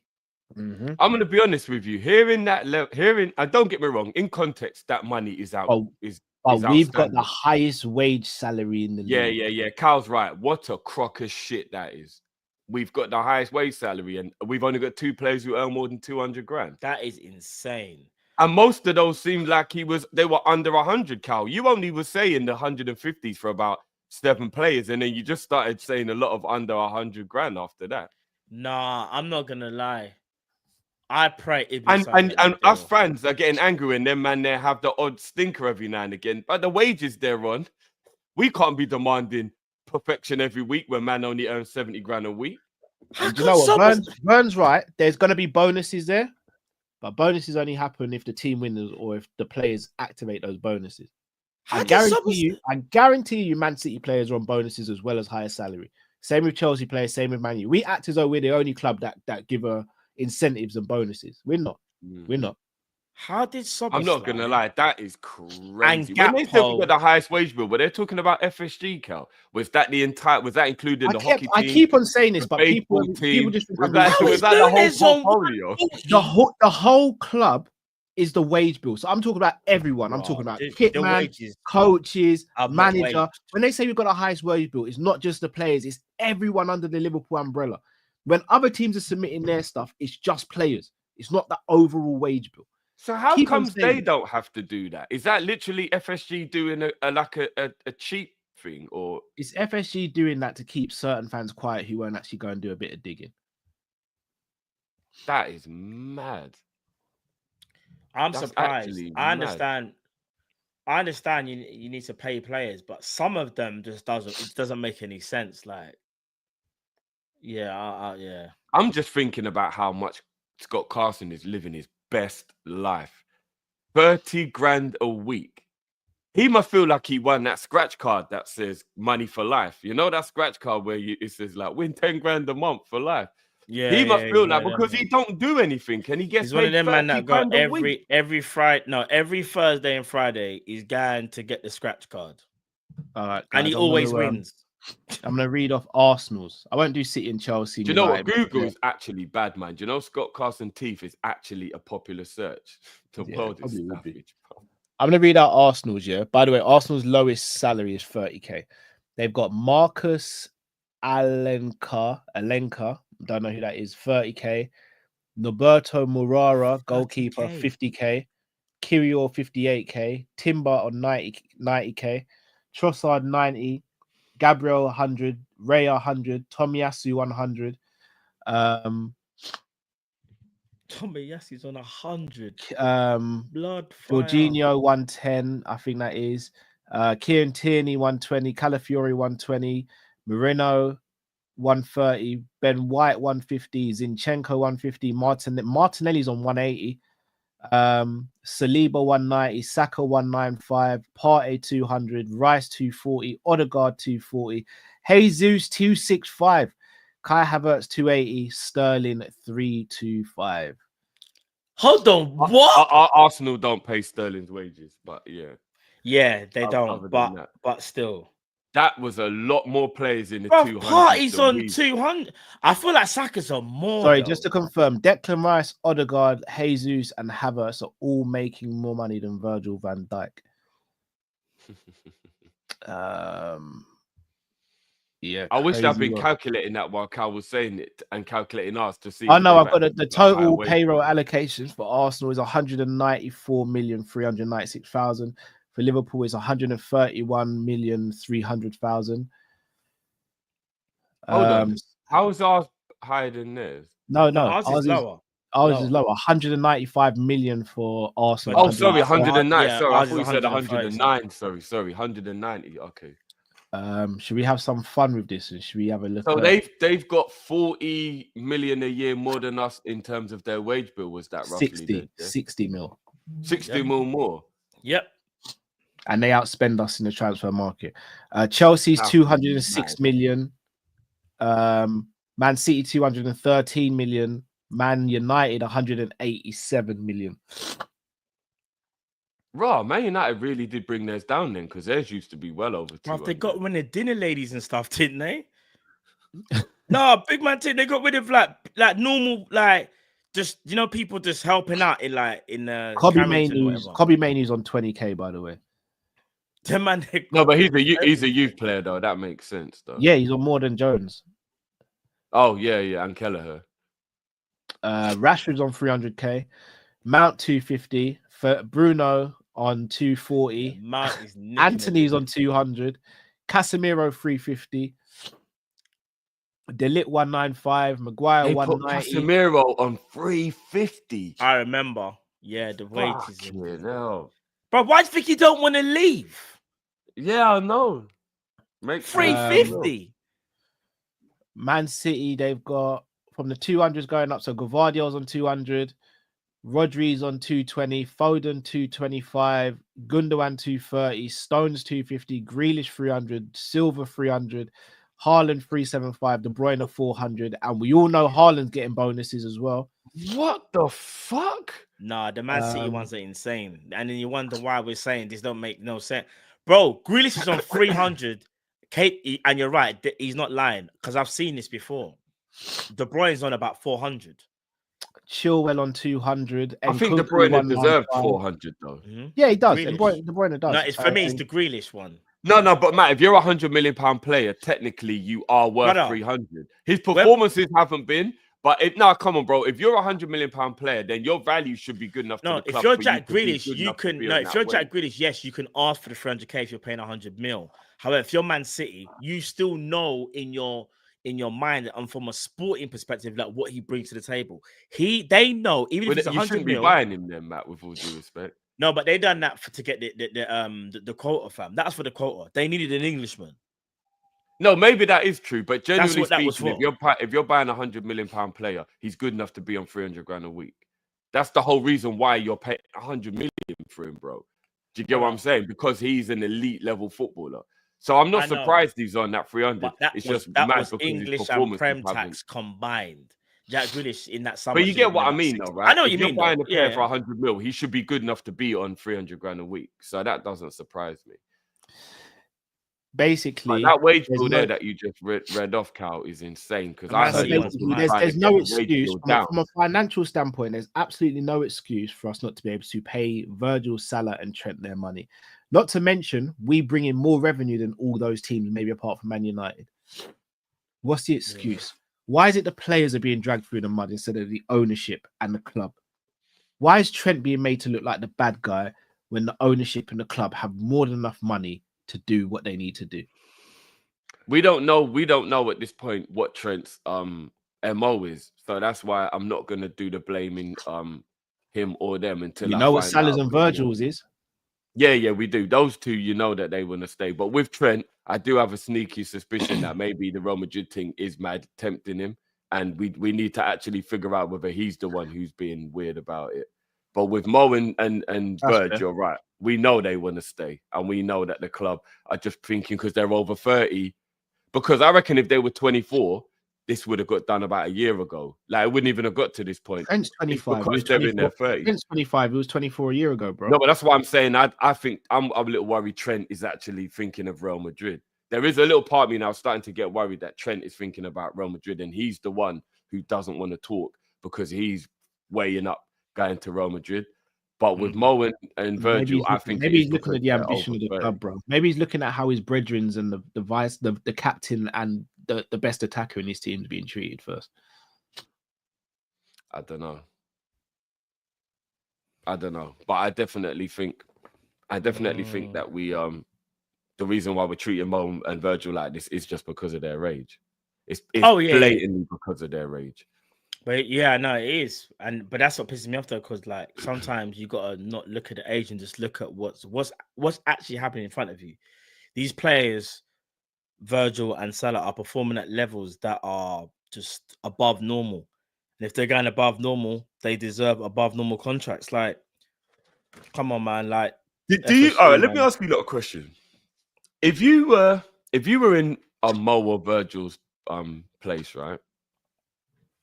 Speaker 5: Mm-hmm.
Speaker 6: I'm gonna be honest with you. Hearing that level, and don't get me wrong, in context, that money is out.
Speaker 5: We've got the highest wage salary in the league.
Speaker 6: Yeah. Carl's right. What a crock of shit that is. We've got the highest wage salary, and we've only got 2 players who earn more than 200 grand.
Speaker 4: That is insane.
Speaker 6: And most of those seemed like they were under 100, Cal. You only were saying the 150s for about 7 players, and then you just started saying a lot of under 100 grand after that.
Speaker 4: Nah, I'm not gonna lie. I pray
Speaker 6: and us fans are getting angry when them man there have the odd stinker every now and again. But the wages they're on, we can't be demanding perfection every week when man only earns 70 grand a week.
Speaker 5: And you know what? Vern's right. There's going to be bonuses there, but bonuses only happen if the team wins or if the players activate those bonuses. I guarantee you, Man City players are on bonuses as well as higher salary. Same with Chelsea players. Same with Man U. We act as though we're the only club that give incentives and bonuses. We're not. We're not.
Speaker 4: How did Soboslai?
Speaker 6: I'm not gonna lie, that is crazy.
Speaker 4: And
Speaker 6: When they said we
Speaker 4: Gakpo-
Speaker 6: got the highest wage bill, were they talking about FSG, Cal? Was that including the hockey team?
Speaker 5: I keep on saying this,
Speaker 6: the
Speaker 5: but people
Speaker 6: team?
Speaker 5: just think
Speaker 6: Was
Speaker 5: I'm
Speaker 6: that
Speaker 5: being
Speaker 6: the whole portfolio?
Speaker 5: the whole club is the wage bill. So I'm talking about everyone. I'm talking about kitman, coaches, manager. When they say we've got the highest wage bill, it's not just the players, it's everyone under the Liverpool umbrella. When other teams are submitting their stuff, it's just players. It's not the overall wage bill.
Speaker 6: So how comes they don't have to do that? Is that literally FSG doing a cheap thing, or
Speaker 5: it's FSG doing that to keep certain fans quiet who won't actually go and do a bit of digging?
Speaker 6: That is mad.
Speaker 4: I'm surprised. I understand you need to pay players, but some of them just doesn't make any sense. Like, yeah.
Speaker 6: I'm just thinking about how much Scott Carson is living his best life. 30 grand a week. He must feel like he won that scratch card that says money for life. You know that scratch card where it says like win 10 grand a month for life.
Speaker 4: Yeah,
Speaker 6: he must feel like because he don't do anything and he gets
Speaker 4: he's
Speaker 6: paid
Speaker 4: one of them man that go every Thursday and Friday he's going to get the scratch card.
Speaker 5: All right,
Speaker 4: and he always wins.
Speaker 5: I'm gonna read off Arsenal's. I won't do City and Chelsea.
Speaker 6: Do you know what? Google is actually bad, man. Do you know Scott Carson Teeth is actually a popular search? The world is savage.
Speaker 5: I'm gonna read out Arsenal's. Yeah. By the way, Arsenal's lowest salary is 30k. They've got Marcus Alenka. Don't know who that is. 30k. Norberto Murara, goalkeeper, 50k. Kirill 58k. Timber on 90k. Trossard 90. Gabriel 100, Ray 100, Tomiyasu 100.
Speaker 4: Tomiyasu's on 100.
Speaker 5: Blood. Jorginho 110, I think that is. Kieran Tierney 120, Calafiori 120, Moreno 130, Ben White 150, Zinchenko 150, Martinelli's on 180. Saliba 190, Saka 195, Partey 200, Rice 240, Odegaard 240, Jesus 265, Kai Havertz 280, Sterling 325.
Speaker 4: Hold on, what?
Speaker 6: Arsenal don't pay Sterling's wages, but
Speaker 4: yeah, they don't. But still,
Speaker 6: that was a lot more players in the 200.
Speaker 4: Partey's on 200. I feel like Saka's on more.
Speaker 5: Sorry, just to confirm, Declan Rice, Odegaard, Jesus, and Havertz are all making more money than Virgil van Dijk. Yeah,
Speaker 6: I wish I'd been calculating that while Cal was saying it and calculating us to see.
Speaker 5: I know I've got the total payroll allocations for Arsenal is 194,396,000. For Liverpool is 131,300,000.
Speaker 6: Hold on. How is ours higher than theirs?
Speaker 5: No,
Speaker 4: ours is lower.
Speaker 5: Ours is lower. 195 million for Arsenal.
Speaker 6: Oh, sorry, 109.
Speaker 4: Yeah,
Speaker 6: sorry, I thought you said 109. Sorry, 190. Okay.
Speaker 5: Should we have some fun with this? And should we have a look?
Speaker 6: So they've got 40 million a year more than us in terms of their wage bill. Was that roughly
Speaker 5: 60 mil?
Speaker 6: 60 mil more.
Speaker 4: Yep.
Speaker 5: And they outspend us in the transfer market. Chelsea's 206 million. Man City 213 million. Man United 187 million.
Speaker 6: Raw, Man United really did bring theirs down then, because theirs used to be well over 200.
Speaker 4: They got rid of dinner ladies and stuff, didn't they? No, big man thing. They got rid of like normal, like just people just helping out in
Speaker 5: Kobe Mainoo's on 20k, by the way.
Speaker 4: The man.
Speaker 6: No, but he's a youth player though. That makes sense though.
Speaker 5: Yeah, he's on more than Jones.
Speaker 6: Oh yeah, and Kelleher.
Speaker 5: Rashford's on 300k. Mount 250. For Bruno on 240. Anthony's on 200. Casemiro 350. Delit 195. Maguire 190.
Speaker 6: Casemiro on 350.
Speaker 4: I remember. Yeah, the wages.
Speaker 6: No.
Speaker 4: But why do you think you don't want to leave?
Speaker 6: Yeah, I know. Make
Speaker 4: 350.
Speaker 5: Man City, they've got from the 200s going up. So Gvardiol's on 200. Rodri's on 220, Foden 225, Gundogan 230, Stones 250, Grealish 300, Silva 300, Haaland 375, De Bruyne 400, and we all know Haaland's getting bonuses as well.
Speaker 6: What the fuck?
Speaker 4: Nah, the Man City ones are insane. And then you wonder why we're saying this don't make no sense. Bro, Grealish is on 300. Kate, and you're right, he's not lying because I've seen this before. De Bruyne's on about 400.
Speaker 5: Chilwell on 200.
Speaker 6: I think De Bruyne deserved 400 though.
Speaker 5: Mm-hmm. Yeah, he does. De
Speaker 4: Bruyne
Speaker 5: does.
Speaker 4: No, for me, it's the Grealish one.
Speaker 6: No, but Matt, if you're a £100 million player, technically you are worth 300. His performances haven't been. But come on, bro. If you're a £100 million player, then your value should be good enough.
Speaker 4: No, if you're Jack Grealish, you can. No, if you're Jack Grealish, yes, you can ask for the 300k if you're paying 100 mil. However, if you're Man City, you still know in your mind and from a sporting perspective, like what he brings to the table. They know even if it's 100
Speaker 6: you shouldn't
Speaker 4: mil.
Speaker 6: Be buying him then, Matt. With all due respect.
Speaker 4: No, but they done that to get the quota, fam. That's for the quota. They needed an Englishman.
Speaker 6: No, maybe that is true, but genuinely speaking, if you're buying a £100 million player, he's good enough to be on 300 grand a week. That's the whole reason why you're paying 100 million for him, bro. Do you get what I'm saying? Because he's an elite level footballer. So I'm not surprised he's on that 300. It's just mad because
Speaker 4: English and Prem tax combined. Jack Grealish in that summer.
Speaker 6: But you get what I mean, though, right?
Speaker 4: I know what you mean.
Speaker 6: If you're buying a player for 100 mil, he should be good enough to be on 300 grand a week. So that doesn't surprise me.
Speaker 5: Basically,
Speaker 6: that wage bill there that you just read off, Cal, is insane. Because
Speaker 5: there's no excuse from a financial standpoint. There's absolutely no excuse for us not to be able to pay Virgil, Salah, and Trent their money. Not to mention, we bring in more revenue than all those teams, maybe apart from Man United. What's the excuse? Why is it the players are being dragged through the mud instead of the ownership and the club? Why is Trent being made to look like the bad guy when the ownership and the club have more than enough money to do what they need to do?
Speaker 6: We don't know at this point what Trent's MO is. So that's why I'm not gonna do the blaming him or them until
Speaker 5: you know what Salah's and Virgil's is.
Speaker 6: Yeah, we do. Those two, you know that they want to stay. But with Trent, I do have a sneaky suspicion that maybe the Real Madrid thing is mad tempting him. And we need to actually figure out whether he's the one who's being weird about it. But with Mo and Virg, you're right. We know they want to stay. And we know that the club are just thinking because they're over 30. Because I reckon if they were 24, this would have got done about a year ago. Like, it wouldn't even have got to this point.
Speaker 5: Trent's 25.
Speaker 6: Because they're in their 30s.
Speaker 5: Trent's 25. It was 24 a year ago, bro.
Speaker 6: No, but that's why I'm saying I think I'm a little worried Trent is actually thinking of Real Madrid. There is a little part of me now starting to get worried that Trent is thinking about Real Madrid and he's the one who doesn't want to talk because he's weighing up going to Real Madrid. But with Mo and Virgil, I think
Speaker 5: maybe he's looking at the ambition of the club, bro. Maybe he's looking at how his brethrens and the captain and the best attacker in his team is being treated first.
Speaker 6: I don't know. But I definitely think that we the reason why we're treating Mo and Virgil like this is just because of their age. It's blatantly because of their age.
Speaker 4: But yeah, no, it is, but that's what pisses me off though, because like sometimes you gotta not look at the age and just look at what's actually happening in front of you. These players, Virgil and Salah, are performing at levels that are just above normal, and if they're going above normal, they deserve above normal contracts. Like, come on, man! Like,
Speaker 6: do you? All right, let me ask you a little question. If you were in a Mo or Virgil's place, right?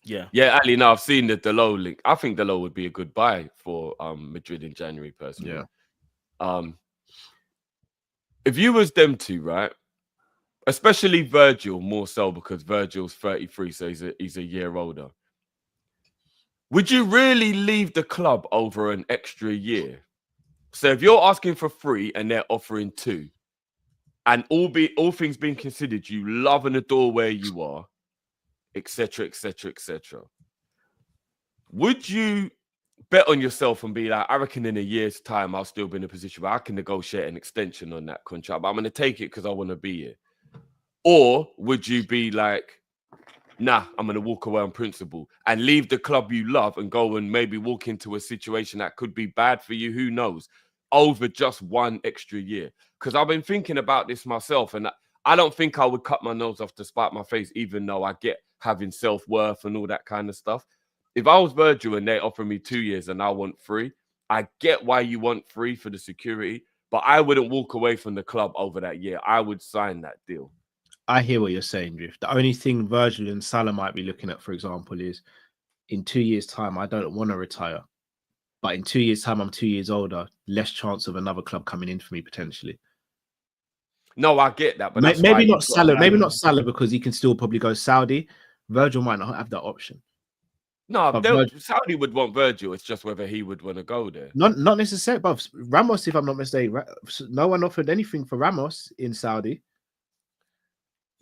Speaker 6: Yeah, Ali. No, I've seen the Delo link. I think Delo would be a good buy for Madrid in January, personally. Yeah. If you was them two, right? Especially Virgil, more so because Virgil's 33, so he's a year older. Would you really leave the club over an extra year? So if you're asking for 3 and they're offering 2, and all things being considered, you love and adore where you are, etc., etc., etc. Would you bet on yourself and be like, I reckon in a year's time, I'll still be in a position where I can negotiate an extension on that contract, but I'm going to take it because I want to be here? Or would you be like, nah, I'm going to walk away on principle and leave the club you love and go and maybe walk into a situation that could be bad for you, who knows, over just 1 extra year? Because I've been thinking about this myself, and I don't think I would cut my nose off to spite my face, even though I get having self-worth and all that kind of stuff. If I was Virgil and they offer me 2 years and I want 3, I get why you want 3 for the security, but I wouldn't walk away from the club over that year. I would sign that deal.
Speaker 5: I hear what you're saying, Drift. The only thing Virgil and Salah might be looking at, for example, is in 2 years' time, I don't want to retire. But in 2 years' time, I'm 2 years older. Less chance of another club coming in for me potentially.
Speaker 6: No, I get that, but
Speaker 5: maybe not Salah. Maybe not Salah because he can still probably go Saudi. Virgil might not have that option.
Speaker 6: No, Saudi would want Virgil. It's just whether he would want to go there.
Speaker 5: Not necessarily. But Ramos, if I'm not mistaken, no one offered anything for Ramos in Saudi.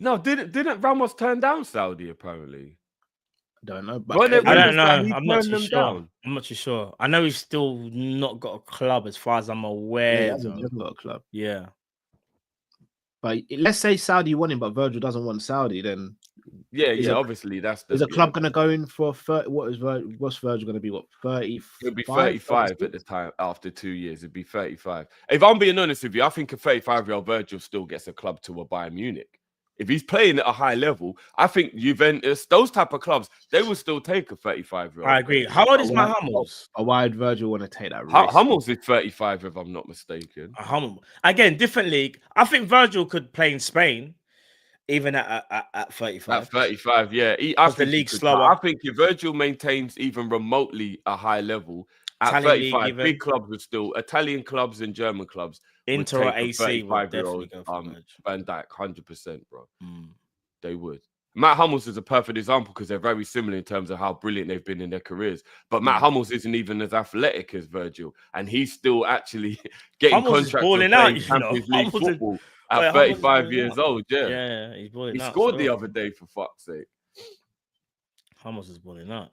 Speaker 6: No, didn't Ramos turn down Saudi? Apparently,
Speaker 5: I don't know.
Speaker 4: But I don't know. I'm not too sure. I'm not too sure. I know he's still not got a club, as far as I'm aware.
Speaker 5: He hasn't got a club.
Speaker 4: Yeah.
Speaker 5: But let's say Saudi won him, but Virgil doesn't want Saudi, then
Speaker 6: obviously that's
Speaker 5: is a club going to go in for 30? What's Virgil going to be? What 30?
Speaker 6: It'll be 35 at the time. After 2 years, it'd be 35. If I'm being honest with you, I think a 35-year-old Virgil still gets a club to a Bayern Munich. If he's playing at a high level, I think Juventus, those type of clubs, they will still take a 35-year-old.
Speaker 4: I agree. How old is my Hummels?
Speaker 5: Why would Virgil want to take that risk?
Speaker 6: Hummels is 35, if I'm not mistaken.
Speaker 4: Again, different league. I think Virgil could play in Spain, even at 35.
Speaker 6: At 35, yeah. I think the league's slower. I think if Virgil maintains even remotely a high level, at Italian 35, big clubs would still, Italian clubs and German clubs,
Speaker 4: Inter or AC would definitely go for
Speaker 6: Van Dijk, 100%, bro. They would. Matt Hummels is a perfect example because they're very similar in terms of how brilliant they've been in their careers. But Matt Hummels isn't even as athletic as Virgil, and he's still actually getting contracts to play Champions League football at 35 years old.
Speaker 4: Yeah, he's balling out.
Speaker 6: He scored the other day, for fuck's sake.
Speaker 4: Hummels is balling out.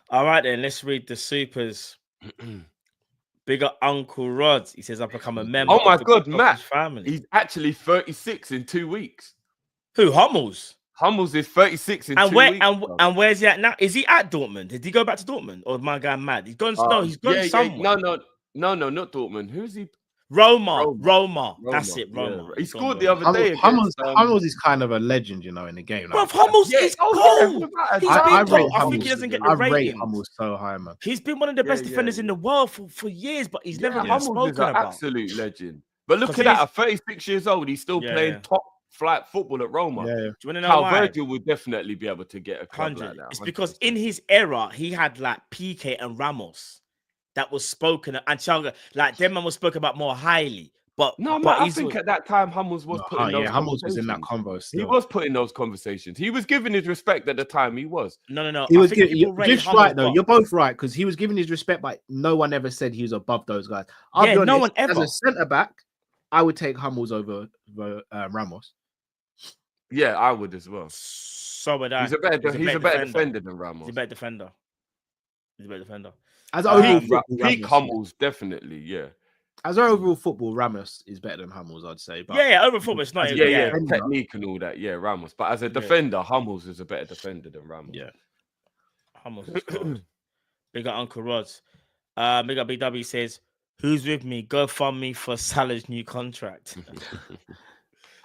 Speaker 4: All right, then let's read the supers. Bigger Uncle Rod. He says, I've become a member.
Speaker 6: Oh my God, Matt. Family. He's actually 36 in 2 weeks.
Speaker 4: Who? Hummels?
Speaker 6: Hummels is 36 in 2 weeks.
Speaker 4: And where's he at now? Is he at Dortmund? Did he go back to Dortmund? Or my guy mad? He's gone. No, he's gone somewhere.
Speaker 6: No, not Dortmund. Who's he?
Speaker 4: Roma. That's it, Roma.
Speaker 6: Yeah. He scored the other day.
Speaker 5: Hummels is kind of a legend, in the game.
Speaker 4: Bro, Hummels is gold.
Speaker 5: I think he doesn't get the rating. I rate Hummels so high, man.
Speaker 4: He's been one of the best defenders in the world for years, but he's never been spoken about.
Speaker 6: Absolute legend. But look at that, at 36 years old, he's still playing top flight football at Roma.
Speaker 5: Yeah.
Speaker 4: Do you want to know why?
Speaker 6: Virgil would definitely be able to get a club like that.
Speaker 4: It's because in his era, he had like PK and Ramos that was spoken, and Changa, like them man was spoken about more highly. But
Speaker 6: I think at that time Hummels was putting those
Speaker 5: Hummels was in that convo still.
Speaker 6: He was putting those conversations. He was giving his respect at the time. He was.
Speaker 4: No.
Speaker 5: He was you're right though. You're both right because he was giving his respect, but no one ever said he was above those guys. I'll be honest,
Speaker 4: no one ever.
Speaker 5: As a centre back, I would take Hummels over Ramos.
Speaker 6: Yeah, I would as well.
Speaker 4: So would I.
Speaker 6: He's a better defender than Ramos.
Speaker 4: He's a better defender.
Speaker 5: As overall
Speaker 6: peak Hummels, definitely, yeah.
Speaker 5: As overall football, Ramos is better than Hummels, I'd say. But
Speaker 4: over football, it's not.
Speaker 6: Technique and all that, Ramos. But as a defender, Hummels is a better defender than Ramos.
Speaker 5: Yeah,
Speaker 4: Hummels is good. Big up Uncle Rods. Big up BW says, "Who's with me? Go fund me for Salah's new contract."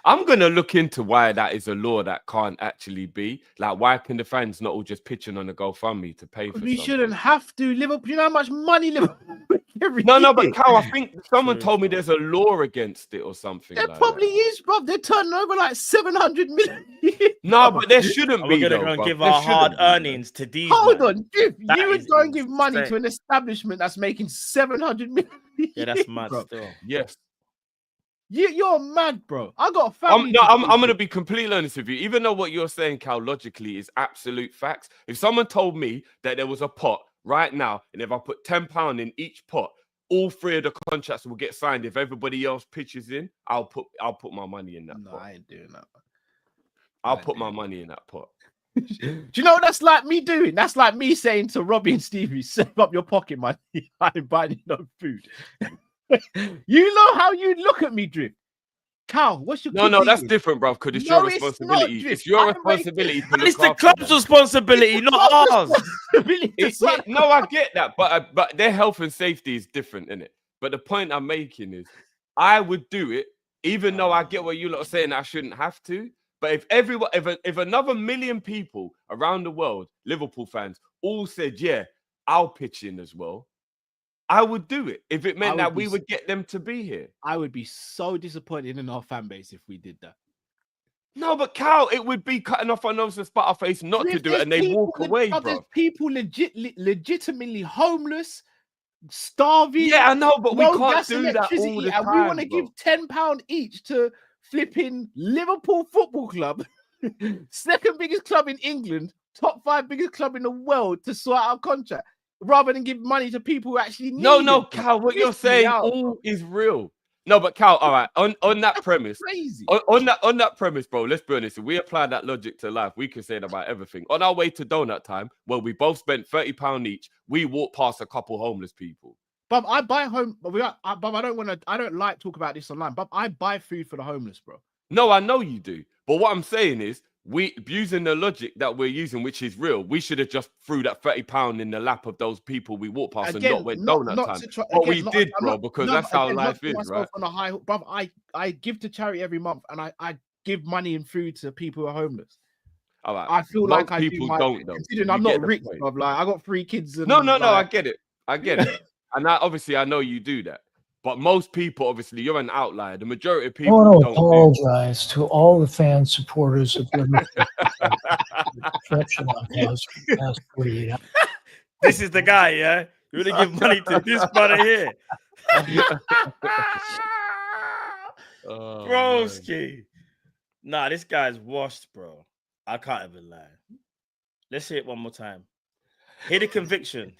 Speaker 6: I'm going to look into why that is a law that can't actually be. Like, why can the fans not all just pitch in on a GoFundMe to pay for it?
Speaker 5: We shouldn't have to. Liverpool, you know how much money Liverpool every
Speaker 6: No, but Cal, I think someone told me there's a law against it or something.
Speaker 5: There probably is, bro. They're turning over like 700 million.
Speaker 6: No, but there shouldn't be.
Speaker 4: We're going to go and give our hard earnings to these.
Speaker 5: Hold on, dude. You would go and give money to an establishment that's making 700 million.
Speaker 4: Yeah, that's mad still.
Speaker 6: Yes.
Speaker 5: You're mad, bro. I got a family.
Speaker 6: I'm going to be completely honest with you. Even though what you're saying, Cal, logically is absolute facts. If someone told me that there was a pot right now, and if I put £10 in each pot, all 3 of the contracts will get signed. If everybody else pitches in, I'll put my money in that pot.
Speaker 5: I ain't doing that.
Speaker 6: I'll put my money in that pot.
Speaker 5: Do you know what that's like me doing? That's like me saying to Robbie and Stevie, save up your pocket money. I ain't buying no food. You know how you look at me, Drip. Cal, what's your
Speaker 6: No, that's different, bro, because it's your responsibility. It's your responsibility.
Speaker 4: It's the club's responsibility, not ours.
Speaker 6: No, I get that, but their health and safety is different, isn't it? But the point I'm making is I would do it, even though I get what you lot are saying I shouldn't have to. But if another million people around the world, Liverpool fans, all said, yeah, I'll pitch in as well, I would do it if it meant that we would get them to be here.
Speaker 5: I would be so disappointed in our fan base if we did that.
Speaker 6: No, but Cal, it would be cutting off our nose and spat our face not to do it, and they walk away, bro.
Speaker 5: There's people legitimately homeless, starving.
Speaker 6: Yeah, I know, but we
Speaker 5: no
Speaker 6: can't
Speaker 5: gas,
Speaker 6: do that
Speaker 5: electricity,
Speaker 6: all the
Speaker 5: and
Speaker 6: time,
Speaker 5: we want to
Speaker 6: bro.
Speaker 5: give £10 each to flipping Liverpool Football Club, second biggest club in England, top 5 biggest club in the world, to sort out a contract, rather than give money to people who actually need it.
Speaker 6: No, Cal, what you're saying all is real. No, but Cal, all right, on that premise,
Speaker 5: crazy.
Speaker 6: On that premise, bro, let's be honest. If we apply that logic to life, we can say that about everything. On our way to donut time, where we both spent £30 each, we walked past a couple homeless people.
Speaker 5: But I buy home, but I don't like talk about this online, but I buy food for the homeless, bro.
Speaker 6: No, I know you do. But what I'm saying is, we using the logic that we're using, which is real, we should have just threw that £30 in the lap of those people we walked past and not went donut time. But we did, bro, because that's how life is, right?
Speaker 5: On a high, bro, I give to charity every month, and I give money and food to people who are homeless.
Speaker 6: All right.
Speaker 5: I feel
Speaker 6: Most
Speaker 5: like
Speaker 6: people don't, though.
Speaker 5: Considering I'm not rich, bro. Like I got 3 kids. And,
Speaker 6: no, I get it. And obviously, I know you do that. But most people, obviously, you're an outlier. The majority of people
Speaker 7: I want to
Speaker 6: don't
Speaker 7: apologize to all the fan supporters of Liverpool. The past 48 hours.
Speaker 4: This is the guy, yeah? You want to give money to this brother here? Broski. Nah, this guy's washed, bro. I can't even lie. Let's hear it one more time. Hear the conviction.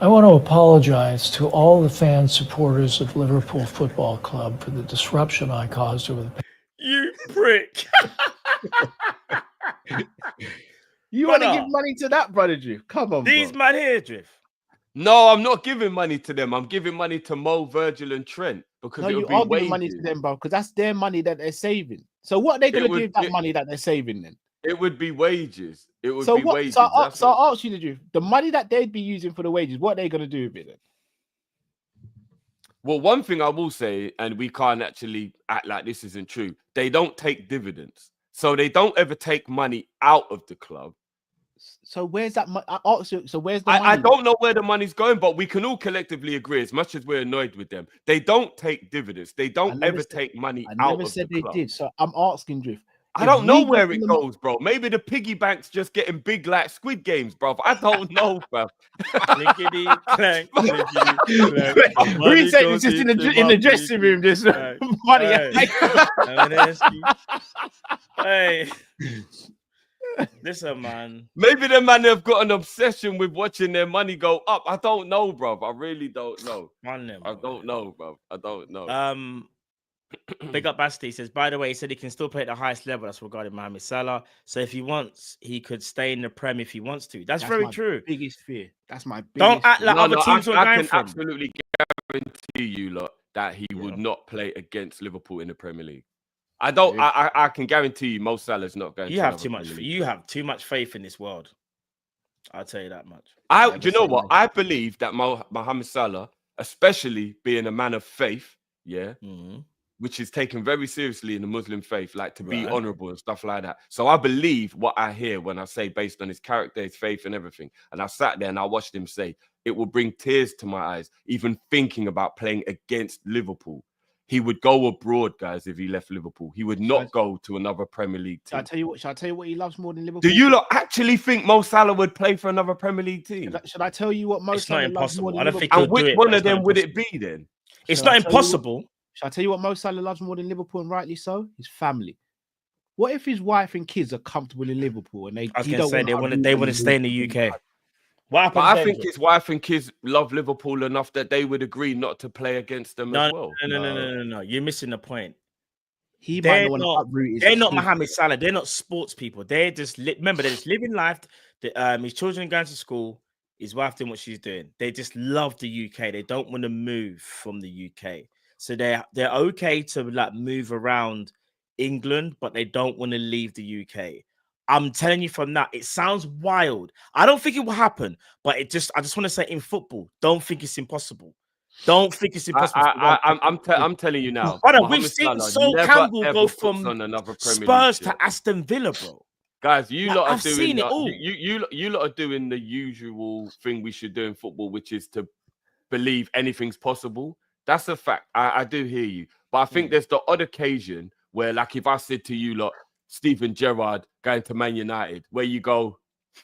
Speaker 7: I want to apologize to all the fan supporters of Liverpool Football Club for the disruption I caused over the past.
Speaker 4: You prick.
Speaker 5: You want to give money to that, brother Drift? Come on,
Speaker 4: these
Speaker 5: bro.
Speaker 4: man here, Drift.
Speaker 6: No, I'm not giving money to them. I'm giving money to Mo, Virgil, and Trent because
Speaker 5: you are giving money to them, bro, because that's their money that they're saving. So what are they going to do with that money that they're saving then?
Speaker 6: It would be wages. It would be wages.
Speaker 5: So I'll ask you, the money that they'd be using for the wages, what are they going to do with it then?
Speaker 6: Well, one thing I will say, and we can't actually act like this isn't true, they don't take dividends. So they don't ever take money out of the club.
Speaker 5: So where's that money? So where's the money?
Speaker 6: I don't know where the money's going, but we can all collectively agree, as much as we're annoyed with them, they don't take dividends. They don't ever take money out of the club. I never said they did.
Speaker 5: So I'm asking Drift.
Speaker 6: I don't know where it goes, bro. Maybe the piggy bank's just getting big like Squid Games, bro. I don't know, bro.
Speaker 4: Lickety clank,
Speaker 5: we say this just in the dressing room. This money.
Speaker 4: Hey, listen, man.
Speaker 6: Maybe the man have got an obsession with watching their money go up. I don't know, bro. I really don't know. I don't know, bro. I don't know.
Speaker 4: Big up Basti says, by the way, he said he can still play at the highest level. That's regarding Mohamed Salah. So if he wants, he could stay in the Prem if he wants to. That's very true.
Speaker 5: Biggest fear. That's my biggest
Speaker 4: Don't act like other teams are
Speaker 6: I
Speaker 4: going
Speaker 6: can absolutely guarantee you lot that he would not play against Liverpool in the Premier League. I don't. I can guarantee you, Mo Salah's not going.
Speaker 4: You have too much. You have too much faith in this world. I'll tell you that much.
Speaker 6: Do you know what? I believe that Mohamed Salah, especially being a man of faith, which is taken very seriously in the Muslim faith, like to be honorable and stuff like that. So I believe what I hear when I say based on his character, his faith and everything. And I sat there and I watched him say, it will bring tears to my eyes, even thinking about playing against Liverpool. He would go abroad, guys, if he left Liverpool. He would not go to another Premier League team.
Speaker 5: Shall I tell you what he loves more than Liverpool?
Speaker 6: Do you lot actually think Mo Salah would play for another Premier League team?
Speaker 5: Should I tell you what Mo Salah loves more than
Speaker 4: I don't think
Speaker 6: and which one of them would it be then?
Speaker 4: It's not impossible.
Speaker 5: Shall I tell you what Mo Salah loves more than Liverpool, and rightly so? His family. What if his wife and kids are comfortable in Liverpool and they
Speaker 4: want to stay in the UK?
Speaker 6: But I think his wife and kids love Liverpool enough that they would agree not to play against them as well.
Speaker 4: No. You're missing the point.
Speaker 5: They're
Speaker 4: not Mohamed Salah. They're not sports people. They're just remember they're just living life. His children are going to school. His wife doing what she's doing. They just love the UK. They don't want to move from the UK. So they're okay to like move around England, but they don't want to leave the UK. I'm telling you from that, it sounds wild. I don't think it will happen, but I just want to say in football, don't think it's impossible. Don't think it's impossible.
Speaker 6: I'm telling you now.
Speaker 4: We've seen Sol Campbell go from Spurs to Aston Villa, bro.
Speaker 6: Guys, you lot are doing you lot are doing the usual thing we should do in football, which is to believe anything's possible. That's a fact. I do hear you, but I think there's the odd occasion where, like, if I said to you, look, Steven Gerrard going to Man United, where you go,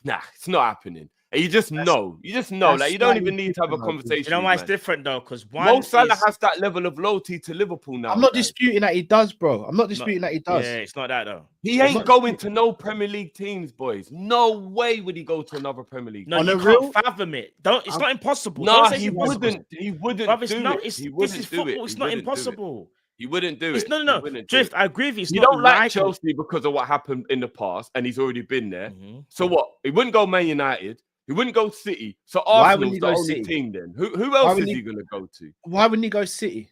Speaker 6: nah, it's not happening. And you just know. Like, you don't even need to have a conversation.
Speaker 4: You know why it's different though? Because
Speaker 6: Mo Salah has that level of loyalty to Liverpool now.
Speaker 5: I'm not disputing that he does, bro. I'm not disputing that he does.
Speaker 4: Yeah, it's not that though.
Speaker 6: He ain't going to no Premier League teams, boys. No way would he go to another Premier League.
Speaker 4: No, you can't fathom it. It's not impossible.
Speaker 6: No, he wouldn't. He wouldn't do it.
Speaker 4: This is football. It's not impossible.
Speaker 6: He wouldn't do it.
Speaker 4: No. Drift, I agree with you.
Speaker 6: You don't like Chelsea because of what happened in the past, and he's already been there. So what? He wouldn't go Man United. He wouldn't go City. So Arsenal's the only team then. Who else is he going to go to?
Speaker 5: Why wouldn't he go City?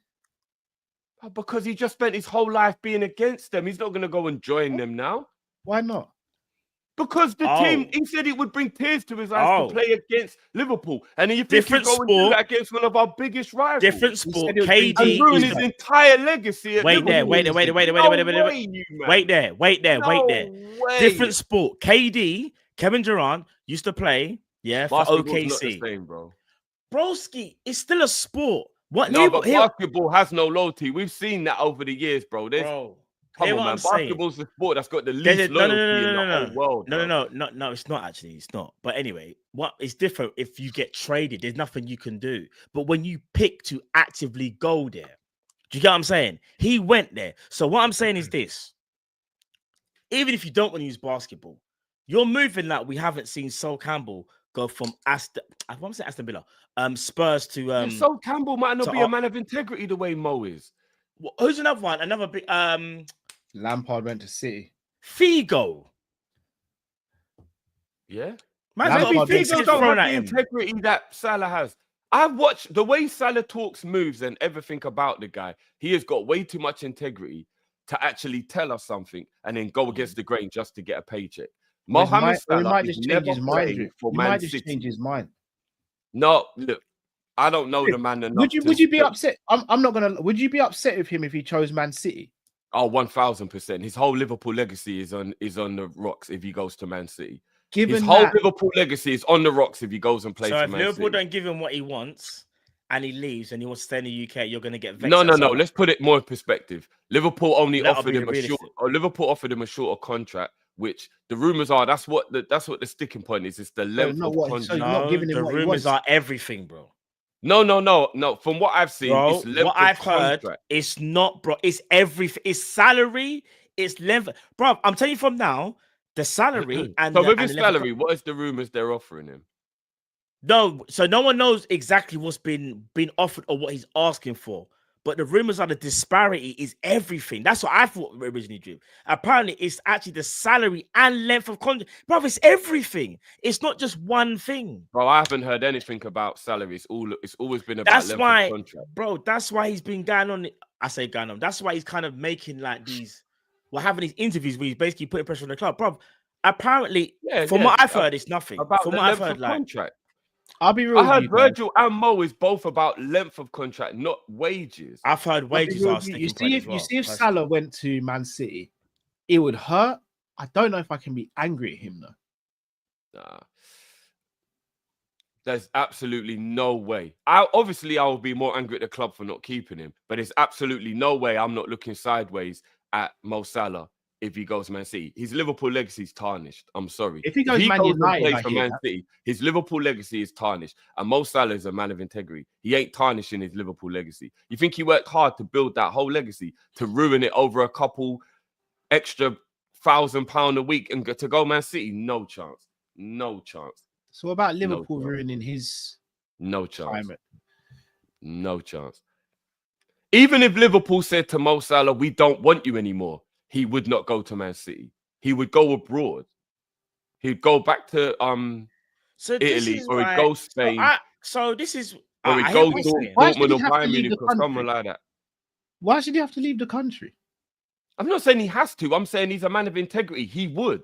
Speaker 6: Because he just spent his whole life being against them. He's not going to go and join them now.
Speaker 5: Why not?
Speaker 6: Because the team, he said it would bring tears to his eyes to play against Liverpool. And you think he's going to do that against one of our biggest rivals.
Speaker 4: Different sport. KD
Speaker 6: and ruin his entire legacy.
Speaker 4: Wait there. Different sport. KD, Kevin Durant, used to play, for OKC.
Speaker 6: Not the same, bro.
Speaker 4: Broski, it's still a sport. But
Speaker 6: basketball has no loyalty. We've seen that over the years, bro. Come on, man. Basketball's the sport that's got the least loyalty in the whole world.
Speaker 4: No, it's not actually. It's not. But anyway, what is different if you get traded, there's nothing you can do. But when you pick to actively go there, do you get what I'm saying? He went there. So what I'm saying is this. Even if you don't want to use basketball, you're moving like we haven't seen Sol Campbell go from Aston Villa, Spurs to
Speaker 6: Sol Campbell might not be a man of integrity the way Mo is.
Speaker 4: Who's another one? Another big
Speaker 5: Lampard went to City.
Speaker 4: Figo.
Speaker 6: Yeah.
Speaker 4: Maybe
Speaker 6: Figo don't have the integrity that Salah has. I've watched the way Salah talks, moves, and everything about the guy. He has got way too much integrity to actually tell us something and then go against the grain just to get a paycheck. Mohamed Salah is never playing for Man City.
Speaker 5: Change his mind.
Speaker 6: No, look, I don't know the man enough.
Speaker 5: Would you be upset? I'm not gonna. Would you be upset with him if he chose Man City?
Speaker 6: Oh, 1000%. His whole Liverpool legacy is on the rocks if he goes to Man City.
Speaker 5: His
Speaker 6: whole Liverpool legacy is on the rocks if he goes and plays for Man City.
Speaker 4: So if Liverpool don't give him what he wants and he leaves and he wants to stay in the UK, you're going to get vexed.
Speaker 6: No. Let's put it more in perspective. Liverpool only offered him a shorter contract, which the rumors are that's what the sticking point is. It's the length of contract.
Speaker 5: So not giving him
Speaker 4: the rumors are everything, bro.
Speaker 6: No. From what I've seen,
Speaker 4: bro,
Speaker 6: it's length
Speaker 4: what I've heard,
Speaker 6: contract.
Speaker 4: it's not, bro. It's everything. It's salary. It's length, bro. I'm telling you from now, the salary and
Speaker 6: so with his salary, what is the rumors they're offering him?
Speaker 4: No, so no one knows exactly what's been offered or what he's asking for. But the rumors are the disparity is everything. That's what I thought originally, Drew. Apparently, it's actually the salary and length of contract. Bro, it's everything. It's not just one thing.
Speaker 6: Bro, I haven't heard anything about salary. It's always been about length of contract.
Speaker 4: Bro, that's why he's been going on. I say going on. That's why he's kind of making like these. We're having these interviews where he's basically putting pressure on the club. Bro, apparently, from what I've heard, it's nothing.
Speaker 6: About
Speaker 4: from
Speaker 6: the
Speaker 4: what
Speaker 6: length
Speaker 4: I've heard,
Speaker 6: of contract.
Speaker 5: I'll be real.
Speaker 6: I heard Virgil and Mo is both about length of contract, not wages.
Speaker 4: I've heard wages are sticking point as well.
Speaker 5: You see, if Salah went to Man City, it would hurt. I don't know if I can be angry at him though.
Speaker 6: Nah. There's absolutely no way. I will be more angry at the club for not keeping him, but there's absolutely no way I'm not looking sideways at Mo Salah if he goes Man City. His Liverpool legacy is tarnished. I'm sorry.
Speaker 5: If he goes Man United,
Speaker 6: for Man City, his Liverpool legacy is tarnished. And Mo Salah is a man of integrity. He ain't tarnishing his Liverpool legacy. You think he worked hard to build that whole legacy to ruin it over a couple extra £1,000 a week and to go Man City? No chance. No chance.
Speaker 5: So about Liverpool ruining his
Speaker 6: chance.
Speaker 5: climate?
Speaker 6: No chance. Even if Liverpool said to Mo Salah, we don't want you anymore, he would not go to Man City. He would go abroad. He'd go back to Italy, or he'd go Spain.
Speaker 4: So this is
Speaker 6: or he'd go Dortmund or Bayern Munich or someone like that.
Speaker 5: Why should he have to leave the country?
Speaker 6: I'm not saying he has to. I'm saying he's a man of integrity. He would.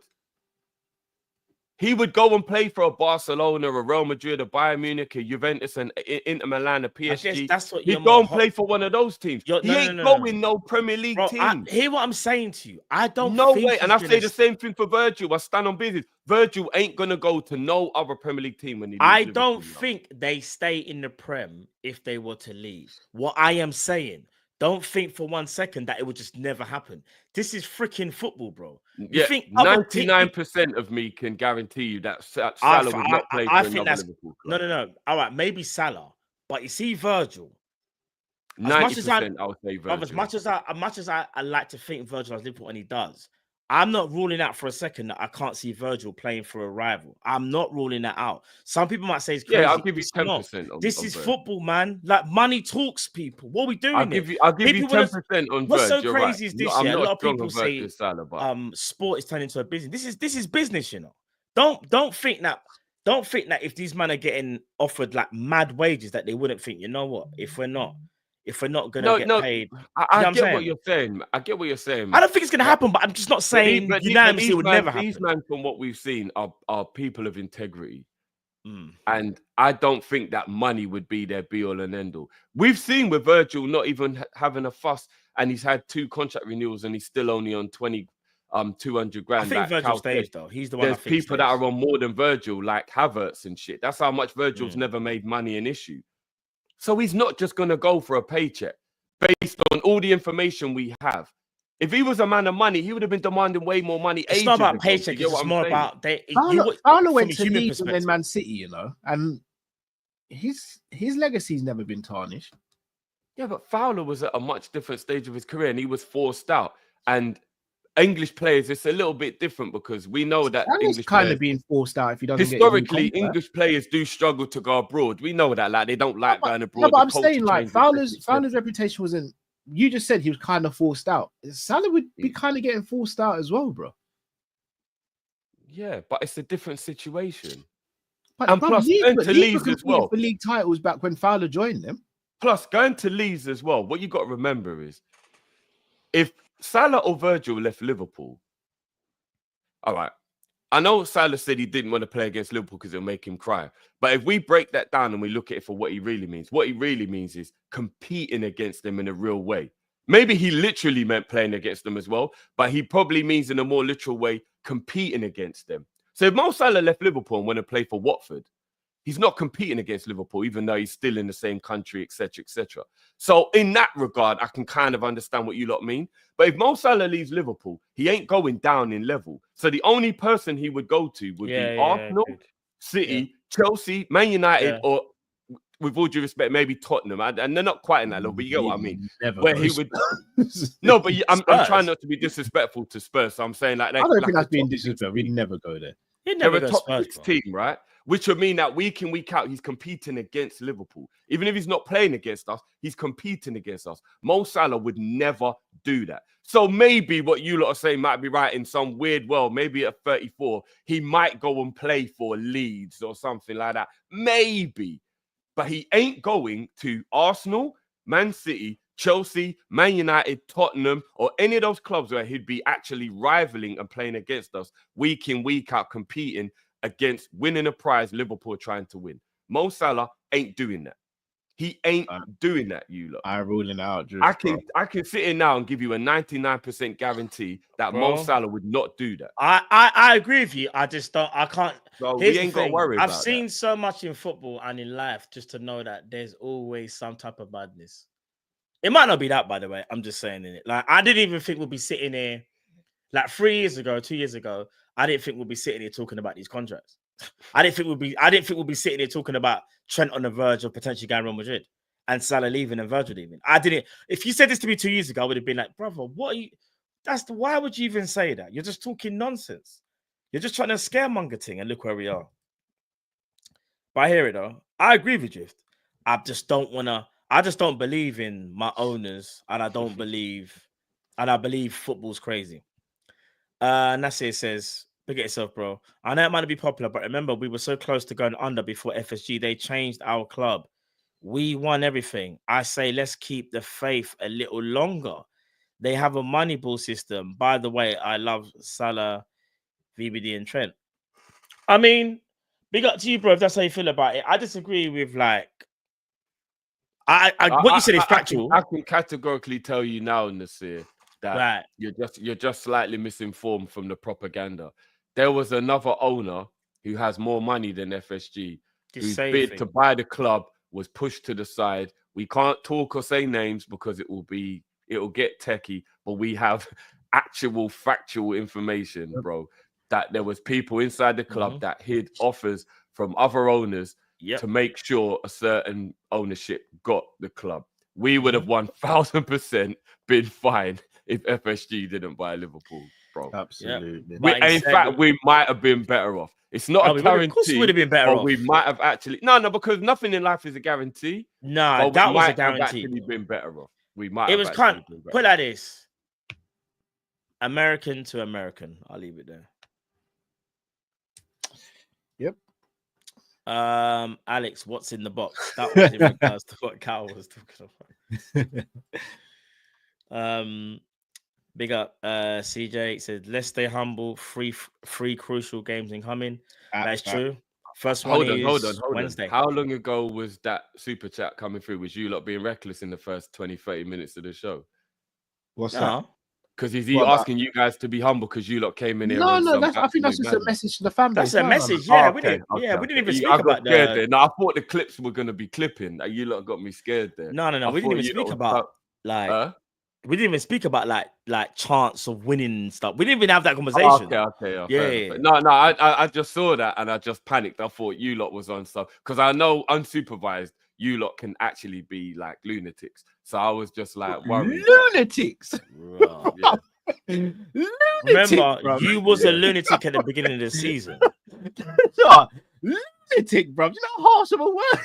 Speaker 6: He would go and play for a Barcelona, a Real Madrid, a Bayern Munich, a Juventus, and Inter Milan, a PSG.
Speaker 4: That's what
Speaker 6: he'd go and play for one of those teams. He ain't going no Premier League team.
Speaker 4: Hear what I'm saying to you. I don't.
Speaker 6: No way. And I say the same thing for Virgil. I stand on business. Virgil ain't gonna go to no other Premier League team when he.
Speaker 4: I don't think they stay in the Prem if they were to leave. What I am saying, don't think for 1 second that it would just never happen. This is freaking football, bro.
Speaker 6: Yeah, 99% of me can guarantee you that Salah would not play for another Liverpool club.
Speaker 4: No. All right, maybe Salah, but you see Virgil.
Speaker 6: 90%, I would say Virgil.
Speaker 4: As much as I like to think Virgil has Liverpool, and he does, I'm not ruling out for a second that I can't see Virgil playing for a rival. I'm not ruling that out. Some people might say it's crazy.
Speaker 6: Yeah, I'll give you 10%.
Speaker 4: This is football, man. Like, money talks, people. What are we doing?
Speaker 6: I'll give you 10% on Virgil.
Speaker 4: What's so crazy is this?
Speaker 6: A
Speaker 4: lot of people say
Speaker 6: Salah,
Speaker 4: sport is turning into a business. This is business, you know. Don't think that if these men are getting offered like mad wages that they wouldn't think, you know what, if we're not gonna get paid.
Speaker 6: I get what you're saying. I get what you're saying.
Speaker 4: I don't think it's gonna happen, but I'm just not saying unanimously it would never happen.
Speaker 6: These men, from what we've seen, are people of integrity. And I don't think that money would be their be all and end all. We've seen with Virgil not even having a fuss, and he's had 2 contract renewals, and he's still only on 200 grand.
Speaker 4: I think Virgil stays though. He's the one.
Speaker 6: There's people that are on more than Virgil, like Havertz and shit. That's how much Virgil's never made money an issue. So he's not just going to go for a paycheck based on all the information we have. If he was a man of money, he would have been demanding way more money.
Speaker 4: It's not about paycheck. It's more about
Speaker 5: Fowler went to Leeds and then Man City, you know, and his legacy's never been tarnished.
Speaker 6: Yeah, but Fowler was at a much different stage of his career, and he was forced out. And English players, it's a little bit different because we know that English
Speaker 5: kind of being forced out if he doesn't.
Speaker 6: Historically, English players do struggle to go abroad. We know that, like they don't like going abroad.
Speaker 5: No, but I'm saying like Fowler's reputation wasn't. You just said he was kind of forced out. Salah would be kind of getting forced out as well, bro.
Speaker 6: Yeah, but it's a different situation.
Speaker 5: But,
Speaker 6: and plus, going to Leeds as well
Speaker 5: for league titles back when Fowler joined them.
Speaker 6: Plus, going to Leeds as well. What you got to remember is, if Salah or Virgil left Liverpool, all right, I know Salah said he didn't want to play against Liverpool because it'll make him cry. But if we break that down and we look at it for what he really means is competing against them in a real way. Maybe he literally meant playing against them as well, but he probably means in a more literal way competing against them. So if Mo Salah left Liverpool and went to play for Watford, he's not competing against Liverpool, even though he's still in the same country, etc., etc. So in that regard, I can kind of understand what you lot mean. But if Mo Salah leaves Liverpool, he ain't going down in level. So the only person he would go to would be Arsenal, City, Chelsea, Man United, or with all due respect, maybe Tottenham. And they're not quite in that level, but you get what I mean. Where he would... No, but I'm trying not to be disrespectful to Spurs. So I'm saying like...
Speaker 5: I don't think that's being disrespectful. We'd never go there.
Speaker 6: They're a top 6 team, right? Which would mean that week in, week out, he's competing against Liverpool. Even if he's not playing against us, he's competing against us. Mo Salah would never do that. So maybe what you lot are saying might be right in some weird world. Maybe at 34, he might go and play for Leeds or something like that. Maybe. But he ain't going to Arsenal, Man City, Chelsea, Man United, Tottenham, or any of those clubs where he'd be actually rivaling and playing against us week in, week out, competing against winning a prize Liverpool are trying to win. Mo Salah ain't doing that. He ain't doing that, you lot.
Speaker 5: I'm ruling out.
Speaker 6: I can sit in now and give you a 99% guarantee that Mo Salah would not do that.
Speaker 4: I agree with you. I can't.
Speaker 6: So we ain't got to worry about
Speaker 4: I've seen so much in football and in life just to know that there's always some type of madness. It might not be that, by the way. I'm just saying it. Like, I didn't even think we'd be sitting here like 2 years ago. I didn't think we'll be sitting here talking about these contracts. I didn't think we'll be sitting here talking about Trent on the verge of potentially going Real Madrid and Salah leaving and Virgil leaving. I didn't. If you said this to me 2 years ago, I would have been like, brother, what are you? Why would you even say that? You're just talking nonsense. You're just trying to scaremonger thing, and look where we are. But I hear it though. I agree with you. I just don't believe in my owners, and I believe football's crazy. Nasir says, look at yourself, bro. I know it might not be popular, but remember, we were so close to going under before FSG. They changed our club. We won everything. I say, let's keep the faith a little longer. They have a money ball system. By the way, I love Salah, VBD, and Trent. I mean, big up to you, bro, if that's how you feel about it. I disagree with, like, what you said is factual.
Speaker 6: I can categorically tell you now, Nasir, that you're just slightly misinformed from the propaganda. There was another owner who has more money than FSG, whose bid to buy the club was pushed to the side, We can't talk or say names because it'll get techie, but we have actual factual information, bro, that there was people inside the club that hid offers from other owners to make sure a certain ownership got the club. We would have 1,000% been fine if FSG didn't buy Liverpool, bro.
Speaker 2: Absolutely.
Speaker 6: In fact, we might have been better off. It's not a guarantee. Of course, we would have
Speaker 4: been better off.
Speaker 6: We might have actually because nothing in life is a guarantee.
Speaker 4: No, that was a guarantee.
Speaker 6: Have actually been better off. We might.
Speaker 4: It was kind of put like this: American to American. I'll leave it there.
Speaker 5: Yep.
Speaker 4: Alex, what's in the box? That was in regards to what Cal was talking about. Big up CJ said, let's stay humble. Three crucial games incoming. That's true. First one hold on. Wednesday.
Speaker 6: How long ago was that super chat coming through? Was you lot being reckless in the first 20-30 minutes of the show?
Speaker 5: What's that?
Speaker 6: Because is he asking you guys to be humble because you lot came in here?
Speaker 5: No, I think that's just a message to the fan base.
Speaker 4: That's a message, yeah. We didn't even speak about that.
Speaker 6: No, I thought the clips were going to be clipping. You lot got me scared there.
Speaker 4: No. We didn't even speak about we didn't even speak about like chance of winning and stuff. We didn't even have that conversation.
Speaker 6: Okay. Yeah. No, I just saw that and I just panicked. I thought you lot was on stuff because I know unsupervised you lot can actually be like lunatics. So I was just like worried.
Speaker 5: Lunatics.
Speaker 6: Bro, yeah.
Speaker 4: Remember, you was a lunatic at the beginning of the season.
Speaker 5: Lunatic, bro. You're not harsh of a word.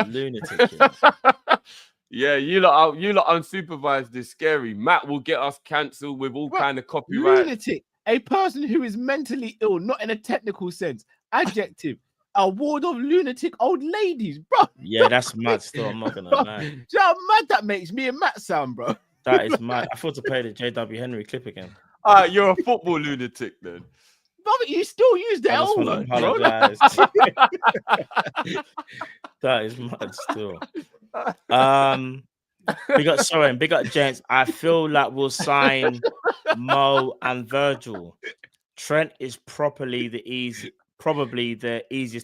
Speaker 4: Lunatic.
Speaker 6: Yeah, you lot unsupervised is scary. Matt will get us cancelled with all kind of copyright.
Speaker 5: Lunatic, a person who is mentally ill, not in a technical sense. Adjective, a ward of lunatic old ladies, bro.
Speaker 4: Yeah, that's mad still. I'm not gonna lie.
Speaker 5: Do you know how mad that makes me and Matt sound, bro?
Speaker 4: That is mad. I thought to play the JW Henry clip again.
Speaker 6: You're a football lunatic then.
Speaker 5: But you still use the L word, bro.
Speaker 4: That is mad still. Big up Soren, big up gents. I feel like we'll sign Mo and Virgil. Trent is probably the easiest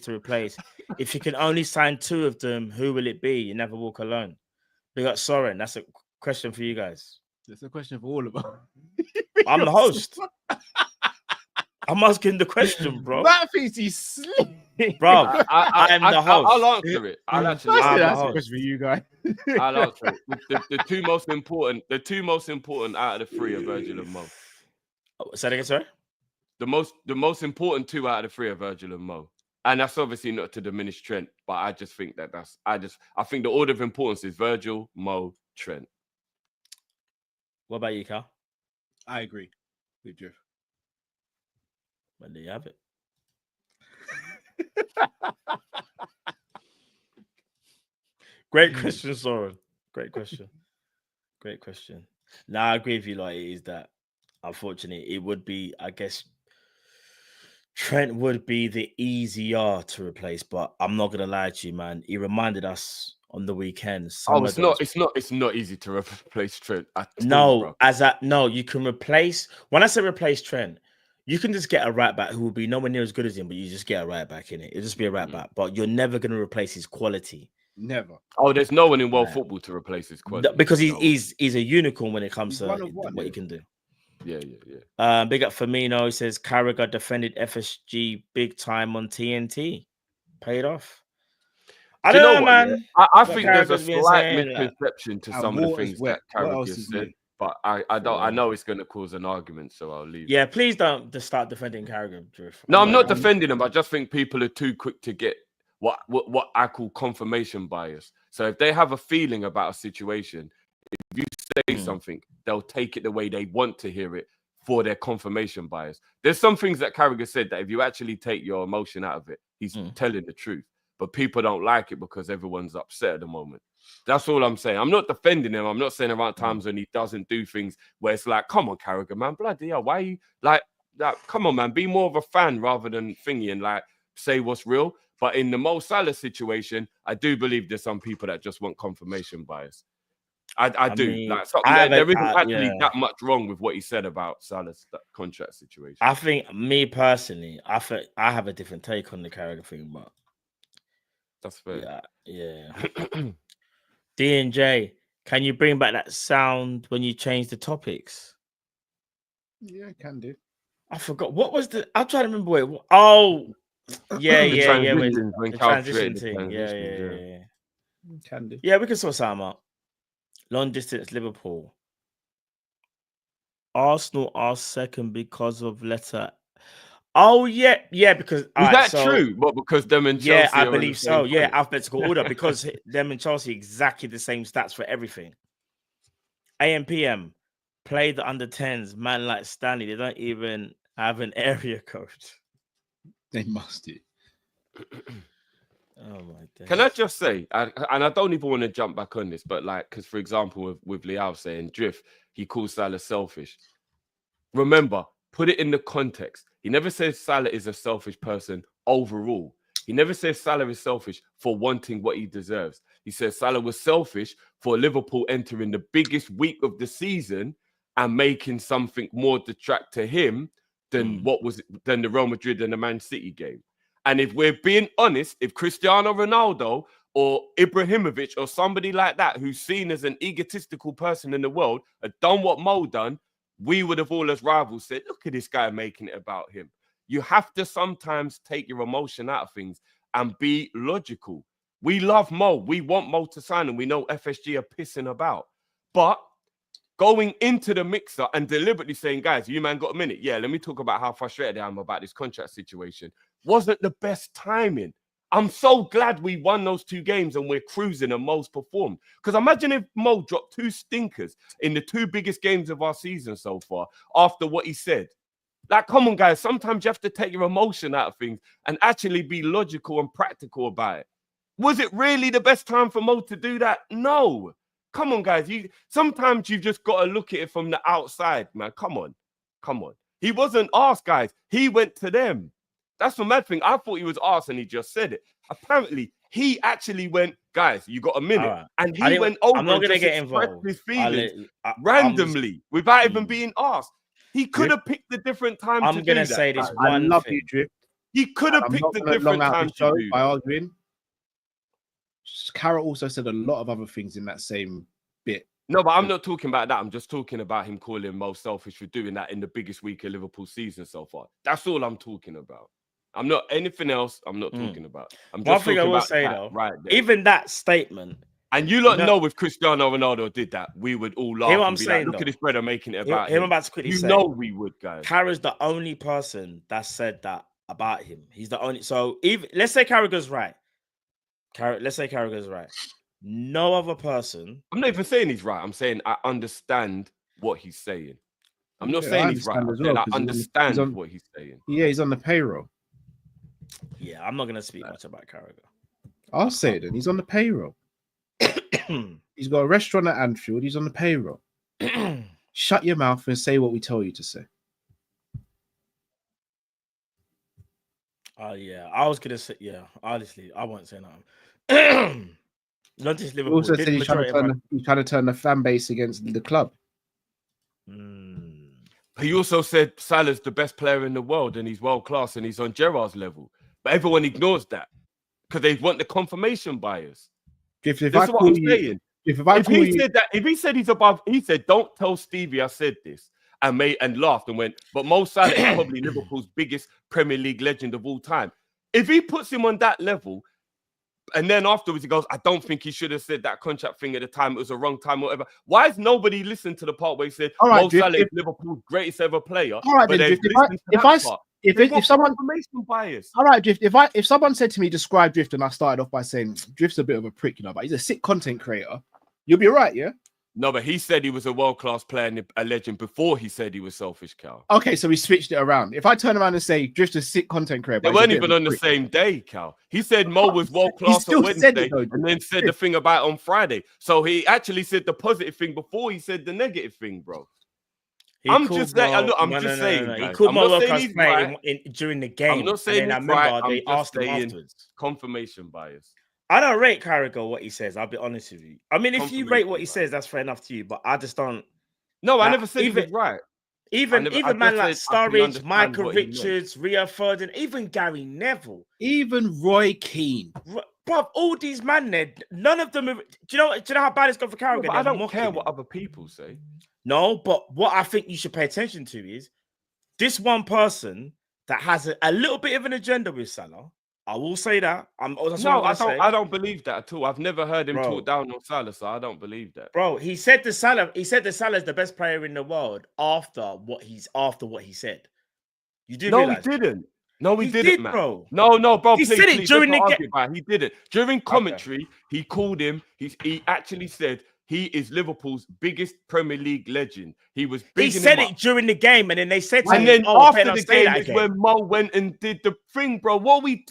Speaker 4: to replace. If you can only sign two of them, who will it be? You never walk alone. Big up Soren. That's a question for you guys.
Speaker 5: It's a question for all of us.
Speaker 4: I'm the host. I'm asking the question, bro.
Speaker 5: That thinks he's sleeping.
Speaker 4: Bro, I'm the host.
Speaker 6: I'll answer it.
Speaker 5: That's a question for you guys.
Speaker 6: I'll answer it. The two most important out of the three are Virgil and Mo.
Speaker 4: Say that again, sorry?
Speaker 6: The most important two out of the three are Virgil and Mo. And that's obviously not to diminish Trent, but I just think I think the order of importance is Virgil, Mo, Trent.
Speaker 4: What about you, Carl?
Speaker 5: I agree with you.
Speaker 4: Well, there you have it. Great question, Soren. Great question. Now, I agree with you. Like, it is that, unfortunately, it would be, I guess, Trent would be the easier to replace, but I'm not gonna lie to you, man. He reminded us on the weekend.
Speaker 6: It's not easy to replace Trent.
Speaker 4: No, you can replace. When I say replace Trent, you can just get a right back who will be nowhere near as good as him, but you just get a right back in it. It'll just be a right back, but you're never going to replace his quality.
Speaker 5: Never.
Speaker 6: Oh, there's no one in world football to replace his quality
Speaker 4: because he's a unicorn when it comes to what he can do.
Speaker 6: Yeah.
Speaker 4: Big up Firmino. He says Carragher defended FSG big time on TNT. Paid off. I don't know, man.
Speaker 6: Yeah? I think there's a slight misconception to some of the things that Carragher said. But I know it's going to cause an argument, so I'll leave.
Speaker 4: Yeah, please don't just start defending Carragher.
Speaker 6: No, I'm not defending him. I just think people are too quick to get what I call confirmation bias. So if they have a feeling about a situation, if you say something, they'll take it the way they want to hear it for their confirmation bias. There's some things that Carragher said that if you actually take your emotion out of it, he's telling the truth. But people don't like it because everyone's upset at the moment. That's all I'm saying. I'm not defending him. I'm not saying there aren't times when he doesn't do things where it's like, come on, Carragher, man, bloody hell, why are you like, come on, man, be more of a fan rather than thingy and like say what's real. But in the Mo Salah situation, I do believe there's some people that just want confirmation bias. I do. Mean, like, there isn't actually that much wrong with what he said about Salah's contract situation.
Speaker 4: I think, me personally, I have a different take on the Carragher thing, but
Speaker 6: That's fair.
Speaker 4: Yeah. D&J, can you bring back that sound when you change the topics?
Speaker 5: Yeah, can do.
Speaker 4: I forgot. What was the... I'm trying to remember where... Oh, yeah.
Speaker 6: When
Speaker 4: The
Speaker 6: Cal
Speaker 4: transition
Speaker 6: created the
Speaker 4: thing. Yeah.
Speaker 6: transitions,
Speaker 5: Can do.
Speaker 4: Yeah, we can sort something out. Long distance Liverpool. Arsenal are second because of letter... Oh, yeah, because...
Speaker 6: Is that true? But because them and Chelsea
Speaker 4: I
Speaker 6: are
Speaker 4: believe
Speaker 6: in the
Speaker 4: so.
Speaker 6: same
Speaker 4: Yeah,
Speaker 6: point?
Speaker 4: alphabetical order, because them and Chelsea exactly the same stats for everything. AM/PM, play the under 10s, man like Stanley. They don't even have an area code.
Speaker 5: They must do.
Speaker 4: Oh my god.
Speaker 6: Can I just say, and I don't even want to jump back on this, but like, because for example, with Liao saying drift, he calls Salah selfish. Remember, put it in the context. He never says Salah is a selfish person overall. He never says Salah is selfish for wanting what he deserves. He says Salah was selfish for Liverpool entering the biggest week of the season and making something more detract to him than than the Real Madrid and the Man City game. And if we're being honest, if Cristiano Ronaldo or Ibrahimovic or somebody like that who's seen as an egotistical person in the world had done what Mo done, we would have all as rivals said, look at this guy making it about him. You have to sometimes take your emotion out of things and be logical. We love Mo. We want Mo to sign, and we know FSG are pissing about. But going into the mixer and deliberately saying, guys, you man got a minute? Yeah, let me talk about how frustrated I am about this contract situation. Wasn't the best timing. I'm so glad we won those 2 games and we're cruising and Mo's performed. Because imagine if Mo dropped 2 stinkers in the 2 biggest games of our season so far after what he said. Like, come on, guys. Sometimes you have to take your emotion out of things and actually be logical and practical about it. Was it really the best time for Mo to do that? No. Come on, guys. Sometimes you've just got to look at it from the outside, man. Come on. He wasn't asked, guys. He went to them. That's the mad thing. I thought he was asked and he just said it. Apparently, he actually went, guys, you got a minute. Right. And he went over
Speaker 4: I'm not
Speaker 6: and
Speaker 4: gonna
Speaker 6: just
Speaker 4: get
Speaker 6: expressed
Speaker 4: involved.
Speaker 6: his feelings randomly without even being asked. He could have picked a different time to do that.
Speaker 4: I'm going to say this one
Speaker 5: I love
Speaker 4: thing.
Speaker 5: You, Drift.
Speaker 6: He could have picked a different time to do
Speaker 5: by arguing. Carrot also said a lot of other things in that same bit.
Speaker 6: No, but I'm not talking about that. I'm just talking about him calling Mo selfish for doing that in the biggest week of Liverpool season so far. That's all I'm talking about. I'm not anything else. I'm not talking about. I'm just
Speaker 4: one thing
Speaker 6: talking
Speaker 4: I will
Speaker 6: about
Speaker 4: say
Speaker 6: that,
Speaker 4: though,
Speaker 6: right there.
Speaker 4: even that statement.
Speaker 6: And you lot know if Cristiano Ronaldo did that, we would all laugh.
Speaker 4: I'm saying,
Speaker 6: look at this brother making it about
Speaker 4: him.
Speaker 6: him.
Speaker 4: I'm about to quickly say,
Speaker 6: you know we would, guys.
Speaker 4: Carragher's the only person that said that about him. He's the only. So even let's say Carragher's right. Let's say Carragher's right. No other person.
Speaker 6: I'm not even saying he's right. I'm saying I understand what he's saying. I'm not saying he's right. I'm saying I understand what he's saying.
Speaker 5: Yeah, he's on the payroll.
Speaker 4: Yeah, I'm not going to speak much about Carragher.
Speaker 5: I'll say it then. He's on the payroll. He's got a restaurant at Anfield. He's on the payroll. Shut your mouth and say what we tell you to say.
Speaker 4: Oh, yeah. I was going to say, yeah, honestly, I won't say nothing. Not just Liverpool.
Speaker 5: Also said he's trying to turn the fan base against the club.
Speaker 6: He also said Salah's the best player in the world and he's world class and he's on Gerrard's level. But everyone ignores that because they want the confirmation bias.
Speaker 5: That's what I'm saying.
Speaker 6: If he said he's above, he said, don't tell Stevie I said this and laughed and went, but Mo Salah is probably Liverpool's biggest Premier League legend of all time. If he puts him on that level, and then afterwards he goes, I don't think he should have said that contract thing at the time. It was a wrong time, or whatever. Why has nobody listened to the part where he said, Mo Salah is Liverpool's greatest ever player?
Speaker 5: All right, Drift, if someone
Speaker 6: bias.
Speaker 5: All right, Drift. If someone said to me, describe Drift, and I started off by saying Drift's a bit of a prick, but he's a sick content creator, you'll be right, yeah?
Speaker 6: No, but he said he was a world-class player and a legend before he said he was selfish, Cal.
Speaker 5: Okay, so we switched it around. If I turn around and say Drift's a sick content creator,
Speaker 6: they weren't even on the same day, Cal. He said Mo was world-class on Wednesday and then said the thing about it on Friday. So he actually said the positive thing before he said the negative thing, bro. I'm just saying.
Speaker 4: He called Mo world-class player during the game.
Speaker 6: I'm not saying
Speaker 4: I remember they asked him afterwards.
Speaker 6: Confirmation bias.
Speaker 4: I don't rate Carragher what he says. I'll be honest with you. I mean, if you rate what he says, that's fair enough to you. But I just don't.
Speaker 6: No, I never said he was right.
Speaker 4: Even man like Sturridge, Michael Richards, Rio Ferdinand, even Gary Neville,
Speaker 5: even Roy Keane.
Speaker 4: Bruv, all these men there, none of them. Do you know how bad it's gone for Carragher?
Speaker 6: I don't care what other people say.
Speaker 4: No, but what I think you should pay attention to is this one person that has a little bit of an agenda with Salah. I will say that.
Speaker 6: I don't believe that at all. I've never heard him talk down on Salah, so I don't believe that.
Speaker 4: Bro, he said that Salah is the best player in the world after what he said. You do realize?
Speaker 6: He didn't. No, he didn't, man.
Speaker 4: Bro.
Speaker 6: No, bro.
Speaker 4: He said it during the game.
Speaker 6: He didn't. During commentary, he called him. He actually said he is Liverpool's biggest Premier League legend. He was. He said it
Speaker 4: during the game, and then they said to him,
Speaker 6: and then after the game is when Mo went and did the thing, bro.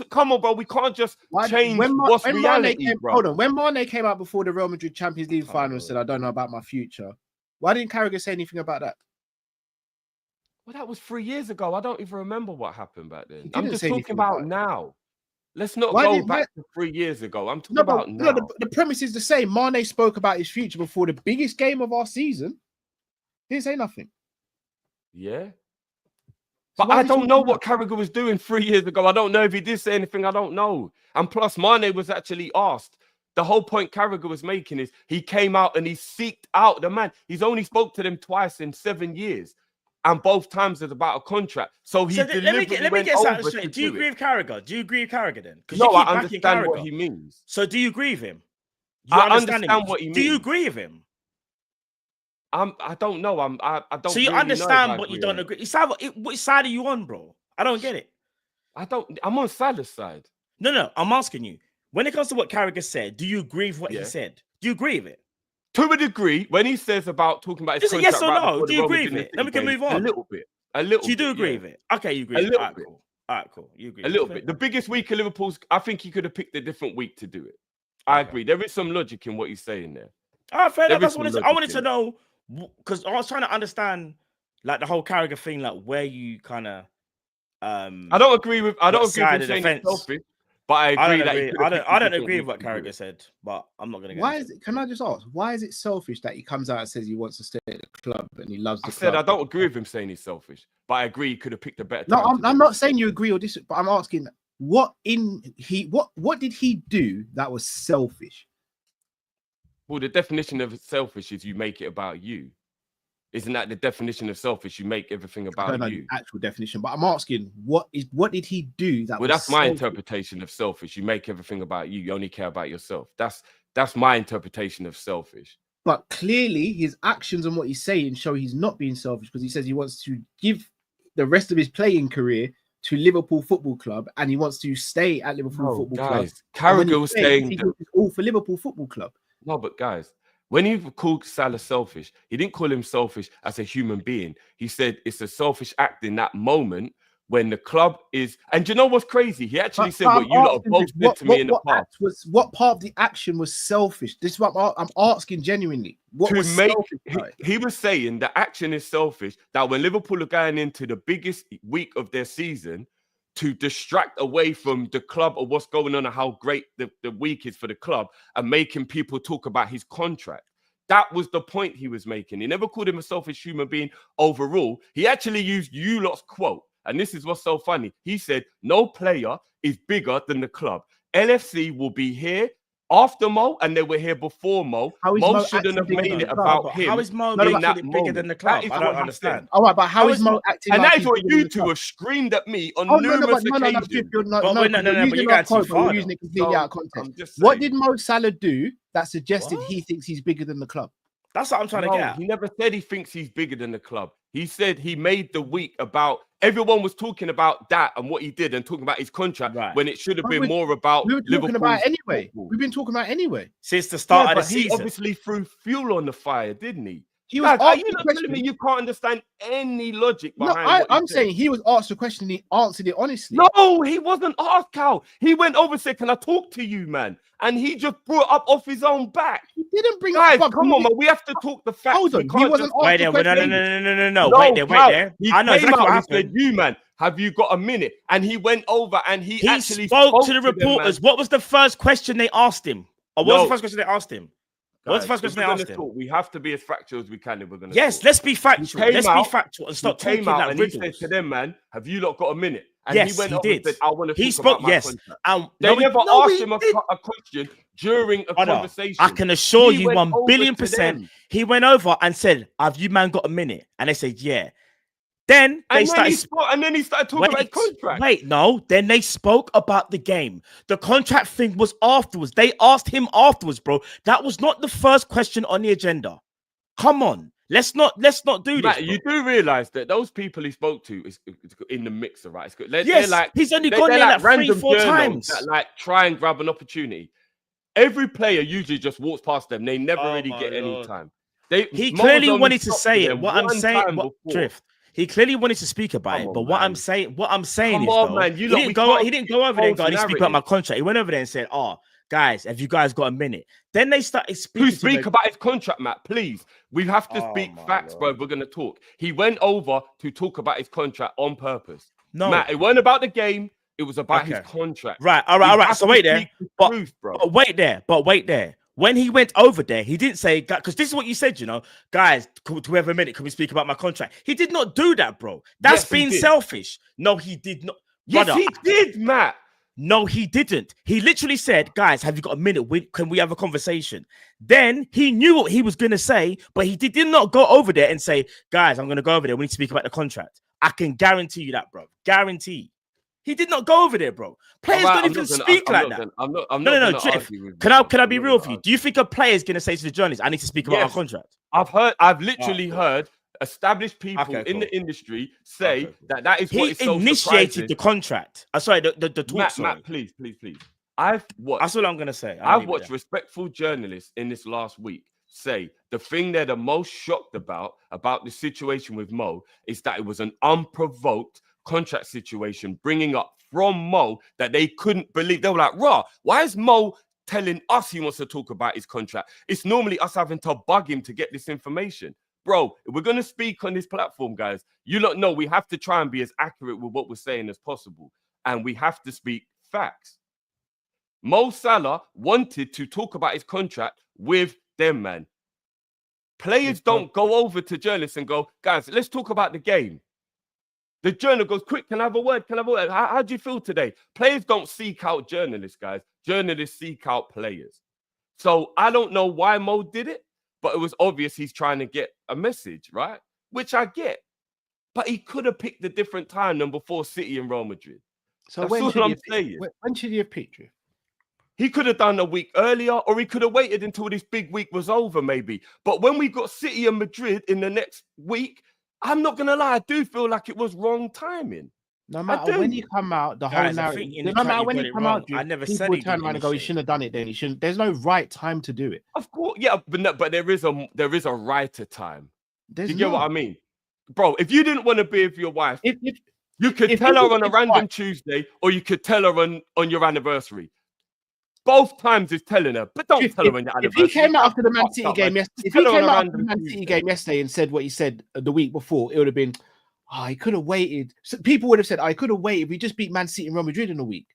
Speaker 6: Come on, bro. We can't just change what's reality, bro.
Speaker 5: Hold on. When Mane came out before the Real Madrid Champions League final and said, "I don't know about my future," why didn't Carragher say anything about that?
Speaker 6: Well, that was 3 years ago. I don't even remember what happened back then. I'm just talking about now. Let's not go back to 3 years ago. I'm talking about now.
Speaker 5: No, the premise is the same. Mane spoke about his future before the biggest game of our season. Didn't say nothing.
Speaker 6: Yeah. But I don't know what Carragher was doing 3 years ago. I don't know if he did say anything. I don't know. And plus, Mane was actually asked. The whole point Carragher was making is he came out and he seeked out the man. He's only spoke to them twice in 7 years. And both times it's about a contract. So he
Speaker 4: let me get something straight. Do you agree with Carragher? Do you agree with Carragher then?
Speaker 6: No, I understand what he means.
Speaker 4: So do you agree with him?
Speaker 6: I understand what he means.
Speaker 4: Do you agree with him?
Speaker 6: I don't know. I don't.
Speaker 4: So you really understand what you don't agree. Which side are you on, bro? I don't get it.
Speaker 6: I'm on Salah's side.
Speaker 4: No. I'm asking you. When it comes to what Carragher said, do you agree with what he said? Do you agree with it?
Speaker 6: To a degree, when he says about talking about his
Speaker 4: contract, yes or no? Do you agree with it? Then we can move on.
Speaker 6: A little bit. So you
Speaker 4: do agree with it? Okay, you agree.
Speaker 6: A little bit.
Speaker 4: Cool. All right, cool. You agree.
Speaker 6: A little bit. The biggest week of Liverpool's, I think he could have picked a different week to do it. I agree. There is some logic in what he's saying there.
Speaker 4: All right, fair enough. I wanted to know, because I was trying to understand like the whole Carragher thing, like where you kind of
Speaker 6: I don't agree with saying it's selfish. But I agree
Speaker 4: I don't agree with what Carragher said, but I'm not going to.
Speaker 5: Why is it? Can I just ask? Why is it selfish that he comes out and says he wants to stay at the club and he loves the club?
Speaker 6: I said I don't agree with him saying he's selfish, but I agree he could have picked a better.
Speaker 5: No, I'm not saying you agree or disagree, but I'm asking what did he do that was selfish?
Speaker 6: Well, the definition of selfish is you make it about you. Isn't that the definition of selfish? You make everything about you.
Speaker 5: Actual definition, but I'm asking, what did he do that?
Speaker 6: Well, that's my interpretation of selfish. You make everything about you. You only care about yourself. That's my interpretation of selfish.
Speaker 5: But clearly, his actions and what he's saying show he's not being selfish, because he says he wants to give the rest of his playing career to Liverpool Football Club, and he wants to stay at Liverpool Football Club.
Speaker 6: Carragher was saying
Speaker 5: it's all for Liverpool Football Club.
Speaker 6: No, but guys. When he called Salah selfish, he didn't call him selfish as a human being. He said it's a selfish act in that moment when the club is. And do you know what's crazy? He actually said what you lot have both said to me in the past.
Speaker 5: What part of the action was selfish? This is what I'm asking genuinely.
Speaker 6: He was saying the action is selfish, that when Liverpool are going into the biggest week of their season, to distract away from the club or what's going on and how great the week is for the club and making people talk about his contract. That was the point he was making. He never called him a selfish human being overall. He actually used you lot's quote. And this is what's so funny. He said, no player is bigger than the club. LFC will be here after Mo, and they were here before Mo. Mo shouldn't have made it about him.
Speaker 4: How is Mo bigger than the club? I don't understand.
Speaker 5: All right, but how is Mo acting?
Speaker 6: And that is what you two have screamed at me on numerous occasions.
Speaker 4: But you guys are
Speaker 5: using it completely out of context. What did Mo Salah do that suggested he thinks he's bigger than the club?
Speaker 4: That's what I'm trying to get at.
Speaker 6: He never said he thinks he's bigger than the club. He said he made the week about everyone was talking about that and what he did and talking about his contract when it should have been more about
Speaker 5: we were talking about it anyway. We've been talking about it anyway
Speaker 4: since the start of the season.
Speaker 6: He obviously threw fuel on the fire, didn't he?
Speaker 5: He was
Speaker 6: are you not telling me you can't understand any logic behind
Speaker 5: I'm saying he was asked a question and he answered it honestly.
Speaker 6: No, he wasn't asked, Cal. He went over and said, can I talk to you, man? And he just brought up off his own back.
Speaker 5: He didn't bring
Speaker 6: up. Guys, come on, man. We have to talk the facts.
Speaker 5: Hold on. He wasn't asked
Speaker 4: wait there. No. Wait there.
Speaker 6: I know exactly what happened. He said, you, man, have you got a minute? And he went over and he actually
Speaker 4: spoke to the reporters. What was the first question they asked him? Or what was the first question they asked him? What's the first question they asked him?
Speaker 6: We have to be as factual as we can if we're going to
Speaker 4: let's be factual. Let's be factual and stop talking that
Speaker 6: and he said to them, man, have you lot got a minute? And
Speaker 4: Yes,
Speaker 6: he went
Speaker 4: he
Speaker 6: over
Speaker 4: did.
Speaker 6: and said, I want to
Speaker 4: He
Speaker 6: talk
Speaker 4: spoke,
Speaker 6: about my
Speaker 4: yes.
Speaker 6: contract. They never asked him a question during a
Speaker 4: Brother,
Speaker 6: conversation.
Speaker 4: I can assure
Speaker 6: He
Speaker 4: you
Speaker 6: went
Speaker 4: 1
Speaker 6: over
Speaker 4: billion
Speaker 6: to
Speaker 4: %.
Speaker 6: them.
Speaker 4: He went over and said, have you man got a minute? And they said, yeah. Then they started.
Speaker 6: And then he started talking about his contract.
Speaker 4: Wait, no. Then they spoke about the game. The contract thing was afterwards. They asked him afterwards, bro. That was not the first question on the agenda. Come on. Let's not do
Speaker 6: Matt,
Speaker 4: this.
Speaker 6: You do realize that those people he spoke to is in the mixer, right?
Speaker 4: Yes,
Speaker 6: they're like,
Speaker 4: he's only gone there like 3-4 times.
Speaker 6: that like try and grab an opportunity. Every player usually just walks past them. They never really get any time.
Speaker 4: He clearly wanted to say it. What I'm saying, Drift. He clearly wanted to speak about it, but what I'm saying is,
Speaker 6: man,
Speaker 4: he didn't go over there and go, I need to speak about my contract. He went over there and said, "Oh, guys, have you guys got a minute?" Then they started speaking.
Speaker 6: Who speak about his contract, Matt? Please, we have to speak facts, bro. We're gonna talk. He went over to talk about his contract on purpose. No, Matt, it wasn't about the game. It was about his contract.
Speaker 4: Right, all right. So wait there, but wait there. When he went over there, he didn't say, because this is what you said, guys, to have a minute, can we speak about my contract? He did not do that, bro. That's being selfish. No, he did not.
Speaker 6: Yes, he did, Matt.
Speaker 4: No, he didn't. He literally said, guys, have you got a minute? Can we have a conversation? Then he knew what he was going to say, but he did not go over there and say, guys, I'm going to go over there. We need to speak about the contract. I can guarantee you that, bro. Guarantee. He did not go over there, bro. Players don't even speak like that. No, Drift. Can I be real with you? Do you think a player is going to say to the journalist, I need to speak about our contract?
Speaker 6: I've literally heard established people in the industry say that is what is so
Speaker 4: initiated the contract. Sorry, the talk.
Speaker 6: Matt, please. I've watched.
Speaker 4: That's all I'm going to say.
Speaker 6: I've watched respectful journalists in this last week say the thing they're the most shocked about the situation with Mo is that it was an unprovoked contract situation bringing up from Mo that they couldn't believe. They were like, "Rah, why is Mo telling us he wants to talk about his contract? It's normally us having to bug him to get this information." Bro, if we're going to speak on this platform, guys, you don't know we have to try and be as accurate with what we're saying as possible. And we have to speak facts. Mo Salah wanted to talk about his contract with them, man. Players don't go over to journalists and go, guys, let's talk about the game. The journal goes, quick, can I have a word? How do you feel today? Players don't seek out journalists, guys. Journalists seek out players. So I don't know why Mo did it, but it was obvious he's trying to get a message, right? Which I get. But he could have picked a different time than before City and Real Madrid.
Speaker 5: So when should he have picked you?
Speaker 6: He could have done a week earlier, or he could have waited until this big week was over, maybe. But when we got City and Madrid in the next week, I'm not going to lie, I do feel like it was wrong timing.
Speaker 5: No matter when you come out, the whole narrative. No matter when you come out, I never said he turn around and go, he shouldn't have done it then. He shouldn't. There's no right time to do it.
Speaker 6: Of course, yeah, but there is a righter time. Do you get what I mean? Bro, if you didn't want to be with your wife, you could tell her on a random Tuesday, or you could tell her on your anniversary. Both times is telling her, but don't tell her on your anniversary.
Speaker 5: If he came out after the Man City game yesterday, if he came out after the Man City game yesterday and said what he said the week before, it would have been, he could have waited. So people would have said, I could have waited if we just beat Man City and Real Madrid in a week.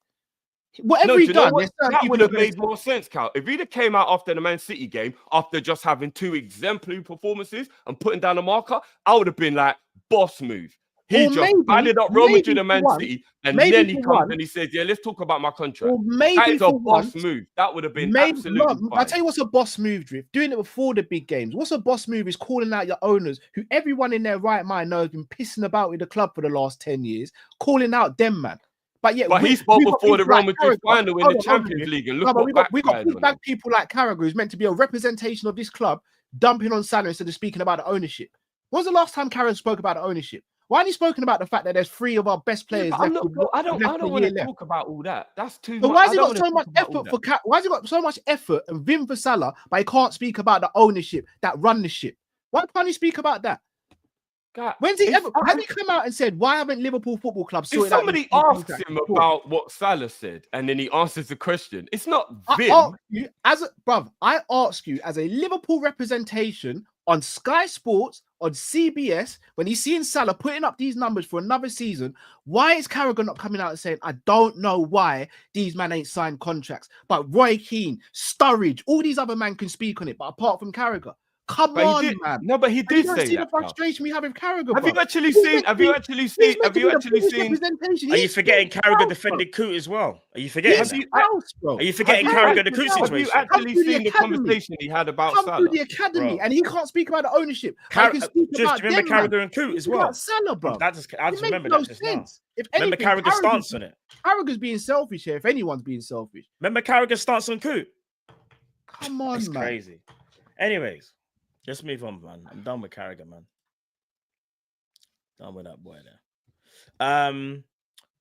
Speaker 5: Whatever he done,
Speaker 6: that would have made more sense, Cal. If he'd have came out after the Man City game, after just having 2 exemplary performances and putting down a marker, I would have been like, boss move. He just banded up Real Madrid and Man City, and then he comes and he says, yeah, let's talk about my contract. That is a boss move. That would have been absolutely fine.
Speaker 5: I'll tell you what's a boss move, Drift. Doing it before the big games. What's a boss move is calling out your owners, who everyone in their right mind knows has been pissing about with the club for the last 10 years, calling out them, man. But
Speaker 6: he spoke before the Real Madrid final in the Champions League. And look
Speaker 5: we got big people like Carragher, who's meant to be a representation of this club, dumping on Salah instead of speaking about the ownership. When was the last time Carragher spoke about the ownership? Why haven't you spoken about the fact that there's 3 of our best players left?
Speaker 6: I don't want to talk about all that. That's too much.
Speaker 5: Why has he got so much effort for? Why has he got so much effort and vim for Salah, but he can't speak about the ownership that run the ship? Why can't he speak about that? God, when's he ever? Has he come out and said, "Why haven't Liverpool Football Club sorted out?" If
Speaker 6: somebody asks him about what Salah said, and then he answers the question, it's not vim.
Speaker 5: I ask you as a Liverpool representation on Sky Sports, on CBS, when he's seeing Salah putting up these numbers for another season, why is Carragher not coming out and saying, I don't know why these men ain't signed contracts, but Roy Keane, Sturridge, all these other men can speak on it, but apart from Carragher, Come
Speaker 6: But
Speaker 5: on,
Speaker 6: he did,
Speaker 5: man.
Speaker 6: no, but he
Speaker 5: And you
Speaker 6: did
Speaker 5: don't
Speaker 6: say
Speaker 5: see
Speaker 6: that.
Speaker 5: the frustration we have with Carragher.
Speaker 6: Have you
Speaker 5: bro.
Speaker 6: actually
Speaker 5: He's
Speaker 6: seen?
Speaker 5: meant
Speaker 6: Have
Speaker 5: to
Speaker 6: you
Speaker 5: be-
Speaker 6: actually
Speaker 5: he's
Speaker 6: seen?
Speaker 5: meant
Speaker 6: Have
Speaker 5: to
Speaker 6: you
Speaker 5: be the
Speaker 6: actually
Speaker 5: British
Speaker 6: seen?
Speaker 5: representation.
Speaker 4: Are you
Speaker 5: He's
Speaker 4: forgetting
Speaker 5: somewhere
Speaker 4: Carragher
Speaker 5: else,
Speaker 4: defended Coot as well? Are you forgetting
Speaker 5: He's
Speaker 4: that?
Speaker 5: somewhere else, bro.
Speaker 4: Are you forgetting
Speaker 6: Have
Speaker 4: Carragher
Speaker 6: you,
Speaker 4: the Coot
Speaker 6: have you
Speaker 4: situation?
Speaker 5: Come
Speaker 6: actually
Speaker 5: through the
Speaker 6: seen the
Speaker 5: academy.
Speaker 6: conversation he had about
Speaker 5: Come through
Speaker 6: Salah?
Speaker 5: the academy,
Speaker 4: Bro.
Speaker 5: and he can't speak about the ownership. But he can speak
Speaker 4: Just
Speaker 5: about
Speaker 4: remember
Speaker 5: them, man.
Speaker 4: Carragher and Coot as
Speaker 5: Speak
Speaker 4: well.
Speaker 5: about Salah, bro.
Speaker 4: I just
Speaker 5: It makes
Speaker 4: remember
Speaker 5: no
Speaker 4: that just now.
Speaker 5: sense. If
Speaker 4: Remember
Speaker 5: anything,
Speaker 4: Carragher's stance on it.
Speaker 5: Carragher's being selfish here. If anyone's being selfish,
Speaker 4: Remember Carragher's stance on Coot.
Speaker 5: come on,
Speaker 4: It's
Speaker 5: man.
Speaker 4: crazy. Anyways, let's move on, man. I'm done with Carragher, man. Done with that boy there.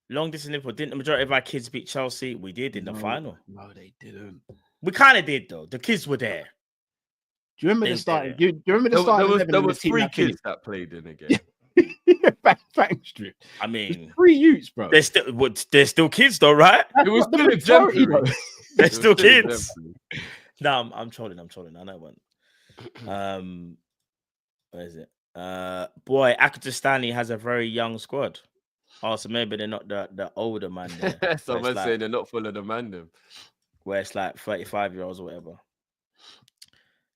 Speaker 4: Long distance Liverpool. Didn't the majority of our kids beat Chelsea? We did in the final.
Speaker 5: No, they didn't.
Speaker 4: We kind of did though. The kids were there.
Speaker 5: Do you remember
Speaker 4: They
Speaker 5: the start?
Speaker 4: did.
Speaker 5: Do you remember the start?
Speaker 6: There was 3 kids that played in again.
Speaker 5: Thanks, Drew.
Speaker 4: I mean,
Speaker 5: 3 youths, bro.
Speaker 4: they're still kids though, right?
Speaker 6: It was
Speaker 5: not the
Speaker 6: still
Speaker 5: majority,
Speaker 6: exemplary.
Speaker 5: though.
Speaker 4: They're
Speaker 6: It was
Speaker 4: still kids.
Speaker 6: exemplary.
Speaker 4: No, I'm trolling. I know one. Where is it? Boy, Akatar Stanley has a very young squad. Oh, so maybe they're not the older man there.
Speaker 6: Someone saying they're not full of the man. Them.
Speaker 4: Where it's like 35-year-olds or whatever.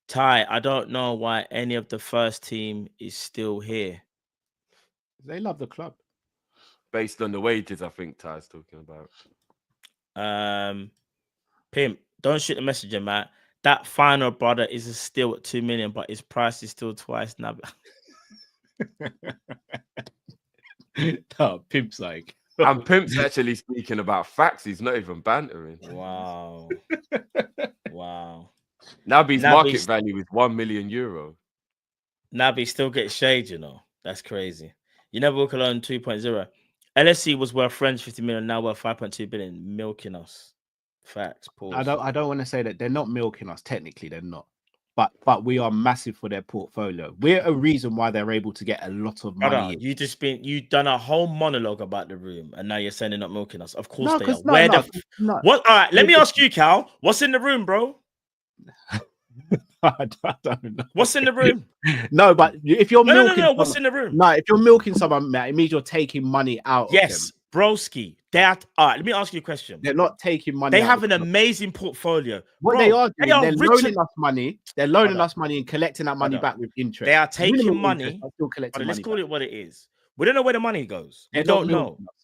Speaker 4: Ty, I don't know why any of the first team is still here.
Speaker 5: They love the club.
Speaker 6: Based on the wages, I think Ty's talking about.
Speaker 4: Pimp, don't shoot the messenger, man. That final brother is still at 2 million, but his price is still twice now.
Speaker 5: No, Pimp's like.
Speaker 6: And Pimp's actually speaking about facts. He's not even bantering.
Speaker 4: Wow. Wow.
Speaker 6: Naby's
Speaker 4: Naby's-
Speaker 6: market value is €1 million.
Speaker 4: Naby still gets shade, you know. That's crazy. You never walk alone 2.0. LSC was worth 350 million, now worth 5.2 billion, milking us. Facts. Pause.
Speaker 5: I don't want to say that they're not milking us. Technically, they're not. But we are massive for their portfolio. We're a reason why they're able to get a lot of money.
Speaker 4: You done a whole monologue about the room, and now you're saying they're not milking us. Of course
Speaker 5: No,
Speaker 4: they
Speaker 5: 'cause
Speaker 4: are.
Speaker 5: no.
Speaker 4: What? All right, let me ask you, Cal. What's in the room, bro?
Speaker 5: I don't know.
Speaker 4: What's in the room?
Speaker 5: No, but if you're milking,
Speaker 4: No. What's in the room?
Speaker 5: No, if you're milking someone, Matt, it means you're taking money out.
Speaker 4: Yes,
Speaker 5: of them.
Speaker 4: broski. All right, let me ask you a question.
Speaker 5: They're not taking money.
Speaker 4: They
Speaker 5: out
Speaker 4: have
Speaker 5: of
Speaker 4: an
Speaker 5: them.
Speaker 4: amazing portfolio.
Speaker 5: What
Speaker 4: Bro,
Speaker 5: they are doing, they're
Speaker 4: rich
Speaker 5: loaning us money. They're loaning
Speaker 4: Hold
Speaker 5: us money and collecting that money back with interest.
Speaker 4: They are taking
Speaker 5: Minimum
Speaker 4: money.
Speaker 5: interest, but still collecting
Speaker 4: Let's
Speaker 5: money
Speaker 4: call
Speaker 5: back.
Speaker 4: it what it is. We don't know where the money goes. We
Speaker 5: They're
Speaker 4: don't
Speaker 5: not
Speaker 4: know.
Speaker 5: milking us.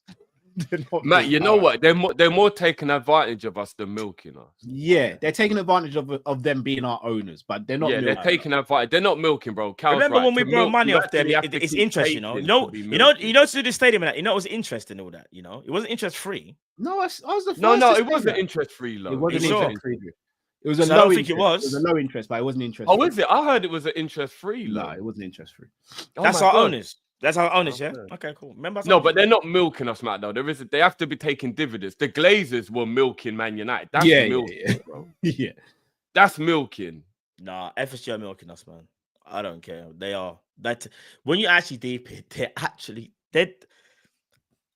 Speaker 5: They're not
Speaker 6: Matt,
Speaker 5: milking
Speaker 6: you
Speaker 5: us.
Speaker 6: know what? They're more taking advantage of us than milking us.
Speaker 5: Yeah, they're taking advantage of them being our owners, but they're not.
Speaker 6: Yeah,
Speaker 5: milking
Speaker 6: they're taking advantage. They're not milking, bro. Cal's
Speaker 4: Remember
Speaker 6: right.
Speaker 4: when we
Speaker 6: To
Speaker 4: borrow
Speaker 6: milk,
Speaker 4: money
Speaker 6: you
Speaker 4: off them?
Speaker 6: actually have to
Speaker 4: It's
Speaker 6: keep
Speaker 4: interest, you know.
Speaker 6: paying
Speaker 4: You
Speaker 6: to be
Speaker 4: know,
Speaker 6: milking.
Speaker 4: to this stadium and that. You know, it was interest and all that. You know, it wasn't interest free.
Speaker 5: No, I was the first.
Speaker 6: No,
Speaker 5: to say
Speaker 6: it wasn't
Speaker 5: that.
Speaker 6: interest free loan.
Speaker 5: It wasn't
Speaker 4: Sure?
Speaker 5: interest free. It was a
Speaker 4: So I
Speaker 5: low
Speaker 4: don't think
Speaker 5: interest.
Speaker 4: it was.
Speaker 5: It was a low interest, but it wasn't interest.
Speaker 6: Oh,
Speaker 5: free.
Speaker 6: is it? I heard it was an interest free
Speaker 5: No,
Speaker 6: loan.
Speaker 5: it wasn't interest free.
Speaker 6: Oh
Speaker 4: That's
Speaker 6: my
Speaker 4: our
Speaker 6: God.
Speaker 4: owners. That's our owners, yeah.
Speaker 6: Okay.
Speaker 4: Okay, cool. Remember? I
Speaker 6: No,
Speaker 4: told
Speaker 6: but
Speaker 4: you.
Speaker 6: they're not milking us, Matt. Though they have to be taking dividends. The Glazers were milking Man United. That's milking, bro.
Speaker 5: Yeah.
Speaker 6: That's milking.
Speaker 4: Nah, FSG are milking us, man. I don't care. They are. That when you actually deep it,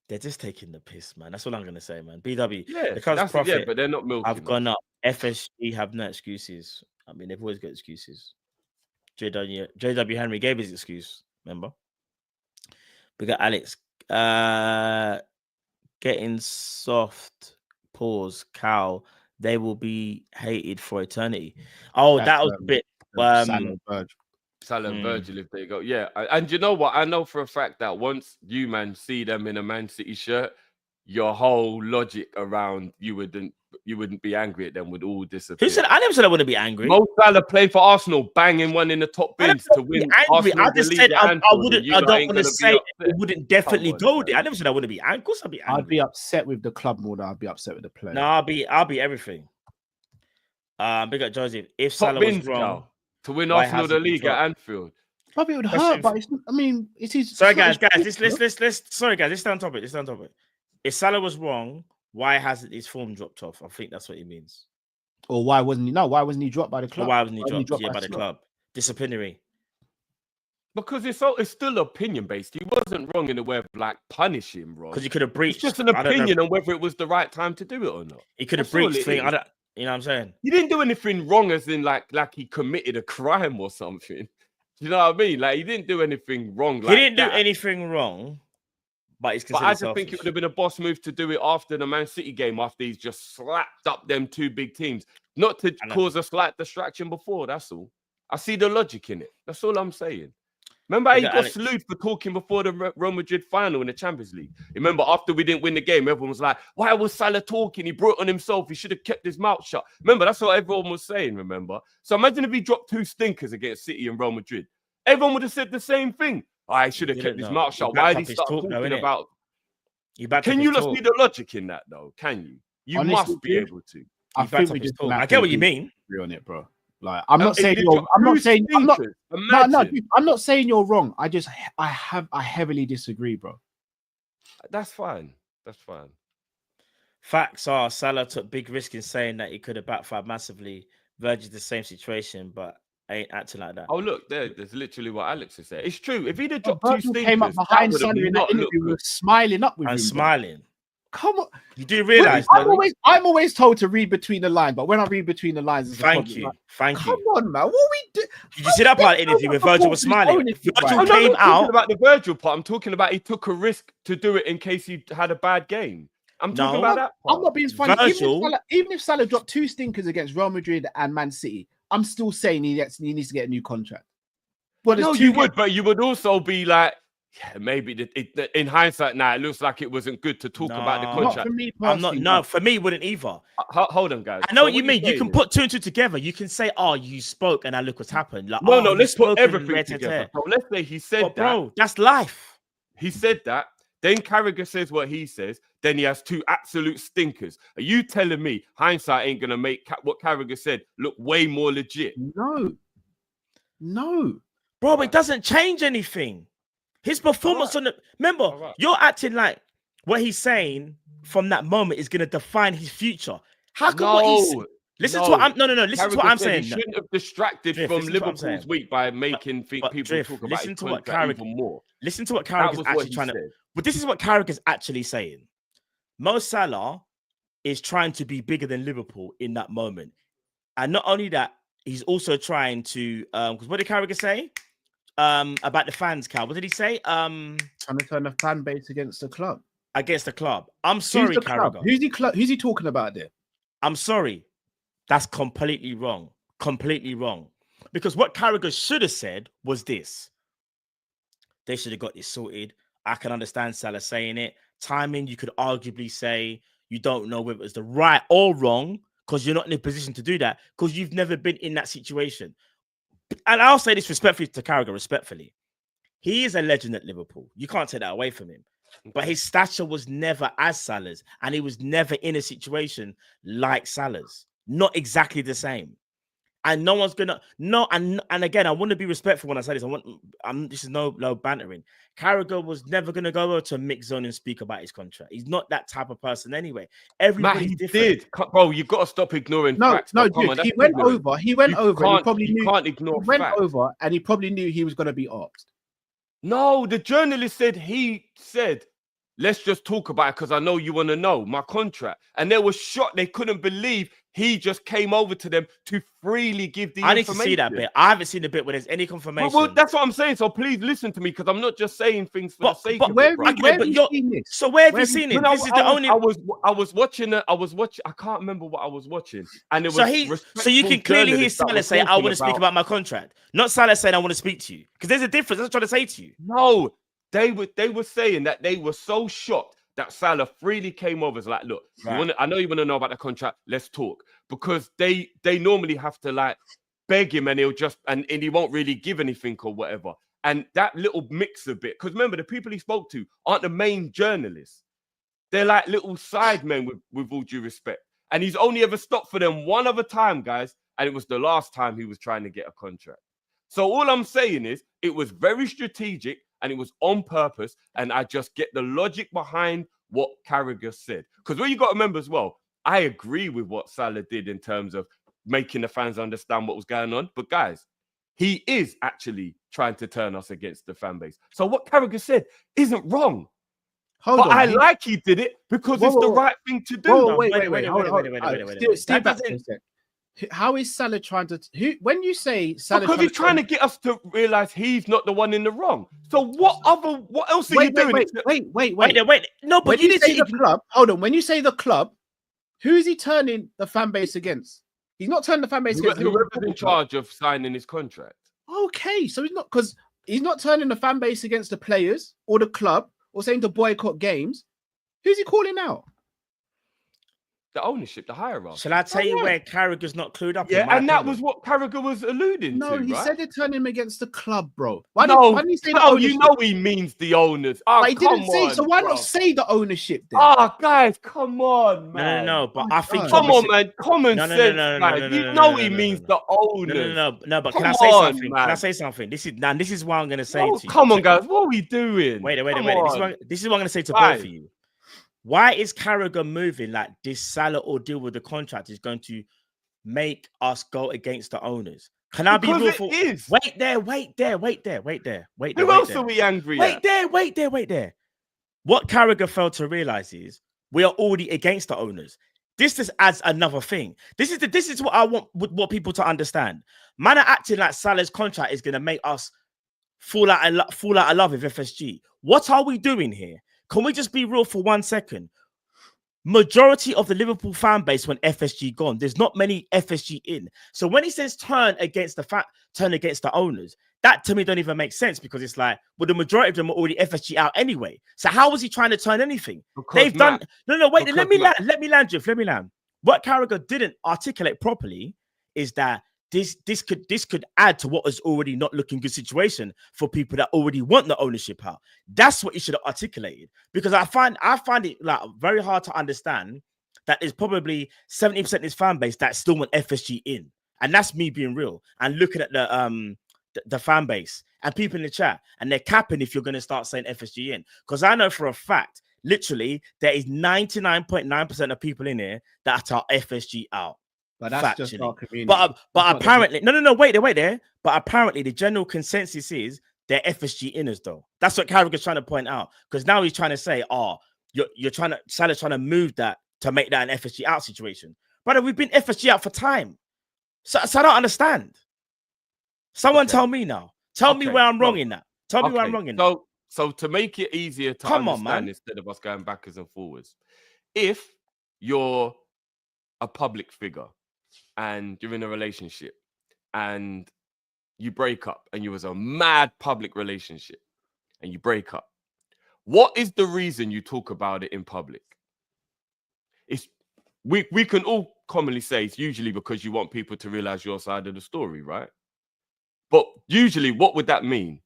Speaker 4: they're just taking the piss, man. That's what I'm gonna say, man. BW,
Speaker 6: Yeah,
Speaker 4: because
Speaker 6: that's
Speaker 4: profit,
Speaker 6: yeah, but they're not milking.
Speaker 4: I've gone up. FSG have no excuses. I mean, they've always got excuses. JW Henry gave his excuse. Remember? We got Alex. Getting soft. Pause. Cal. They will be hated for eternity. Oh,
Speaker 5: That's,
Speaker 4: that was a bit.
Speaker 6: Salah and Virgil, if they go, yeah. And you know what? I know for a fact that once you man see them in a Man City shirt, your whole logic around you wouldn't be angry at them would all disappear.
Speaker 4: Who said? I never said I wouldn't be angry.
Speaker 6: Mo Salah played for Arsenal, banging one in the top bins to win.
Speaker 4: Angry. I just said I wouldn't. I don't want to say it wouldn't definitely go there. I never said I wouldn't be angry. Of course, I'd be angry.
Speaker 5: I'd be upset with the club more than I'd be upset with the player.
Speaker 4: No, I'll be everything. Big up Joseph. If
Speaker 6: Top
Speaker 4: Salah
Speaker 6: bins
Speaker 4: was wrong,
Speaker 6: now to win
Speaker 4: why
Speaker 6: Arsenal the
Speaker 4: hasn't he
Speaker 6: league at
Speaker 4: dropped?
Speaker 6: Anfield.
Speaker 5: Probably would
Speaker 4: Question
Speaker 5: hurt, but it's, I mean, it's his.
Speaker 4: sorry
Speaker 5: it's not
Speaker 4: guys,
Speaker 5: his
Speaker 4: let's sorry guys, let's stay on topic. Let's stay on topic. If Salah was wrong, why hasn't his form dropped off? I think that's what he means.
Speaker 5: Or why wasn't he? No, why wasn't he dropped by the
Speaker 4: Or
Speaker 5: club?
Speaker 4: why wasn't he dropped? Yeah, by the
Speaker 5: Slot?
Speaker 4: club. Disciplinary.
Speaker 6: Because it's still opinion based. He wasn't wrong in the way of like punish him, bro.
Speaker 4: Because he could have
Speaker 6: It's
Speaker 4: breached.
Speaker 6: just an
Speaker 4: I don't know.
Speaker 6: opinion on whether it was the right time to do it or not.
Speaker 4: He could have
Speaker 6: That's all
Speaker 4: breached
Speaker 6: it
Speaker 4: thing.
Speaker 6: is.
Speaker 4: I don't. You know what I'm saying?
Speaker 6: He didn't do anything wrong, as in like he committed a crime or something. You know what I mean? Like he didn't do anything wrong.
Speaker 4: He
Speaker 6: like
Speaker 4: didn't do
Speaker 6: that.
Speaker 4: anything wrong, but he's
Speaker 6: But
Speaker 4: considered
Speaker 6: I just
Speaker 4: selfish.
Speaker 6: think it would have been a boss move to do it after the Man City game, after he's just slapped up them two big teams, not to
Speaker 4: know.
Speaker 6: cause a slight distraction before. That's all. I see the logic in it. That's all I'm saying. Remember how he got
Speaker 4: Alex.
Speaker 6: slewed for talking before the Real Madrid final in the Champions League? Remember, after we didn't win the game, everyone was like, why was Salah talking? He brought it on himself. He should have kept his mouth shut. Remember, that's what everyone was saying, remember? So imagine if he dropped 2 stinkers against City and Real Madrid. Everyone would have said the same thing. I should have kept his mouth shut. Why did he start talking about... Can you not see the logic in that, though? Can you? You
Speaker 5: Honestly,
Speaker 6: must be able to.
Speaker 5: I think we just
Speaker 4: I get what you mean.
Speaker 5: On it, bro. Like, I'm not saying you're. I'm not saying. I'm not. No, dude, I'm not saying you're wrong. I heavily disagree, bro.
Speaker 6: That's fine. That's fine.
Speaker 4: Facts are Salah took big risk in saying that he could have backfired massively. Virgil's the same situation, but ain't acting like that.
Speaker 6: Oh, look, there's literally what Alex is saying. It's true. If he'd have dropped 2 stinkers,
Speaker 5: came up behind Salah in that interview, was smiling up with him.
Speaker 4: Smiling.
Speaker 5: Come on,
Speaker 4: you do realize
Speaker 5: I'm always told to read between the lines, but when I read between the lines,
Speaker 4: thank you.
Speaker 5: Come on, man. What we do?
Speaker 4: Did you see that part of the interview where Virgil was smiling? Virgil came out
Speaker 6: about the Virgil part. I'm talking about he took a risk to do it in case he had a bad game. I'm talking about that part.
Speaker 5: I'm not being funny. Even if Salah dropped 2 stinkers against Real Madrid and Man City, I'm still saying he needs to get a new contract.
Speaker 6: But no, you would, but you would also be like, yeah, maybe in hindsight now, it looks like it wasn't good to talk about the contract.
Speaker 5: Not for me personally.
Speaker 4: For me, it wouldn't either.
Speaker 6: Hold on, guys.
Speaker 4: I know what you mean. You can put 2 and 2 together. You can say, "Oh, you spoke, and now look what's happened." Like,
Speaker 6: no, let's put everything together. So let's say he said that.
Speaker 4: Bro, that's life.
Speaker 6: He said that. Then Carragher says what he says. Then he has 2 absolute stinkers. Are you telling me hindsight ain't gonna make what Carragher said look way more legit?
Speaker 5: No,
Speaker 4: bro. It doesn't change anything. His performance on the... Remember, you're acting like what he's saying from that moment is going to define his future. How come what he's... Listen to what I'm... No. Listen to what I'm saying.
Speaker 6: He shouldn't have distracted from Liverpool's week by making people talk about his contract even more.
Speaker 4: Listen to what Carragher's actually trying to... But this is what Carragher's actually saying. Mo Salah is trying to be bigger than Liverpool in that moment. And not only that, he's also trying to... Because what did Carragher say? About the fans, Cal. What did he say?
Speaker 5: Trying to turn the fan base against the club.
Speaker 4: Against the club. I'm sorry, Carragher.
Speaker 5: Who's he talking about there?
Speaker 4: I'm sorry. That's completely wrong. Completely wrong. Because what Carragher should have said was this. They should have got this sorted. I can understand Salah saying it. Timing, you could arguably say you don't know whether it's the right or wrong because you're not in a position to do that because you've never been in that situation. And I'll say this respectfully to Carragher, respectfully. He is a legend at Liverpool. You can't take that away from him. But his stature was never as Salah's, and he was never in a situation like Salah's. Not exactly the same. And no one's gonna and again, I want to be respectful when I say this. This is no bantering. Carragher was never gonna go over to mix zone and speak about his contract. He's not that type of person anyway. Everybody's different.
Speaker 6: Bro, you've got to stop ignoring facts.
Speaker 5: No, dude, he went over. He probably knew.
Speaker 6: Can't ignore
Speaker 5: he went over, and he probably knew he was gonna be asked.
Speaker 6: No, the journalist said let's just talk about it because I know you want to know my contract. And they were shocked. They couldn't believe he just came over to them to freely give the information.
Speaker 4: I need to see that bit. I haven't seen the bit where there's any confirmation.
Speaker 6: Well, that's what I'm saying. So please listen to me because I'm not just saying things for the sake of it.
Speaker 5: Where have you seen this?
Speaker 4: So where have you seen it? This is the only...
Speaker 6: I was watching. I can't remember what I was watching. And it was
Speaker 4: so you can clearly hear Salah say, I want to speak about my contract. Not Salah saying, I want to speak to you. Because there's a difference. That's what I'm trying to say to you.
Speaker 6: No, they were saying that they were so shocked that Salah freely came over. It's like, look, I know you want to know about the contract. Let's talk. Because they normally have to like beg him and he won't really give anything or whatever. And that little mix a bit, because remember, the people he spoke to aren't the main journalists. They're like little side men with all due respect. And he's only ever stopped for them one other time, guys. And it was the last time he was trying to get a contract. So all I'm saying is it was very strategic and it was on purpose. And I just get the logic behind what Carragher said. Because what you got to remember as well, I agree with what Salah did in terms of making the fans understand what was going on. But guys, he is actually trying to turn us against the fan base. So what Carragher said isn't wrong. I like he did it because it's the right thing to do.
Speaker 5: Wait. Stay back for a sec. How is Salah trying to... when you say Salah...
Speaker 6: Because he's trying to get us to realise he's not the one in the wrong. So what else are you doing?
Speaker 5: Wait. No, but you didn't say the club. Hold on. When you say the club, who is he turning the fan base against?
Speaker 3: He's not turning the fan base against
Speaker 6: Whoever's in charge of signing his contract.
Speaker 3: Okay, so he's not turning the fan base against the players or the club or saying to boycott games. Who's he calling out?
Speaker 6: The ownership, the hierarchy.
Speaker 4: Shall I tell you where Carragher's not clued up?
Speaker 6: Yeah, and that was what Carragher was alluding to.
Speaker 3: No, he
Speaker 6: right?
Speaker 3: said they're turning him against the club, bro.
Speaker 6: Why did he say the ownership? You know he means the owners. Oh,
Speaker 3: but he didn't say, so why not say the ownership then?
Speaker 6: Oh, guys, come on, man.
Speaker 4: No, but I think...
Speaker 6: Come on, man. Common sense, man. You know he means the owners.
Speaker 4: No, but can I say something? Can I say something? This is what I'm going to say to you.
Speaker 6: Come on, guys. What are we doing?
Speaker 4: Wait. This is what I'm going to say to both of you. Why is Carragher moving like this Salah ordeal with the contract is going to make us go against the owners? Can I be real? Wait there.
Speaker 6: Who else are we angry at?
Speaker 4: Wait there. What Carragher failed to realize is we are already against the owners. This just adds another thing. This is what I want people to understand. Man are acting like Salah's contract is going to make us fall out of love with FSG. What are we doing here? Can we just be real for 1 second? Majority of the Liverpool fan base when FSG gone, there's not many FSG in. So when he says turn against the owners, that to me don't even make sense because it's like, well, the majority of them are already FSG out anyway. So how was he trying to turn anything? They've done. No, wait. Let me land, Jeff. Let me land. What Carragher didn't articulate properly is that this could add to what is already not looking good situation for people that already want the ownership out. That's what he should have articulated, because I find it like very hard to understand that there's probably 70% of his fan base that still want FSG in, and that's me being real and looking at the fan base and people in the chat, and they're capping if you're going to start saying FSG in, because I know for a fact, literally, there is 99.9% of people in here that are FSG out.
Speaker 3: But that's just our community.
Speaker 4: But apparently, no, wait there. But apparently, the general consensus is they're FSG inners, though. That's what Carragher's trying to point out. Because now he's trying to say, Salah's trying to move that to make that an FSG out situation. Brother, we've been FSG out for time. So I don't understand. Someone tell me now. Tell me where I'm wrong in that. Tell me where I'm wrong in that.
Speaker 6: So to make it easier to understand instead of us going backwards and forwards, if you're a public figure and you're in a relationship and you break up and you was a mad public relationship and you break up, what is the reason you talk about it in public? It's we can all commonly say it's usually because you want people to realize your side of the story, right? But usually what would that mean?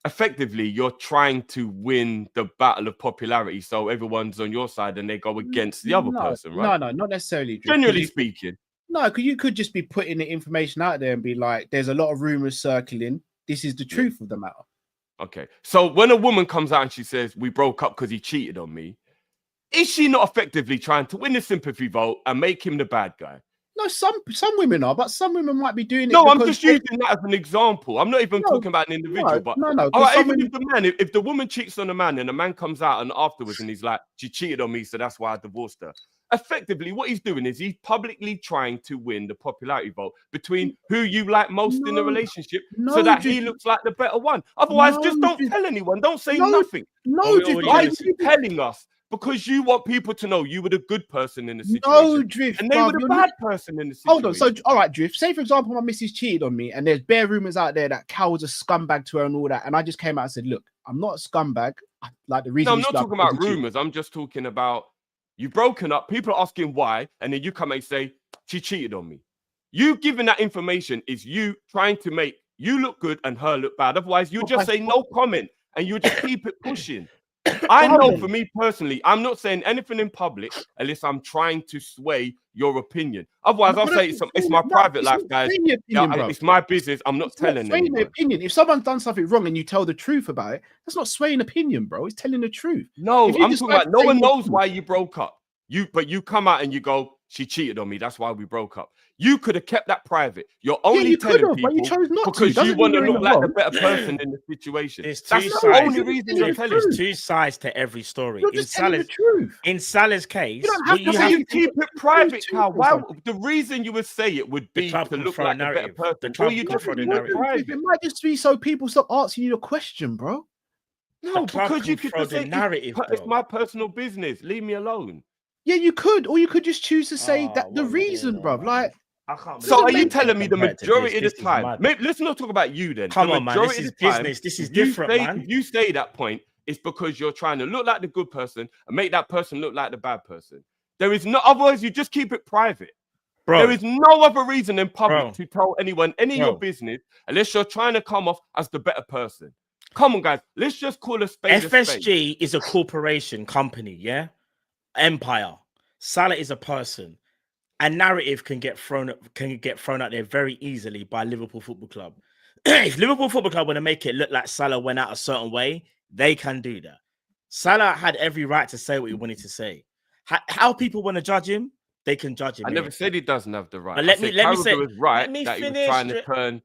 Speaker 6: Effectively, you're trying to win the battle of popularity, so everyone's on your side and they go against the other person, right?
Speaker 3: No, not necessarily.
Speaker 6: Generally speaking.
Speaker 3: No, because you could just be putting the information out there and be like, there's a lot of rumors circling. This is the truth of the matter. Okay.
Speaker 6: So when a woman comes out and she says, we broke up because he cheated on me, is she not effectively trying to win the sympathy vote and make him the bad guy?
Speaker 3: No, some women are, but some women might be doing it.
Speaker 6: No, I'm just using that as an example. I'm not even talking about an individual.
Speaker 3: No.
Speaker 6: All right, if the woman cheats on a man and the man comes out and afterwards and he's like, she cheated on me, so that's why I divorced her. Effectively, what he's doing is he's publicly trying to win the popularity vote between who you like most in the relationship, so that he looks like the better one. Otherwise, just don't tell anyone. Don't say nothing.
Speaker 3: No,
Speaker 6: why are you telling us? Because you want people to know you were the good person in the situation.
Speaker 3: No, Drift.
Speaker 6: And they were the bad person in the situation.
Speaker 3: Hold on. So, all right, Drift. Say, for example, my missus cheated on me and there's bare rumors out there that Cal was a scumbag to her and all that. And I just came out and said, look, I'm not a scumbag. Like the reason.
Speaker 6: No, I'm not talking about rumors. I'm just talking about you've broken up. People are asking why. And then you come and say, she cheated on me. You giving that information is you trying to make you look good and her look bad. Otherwise, you just say no comment and you just keep it pushing. I know for me personally, I'm not saying anything in public unless I'm trying to sway your opinion. Otherwise, I'll say it's my private life, guys. It's my business. I'm not telling anyone.
Speaker 3: Opinion. If someone's done something wrong and you tell the truth about it, that's not swaying opinion, bro. It's telling the truth.
Speaker 6: No, I'm talking about no one knows why you broke up. But you come out and you go, she cheated on me. That's why we broke up. You could have kept that private. You're only telling people because you want to look like the better person in the situation.
Speaker 4: That's the only reason you're telling. There's two sides to every story.
Speaker 3: You're just telling the truth.
Speaker 4: In Salah's case,
Speaker 6: you have to keep it private, Cal. Why? The reason you would say it would be to look like the better person.
Speaker 3: It might just be so people stop asking you the question, bro.
Speaker 6: No, because you could just say it's my personal business. Leave me alone.
Speaker 3: Yeah, you could, or you could just choose to say that the reason, bro. Like,
Speaker 4: I can't.
Speaker 6: So are you telling me the majority of the
Speaker 4: This
Speaker 6: time? Maybe let's not talk about you then.
Speaker 4: Come
Speaker 6: the
Speaker 4: on, man. This is business. This is different, man.
Speaker 6: If you say that point, it's because you're trying to look like the good person and make that person look like the bad person. There is no, otherwise you just keep it private. Bro. There is no other reason in public to tell anyone any of your business unless you're trying to come off as the better person. Come on, guys. Let's just call a spade
Speaker 4: FSG is a corporation company, yeah? Empire. Salah is a person. A narrative can get thrown out there very easily by Liverpool Football Club. If Liverpool Football Club want to make it look like Salah went out a certain way, they can do that. Salah had every right to say what he wanted to say. How people want to judge him, they can judge him.
Speaker 6: I never said he doesn't have the right.
Speaker 4: But let me say,
Speaker 6: was right that he was trying to turn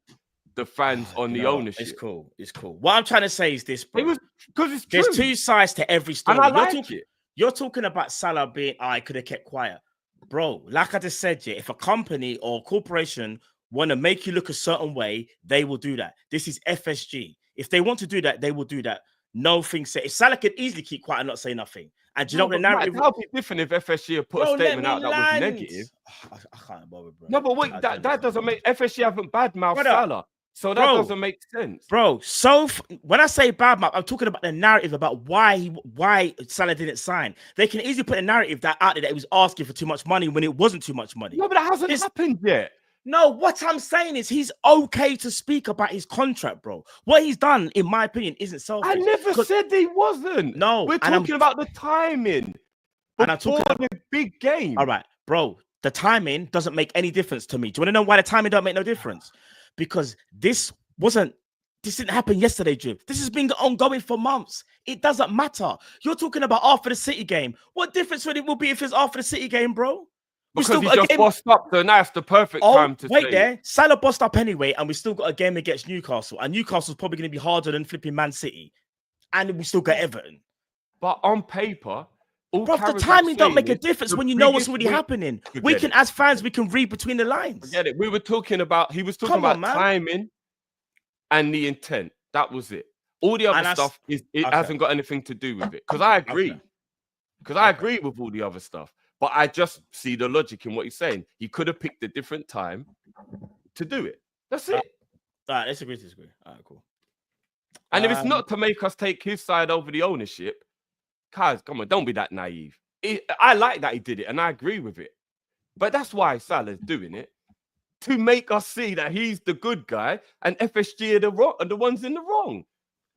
Speaker 6: the fans on the ownership.
Speaker 4: It's cool. It's cool. What I'm trying to say is this, bro.
Speaker 6: It was because it's true.
Speaker 4: There's two sides to every story.
Speaker 6: And I like it.
Speaker 4: You're talking about Salah being, I could have kept quiet. Bro, like I just said, yeah, if a company or corporation want to make you look a certain way, they will do that. This is FSG. If they want to do that, they will do that. No thing said. If Salah could easily keep quiet and not say nothing. And do you know what the narrative?
Speaker 6: That would be different if FSG had put a statement out that was negative.
Speaker 4: I can't bother, bro.
Speaker 6: No, but wait, that doesn't make FSG haven't badmouthed Salah. So that doesn't make sense.
Speaker 4: Bro, so when I say badmouth, I'm talking about the narrative about why Salah didn't sign. They can easily put a narrative out there that he was asking for too much money when it wasn't too much money.
Speaker 6: No, but that hasn't happened yet.
Speaker 4: No, what I'm saying is he's okay to speak about his contract, bro. What he's done, in my opinion, isn't selfish.
Speaker 6: I never said he wasn't.
Speaker 4: No.
Speaker 6: We're talking about the timing.
Speaker 4: And I'm talking about
Speaker 6: the big game.
Speaker 4: All right, bro. The timing doesn't make any difference to me. Do you want to know why the timing don't make no difference? Because this didn't happen yesterday, Jim. This has been ongoing for months. It doesn't matter. You're talking about after the City game. What difference would it be if it's after the City game, bro?
Speaker 6: Because he just bossed up, so now it's the perfect time to
Speaker 4: wait there. Salah bossed up anyway, and we still got a game against Newcastle. And Newcastle's probably going to be harder than flipping Man City. And we still got Everton.
Speaker 6: But on paper,
Speaker 4: the timing don't make a difference when you know what's really happening. We can, as fans, we can read between the lines.
Speaker 6: Get it. He was talking about timing and the intent. That was it. All the other stuff hasn't got anything to do with it. Because I agree. Because I agree with all the other stuff. But I just see the logic in what he's saying. He could have picked a different time to do it. That's it.
Speaker 4: All right, let's agree to disagree. All right, cool.
Speaker 6: And if it's not to make us take his side over the ownership, guys, come on, don't be that naive. I like that he did it, and I agree with it. But that's why Salah's doing it, to make us see that he's the good guy and FSG are the ones in the wrong.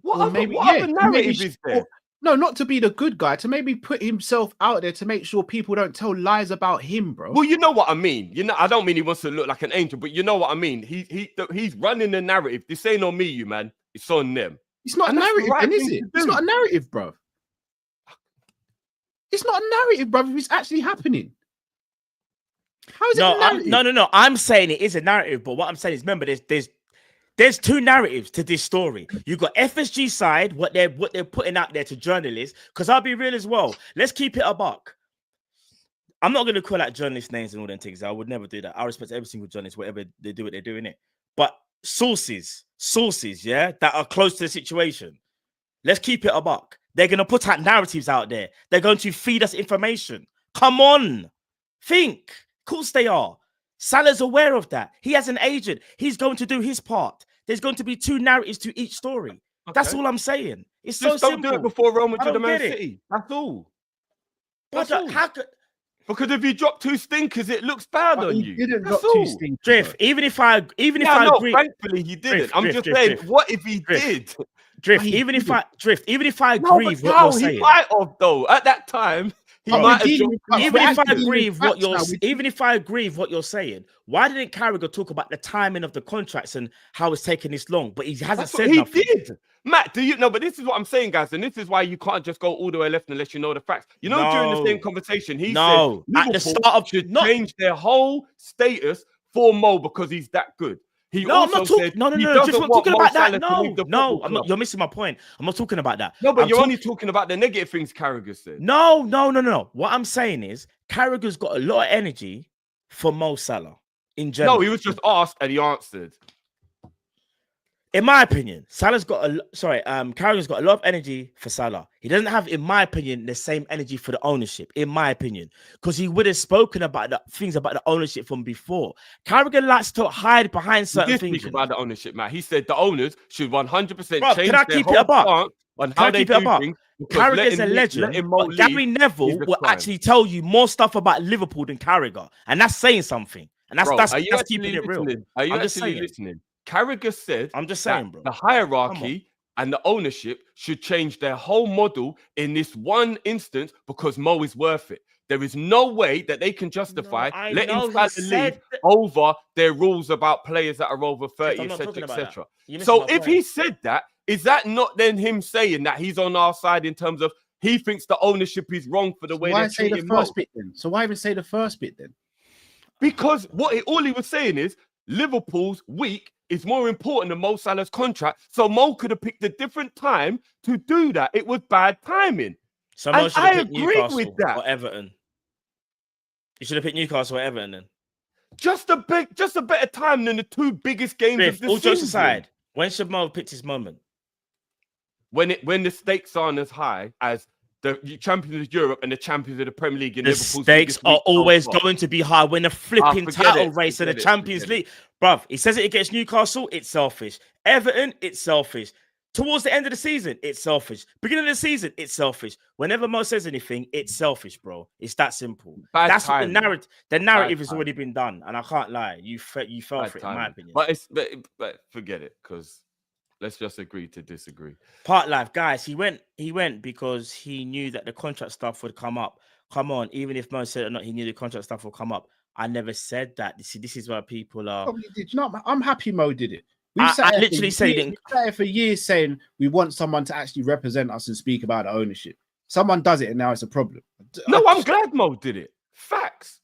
Speaker 6: What other narrative is there?
Speaker 5: No, not to be the good guy, to maybe put himself out there to make sure people don't tell lies about him, bro.
Speaker 6: Well, you know what I mean. You know, I don't mean he wants to look like an angel, but you know what I mean. He's running the narrative. This ain't on me, you man. It's on them.
Speaker 5: It's not a narrative, then, is it? It's not a narrative, bro. It's not a narrative, brother. It's actually happening. How is it a narrative?
Speaker 4: No. I'm saying it is a narrative, but what I'm saying is, remember, there's two narratives to this story. You got FSG side, what they're putting out there to journalists. Because I'll be real as well. Let's keep it a buck. I'm not going to call out journalist names and all them things. I would never do that. I respect every single journalist, whatever they do, what they're doing it. But sources, yeah, that are close to the situation. Let's keep it a buck. They're going to put out narratives out there. They're going to feed us information. Come on. Think. Of course they are. Salah's aware of that. He has an agent. He's going to do his part. There's going to be two narratives to each story. Okay. That's all I'm saying. It's just so simple.
Speaker 6: Don't do it before Rome to the Man City. That's all.
Speaker 4: How could...
Speaker 6: Because if you drop two stinkers, it looks bad on you.
Speaker 5: Didn't drop two stinkers.
Speaker 4: Drift. Even if I agree.
Speaker 6: Thankfully, he didn't. I'm just saying, what if he did?
Speaker 4: Drift. Even if I agree with what you're saying.
Speaker 6: He might have though. At that time, he might have.
Speaker 4: Even if I agree with what you're saying, why didn't Carragher talk about the timing of the contracts and how it's taking this long? But he hasn't said nothing.
Speaker 6: He did. Matt, do you know? But this is what I'm saying, guys, and this is why you can't just go all the way left unless you know the facts. You know, during the same conversation, he said
Speaker 4: at the start of
Speaker 6: change their whole status for Mo because he's that good.
Speaker 4: I'm not talking. No. Just not talking about that. No. I'm not. You're missing my point. I'm not talking about that.
Speaker 6: No, but you're only talking about the negative things Carragher said.
Speaker 4: No. What I'm saying is Carragher's got a lot of energy for Mo Salah in general.
Speaker 6: No, he was just asked and he answered.
Speaker 4: In my opinion, Carragher's got a lot of energy for Salah. He doesn't have, in my opinion, the same energy for the ownership, in my opinion, because he would have spoken about the things about the ownership from before. Carragher likes to hide behind certain things.
Speaker 6: Speak about the ownership, Matt. He said the owners should 100%
Speaker 4: Bro,
Speaker 6: change
Speaker 4: can I
Speaker 6: their
Speaker 4: keep
Speaker 6: whole
Speaker 4: it above?
Speaker 6: stance on how they do things.
Speaker 4: Carragher's a legend, but Gary Neville will actually tell you more stuff about Liverpool than Carragher, and that's saying something. And that's keeping it real.
Speaker 6: Are you actually listening? Carragher said,
Speaker 4: I'm just saying, bro,
Speaker 6: the hierarchy and the ownership should change their whole model in this one instance because Mo is worth it. There is no way that they can justify letting Salah leave over their rules about players that are over 30, etc., etc. So if he said that, is that not then him saying that he's on our side in terms of he thinks the ownership is wrong for the way they're treating Mo?
Speaker 5: So why even say the first bit then?
Speaker 6: Because all he was saying is Liverpool's week is more important than Mo Salah's contract. So Mo could have picked a different time to do that. It was bad timing.
Speaker 4: So Mo should have picked Newcastle with that. Or Everton. You should have picked Newcastle or Everton then.
Speaker 6: Just a better time than the two biggest games of the season.
Speaker 4: All jokes aside, when should Mo have picked his moment?
Speaker 6: When the stakes aren't as high as the champions of Europe and the champions of the Premier League. In
Speaker 4: the
Speaker 6: Liverpool's
Speaker 4: stakes are always going to be high when the flipping title race in the Champions League. Bruv, he says it against Newcastle, it's selfish. Everton, it's selfish. Towards the end of the season, it's selfish. Beginning of the season, it's selfish. Whenever Mo says anything, it's selfish, bro. It's that simple. That's what the narrative has already been done, and I can't lie. You fell for it, in my opinion.
Speaker 6: But forget it, because let's just agree to disagree.
Speaker 4: Part life, guys. He went because he knew that the contract stuff would come up. Come on, even if Mo said it or not, he knew the contract stuff would come up. I never said that. You see, this is why people are.
Speaker 5: Probably did. No, I'm happy Mo did it.
Speaker 4: I literally said it.
Speaker 5: We sat here for years saying we want someone to actually represent us and speak about the ownership. Someone does it, and now it's a problem.
Speaker 6: No, I'm glad Mo did it. Facts.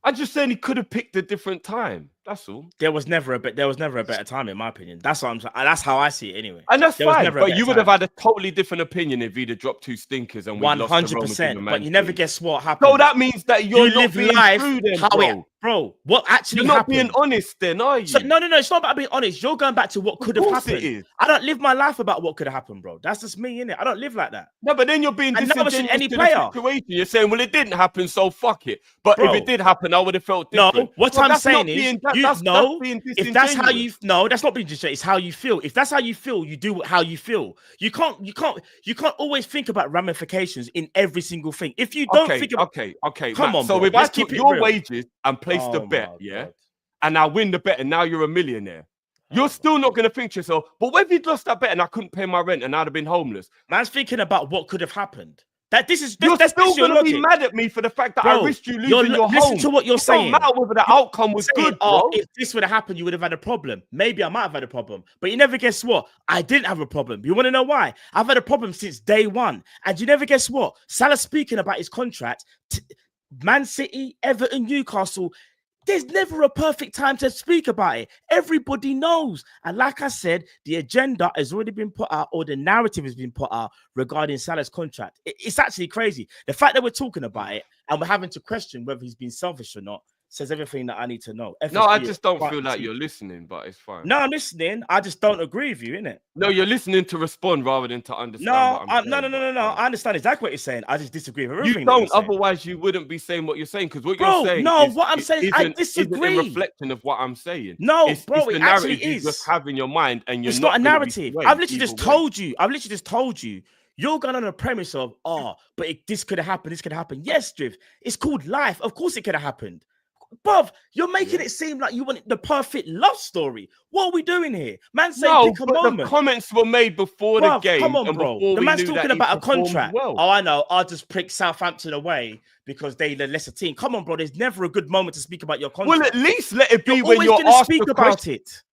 Speaker 6: I'm just saying he could have picked a different time. That's all.
Speaker 4: There was never a better time, in my opinion. That's what I'm saying. That's how I see it, anyway.
Speaker 6: And that's fine. But you would have had a totally different opinion if he'd have dropped two stinkers and we
Speaker 4: 100%. But you never guess what happened.
Speaker 6: So that means that you're not being true, then,
Speaker 4: bro. What actually
Speaker 6: you're not
Speaker 4: happened?
Speaker 6: Being honest, then, are you?
Speaker 4: So, no. It's not about being honest. You're going back to what could have happened. I don't live my life about what could have happened, bro. That's just me, innit? I don't live like that.
Speaker 6: No, but then you're being disingenuous to the situation. You're saying, well, it didn't happen, so fuck it. But if it did happen, I would have felt different.
Speaker 4: No, what I'm saying is, if that's how you that's not being disingenuous. It's how you feel. If that's how you feel, you do how you feel. You can't always think about ramifications in every single thing. If you don't think about
Speaker 6: okay,
Speaker 4: come on.
Speaker 6: So
Speaker 4: bro,
Speaker 6: if I took your wages and placed a bet,
Speaker 4: God.
Speaker 6: and I win the bet, and now you're a millionaire, you're still not going to think to yourself, but what if you'd lost that bet and I couldn't pay my rent and I'd have been homeless?
Speaker 4: Man's thinking about what could have happened. You're
Speaker 6: still going to be mad at me for the fact that I risked you losing your home.
Speaker 4: Listen to what you're saying.
Speaker 6: It don't matter whether the outcome was good, bro.
Speaker 4: If this would have happened, you would have had a problem. Maybe I might have had a problem. But you never guess what? I didn't have a problem. You want to know why? I've had a problem since day one. And you never guess what? Salah speaking about his contract. Man City, Everton, Newcastle. There's never a perfect time to speak about it. Everybody knows. And like I said, the agenda has already been put out, or the narrative has been put out regarding Salah's contract. It's actually crazy. The fact that we're talking about it and we're having to question whether he's been selfish or not says everything that I need to know.
Speaker 6: No, I just don't feel like you're listening, but it's fine.
Speaker 4: No, I'm listening. I just don't agree with you, innit?
Speaker 6: No, you're listening to respond rather than to understand.
Speaker 4: No. I understand exactly what you're saying. I just disagree with everything.
Speaker 6: You don't, otherwise you wouldn't be saying what you're saying, because what you're saying.
Speaker 4: What I'm saying, I disagree.
Speaker 6: Isn't a reflection of what I'm saying.
Speaker 4: No,
Speaker 6: it's
Speaker 4: it actually is.
Speaker 6: You just have in your mind, and you're
Speaker 4: it's not a narrative. I've literally just told you. You're going on a premise of, but this could have happened. This could have happened. Yes, Drift. It's called life. Of course, it could have happened. Bruv, you're making it seem like you want the perfect love story. What are we doing here? Man saying pick a moment.
Speaker 6: The comments were made before the game.
Speaker 4: Come on, bro. The man's talking about a contract. Well. Oh, I know. I'll just prick Southampton away because they're the lesser team. Come on, bro. There's never a good moment to speak about your contract.
Speaker 6: Well, at least let it be when you're asked
Speaker 4: speak about it.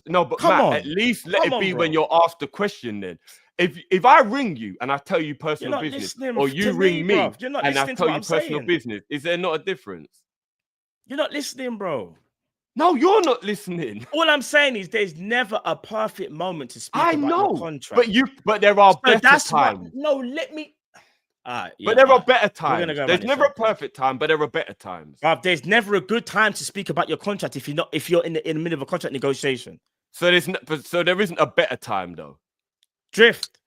Speaker 6: No, but Matt, at least let it be when you're asked the question then. If I ring you and I tell you personal business, or you ring me and I tell you personal business, is there not a difference?
Speaker 4: You're not listening, bro.
Speaker 6: No, you're not listening.
Speaker 4: All I'm saying is there's never a perfect moment to speak about your contract.
Speaker 6: But there are better times.
Speaker 4: Let me.
Speaker 6: But there are better times. There's never a perfect time, but there are better times.
Speaker 4: There's never a good time to speak about your contract if you're in the middle of a contract negotiation.
Speaker 6: So there isn't a better time though.
Speaker 4: Drift.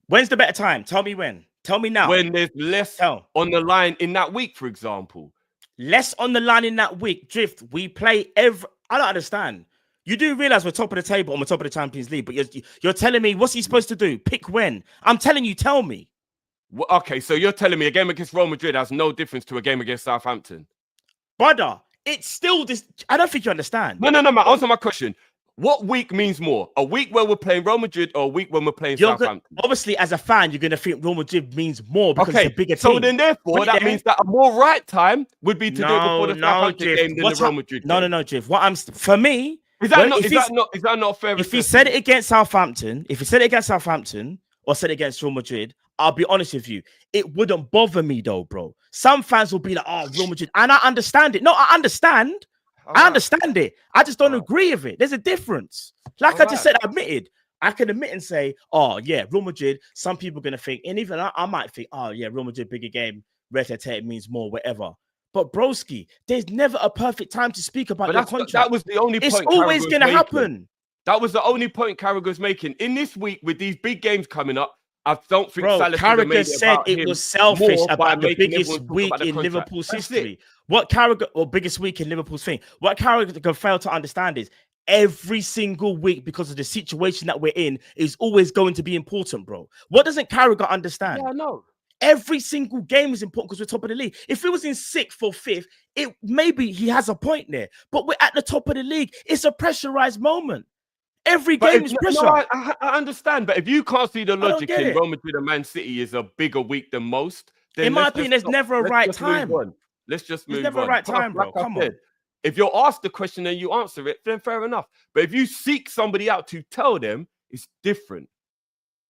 Speaker 4: When's the better time? Tell me when. Tell me now.
Speaker 6: When there's less on the line in that week, for example.
Speaker 4: Less on the line in that week. Drift. We play every. I don't understand. You do realize we're top of the table and we're top of the Champions League, but you're telling me what's he supposed to do? Pick when? I'm telling you. Tell me.
Speaker 6: Well, okay, so you're telling me a game against Real Madrid has no difference to a game against Southampton,
Speaker 4: brother? It's still this. I don't think you understand.
Speaker 6: No. Answer my question. What week means more? A week where we're playing Real Madrid or a week when we're playing Southampton?
Speaker 4: Obviously, as a fan, you're going to think Real Madrid means more because it's a bigger team.
Speaker 6: So then therefore, that means that a more right time would be to do it before the Southampton game than the Real Madrid game.
Speaker 4: No, Jeff. For me,
Speaker 6: is that not fair?
Speaker 4: If he said it against Southampton, or said it against Real Madrid, I'll be honest with you, it wouldn't bother me though, bro. Some fans will be like, oh, Real Madrid. And I understand it. No, I understand. I understand it. I just don't agree with it. There's a difference. Like I just said, I admitted. I can admit and say, oh, yeah, Real Madrid, some people are going to think, and even I might think, oh, yeah, Real Madrid, bigger game, red-headed means more, whatever. But broski, there's never a perfect time to speak about your contract.
Speaker 6: That was the only point.
Speaker 4: It's always going to happen.
Speaker 6: That was the only point Carragher's making. In this week, with these big games coming up, I don't think
Speaker 4: Salah said it was selfish about the biggest week in Liverpool's history. What Carragher, or biggest week in Liverpool's thing, what Carragher failed to understand is every single week, because of the situation that we're in, is always going to be important, bro. What doesn't Carragher understand?
Speaker 6: Yeah, I know.
Speaker 4: Every single game is important because we're top of the league. If it was in 6th or 5th, maybe he has a point there. But we're at the top of the league. It's a pressurized moment. Every game is pressure.
Speaker 6: No, I understand, but if you can't see the logic in Real Madrid and Man City is a bigger week than most, then
Speaker 4: in my opinion, there's never a right time.
Speaker 6: Let's just move on.
Speaker 4: There's never a right time, bro. Come on.
Speaker 6: If you're asked the question and you answer it, then fair enough. But if you seek somebody out to tell them, it's different.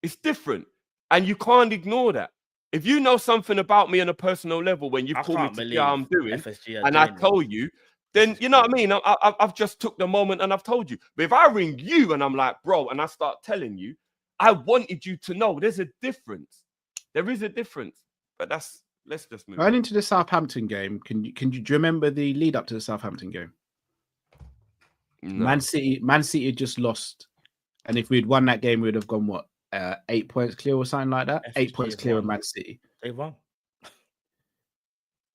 Speaker 6: It's different. And you can't ignore that. If you know something about me on a personal level when you've called me to see how I'm doing, and I tell you, then you know what I mean? I've just took the moment and I've told you. But if I ring you and I'm like, bro, and I start telling you, I wanted you to know there's a difference. There is a difference. But let's just move
Speaker 5: on. Into the Southampton game, do you remember the lead up to the Southampton game? No. Man City just lost. And if we'd won that game, we would have gone 8 points clear or something like that. 8 points clear of Man City.
Speaker 4: They won.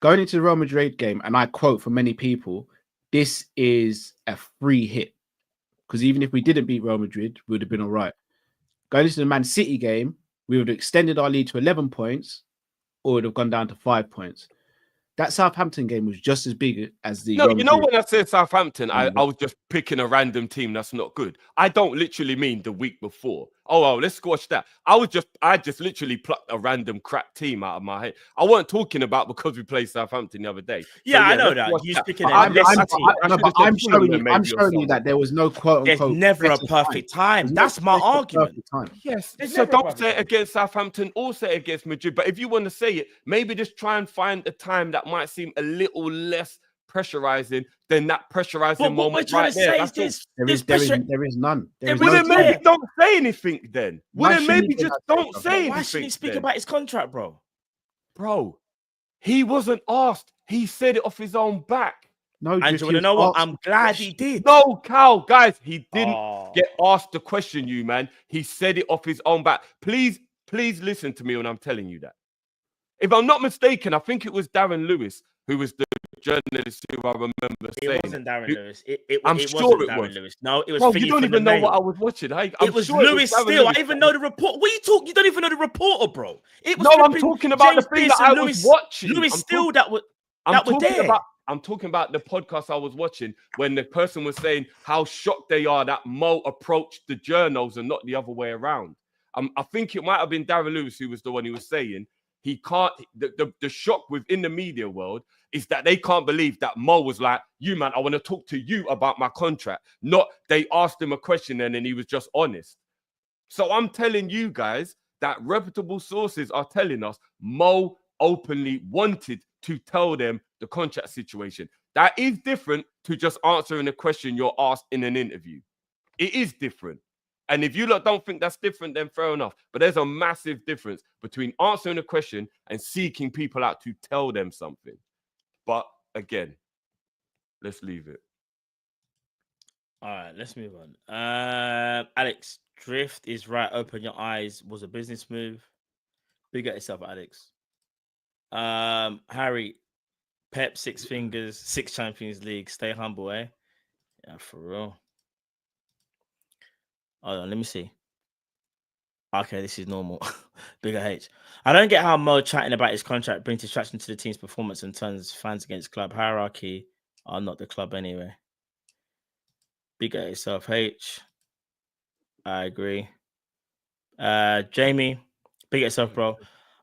Speaker 5: Going into the Real Madrid game, and I quote from many people, this is a free hit. Because even if we didn't beat Real Madrid, we would have been all right. Going into the Man City game, we would have extended our lead to 11 points, or would have gone down to 5 points. That Southampton game was just as big as the...
Speaker 6: No, you know when I said Southampton, I was just picking a random team that's not good. I don't literally mean the week before. Oh, let's squash that. I just literally plucked a random crap team out of my head. I wasn't talking about because we played Southampton the other day.
Speaker 4: Yeah, I know that. You're just picking
Speaker 5: I'm showing you that there was no quote unquote.
Speaker 4: There's never a perfect time. That's my argument.
Speaker 6: Yes. So don't say it against Southampton or say it against Madrid. But if you want to say it, maybe just try and find a time that might seem a little less pressurizing than that pressurizing moment right there.
Speaker 5: There is none.
Speaker 6: Well, then maybe don't say anything then. Well, then maybe just don't say anything.
Speaker 4: Why should he speak about his contract, bro?
Speaker 6: Bro, he wasn't asked. He said it off his own back.
Speaker 5: No,
Speaker 4: and you want to know what? I'm glad he did.
Speaker 6: No, Cal, guys, he didn't get asked the question, you man. He said it off his own back. Please listen to me when I'm telling you that. If I'm not mistaken, I think it was Darren Lewis who was the journalist who I remember saying.
Speaker 4: It wasn't Darren Lewis.
Speaker 6: I'm sure it was.
Speaker 4: Lewis. No, it was.
Speaker 6: Bro, you don't even know what I was watching.
Speaker 4: It was Lewis still. I even know the report. What are you talking? You don't even know the reporter, bro. It was
Speaker 6: I'm talking about the thing that I was watching.
Speaker 4: Lewis still that were there.
Speaker 6: I'm talking about the podcast I was watching when the person was saying how shocked they are that Mo approached the journos and not the other way around. I think it might have been Darren Lewis who was the one who was saying he can't. The shock within the media world is that they can't believe that Mo was like, you man, I want to talk to you about my contract. Not they asked him a question and then he was just honest. So I'm telling you guys that reputable sources are telling us Mo openly wanted to tell them the contract situation. That is different to just answering a question you're asked in an interview. It is different. And if you lot don't think that's different, then fair enough. But there's a massive difference between answering a question and seeking people out to tell them something. But again, let's leave it.
Speaker 4: All right, let's move on. Alex, drift is right. Open your eyes was a business move. Big at yourself, Alex. Harry, Pep, 6 fingers, 6 Champions League. Stay humble, eh? Yeah, for real. Hold on, let me see. Okay, this is normal. Bigger H. I don't get how Mo chatting about his contract brings distraction to the team's performance and turns fans against club. Hierarchy are not the club anyway. Big at yourself, H. I agree. Jamie, big at yourself, bro.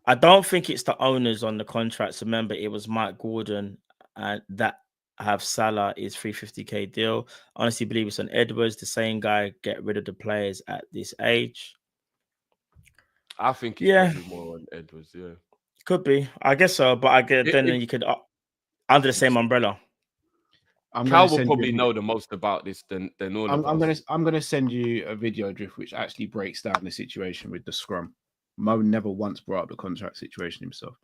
Speaker 4: I don't think it's the owners on the contracts. Remember, it was Mike Gordon and that have Salah is 350k deal. Honestly, believe it's on Edwards, the same guy. Get rid of the players at this age.
Speaker 6: I think it's probably more on Edwards. Yeah,
Speaker 4: could be. I guess so, but I get then you could under the same umbrella.
Speaker 3: Cal
Speaker 6: will probably know the most about this than all of us.
Speaker 3: I'm gonna send you a video, Drift, which actually breaks down the situation with the scrum. Mo never once brought up the contract situation himself.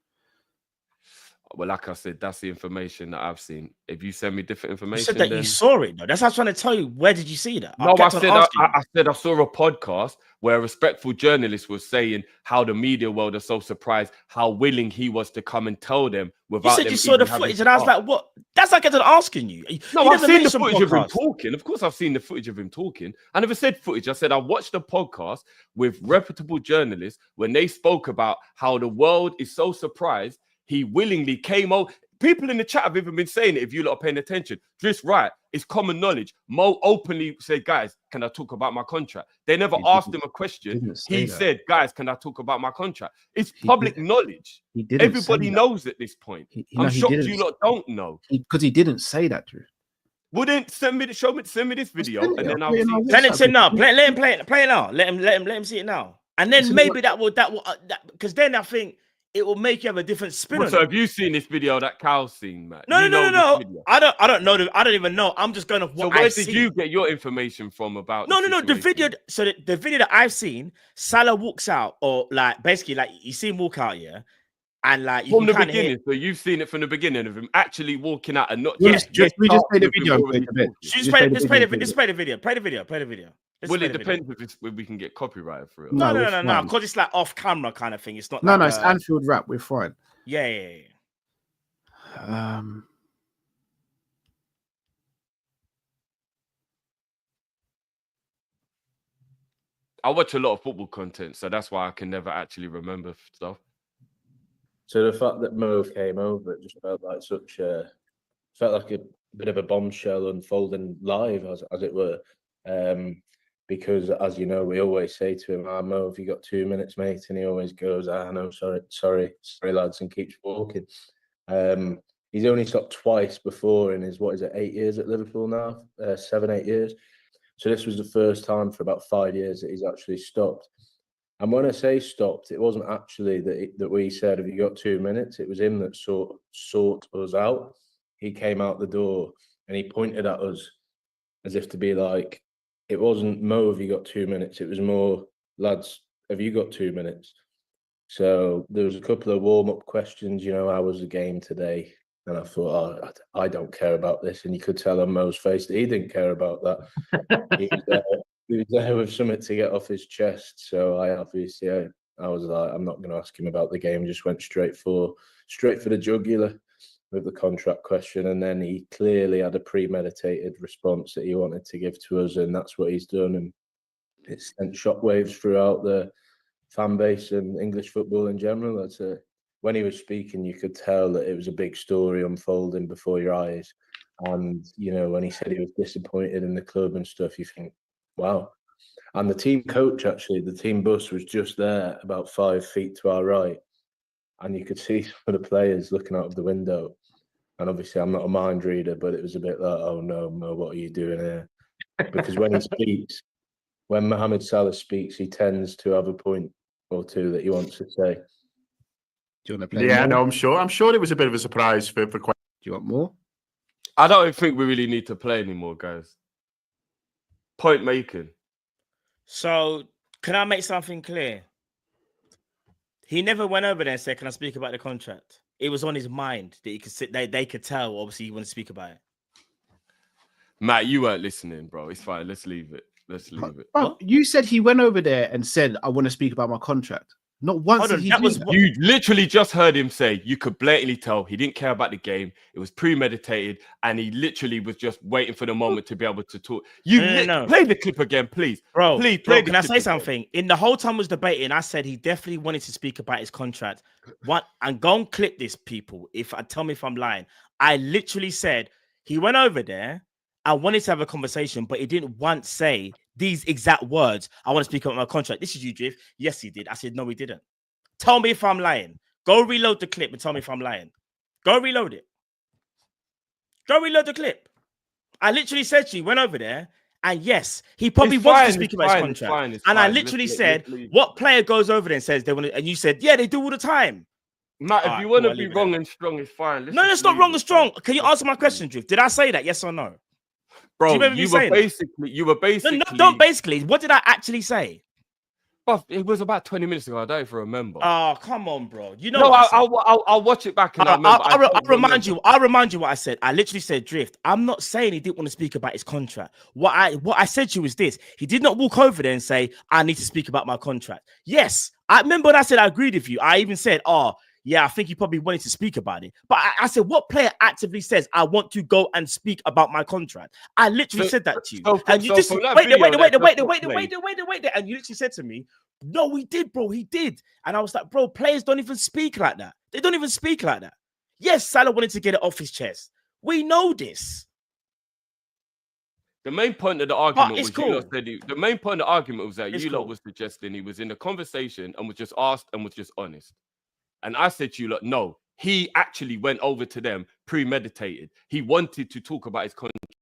Speaker 6: Well, like I said, that's the information that I've seen. If you send me different information,
Speaker 4: you said that you saw it. Though. That's what I was trying to tell you. Where did you see that?
Speaker 6: No, I said I saw a podcast where a respectful journalist was saying how the media world are so surprised how willing he was to come and tell them without.
Speaker 4: You said you saw the footage, and I was like, "What?" That's like I'm asking you.
Speaker 6: No, I've seen the footage of him talking. Of course, I've seen the footage of him talking. I never said footage. I said I watched a podcast with reputable journalists when they spoke about how the world is so surprised. He willingly came over. People in the chat have even been saying it. If you lot are paying attention, just right, it's common knowledge. Mo openly said, "Guys, can I talk about my contract?" They never asked him a question. He said, "Guys, can I talk about my contract?" It's public knowledge. Everybody knows at this point. I'm shocked you lot don't know
Speaker 3: because he didn't say that, Drew.
Speaker 6: Well, then send me this video, and then I'll see.
Speaker 4: Send it to him now. Let him play it now. Let him see it now, and then maybe that will because then I think. It will make you have a different spin on
Speaker 6: so have you seen this video that Cal's seen, Matt?
Speaker 4: No. I don't know. I don't even know. I'm just going to what
Speaker 6: So where did you get your information from about
Speaker 4: No. The video. So the video that I've seen, Salah walks out, or like basically like you see him walk out, yeah. And like
Speaker 6: from the beginning, so you've seen it from the beginning of him actually walking out and not
Speaker 3: we just play the video.
Speaker 4: Just play the video. Play the video.
Speaker 6: Well, it depends if we can get copyright for it.
Speaker 4: No. Because it's like off camera kind of thing. It's not.
Speaker 3: No, it's Anfield rap. We're fine.
Speaker 4: Yeah.
Speaker 6: I watch a lot of football content, so that's why I can never actually remember stuff.
Speaker 8: So the fact that Mo came over, it just felt like a bit of a bombshell unfolding live, as it were. Because, as you know, we always say to him, Mo, have you got 2 minutes, mate? And he always goes, no, sorry, lads, and keeps walking. He's only stopped twice before in his, 8 years at Liverpool now? 7, 8 years. So this was the first time for about 5 years that he's actually stopped. And when I say stopped, it wasn't actually that we said, have you got 2 minutes? It was him that sought us out. He came out the door and he pointed at us as if to be like, it wasn't Mo, have you got 2 minutes? It was more, lads, have you got 2 minutes? So there was a couple of warm-up questions, how was the game today? And I thought, I don't care about this. And you could tell on Mo's face that he didn't care about that. He was there with something to get off his chest. So I was like, I'm not going to ask him about the game. Just went straight for the jugular with the contract question. And then he clearly had a premeditated response that he wanted to give to us. And that's what he's done. And it sent shockwaves throughout the fan base and English football in general. When he was speaking, you could tell that it was a big story unfolding before your eyes. And, when he said he was disappointed in the club and stuff, you think, wow. And the team coach, actually, the team bus was just there about 5 feet to our right. And you could see some of the players looking out of the window. And obviously, I'm not a mind reader, but it was a bit like, oh no, Mo, what are you doing here? Because when he speaks, when Mohamed Salah speaks, he tends to have a point or two that he wants to say.
Speaker 2: Do you want to play? Yeah, no, I'm sure it was a bit of a surprise for quite.
Speaker 3: Do you want more?
Speaker 6: I don't think we really need to play anymore, guys. Point making.
Speaker 4: So, can I make something clear? He never went over there and said, "Can I speak about the contract?" It was on his mind that he could sit. They could tell. Obviously, he wanted to speak about it.
Speaker 6: Matt, you weren't listening, bro. It's fine. Let's leave it.
Speaker 5: Bro, you said he went over there and said, "I want to speak about my contract." Not once did he do that.
Speaker 6: You literally just heard him say, you could blatantly tell he didn't care about the game. It was premeditated, and he literally was just waiting for the moment to be able to talk. Play the clip again, please.
Speaker 4: Bro,
Speaker 6: please
Speaker 4: play can I say something? In the whole time I was debating, I said he definitely wanted to speak about his contract. And go and clip this, people. Tell me if I'm lying. I literally said he went over there. I wanted to have a conversation, but he didn't once say these exact words. I want to speak about my contract. This is you, Drift. Yes, he did. I said, no, he didn't. Tell me if I'm lying. Go reload the clip and tell me if I'm lying. Go reload it. Go reload the clip. I literally said to you, went over there, and yes, he probably wants to speak about his contract. And I literally said, what player goes over there and says they want to, and you said, yeah, they do all the time.
Speaker 6: Matt, if you want to be wrong and strong, it's fine.
Speaker 4: No, that's not wrong and strong. Can you answer my question, Drift? Did I say that? Yes or no?
Speaker 6: Bro, you were basically.
Speaker 4: No, don't basically. What did I actually say?
Speaker 6: But it was about 20 minutes ago. I don't even remember.
Speaker 4: Oh, come on, bro. You know.
Speaker 6: No, I'll watch it back and
Speaker 4: I'll remind you. I'll remind you what I said. I literally said, Drift. I'm not saying he didn't want to speak about his contract. What I said to you was this: he did not walk over there and say, "I need to speak about my contract." Yes, I remember when I said I agreed with you. I even said, "Oh, yeah, I think he probably wanted to speak about it." But I said, what player actively says, I want to go and speak about my contract? I literally said that to you. And you just wait. And you literally said to me, no, we did, bro. He did. And I was like, bro, players don't even speak like that. They don't even speak like that. Yes, Salah wanted to get it off his chest. We know this.
Speaker 6: The main point of the argument was the main point of the argument was that you lot was suggesting he was in a conversation and was just asked and was just honest. And I said to you, look, no, he actually went over to them premeditated. He wanted to talk about his contract.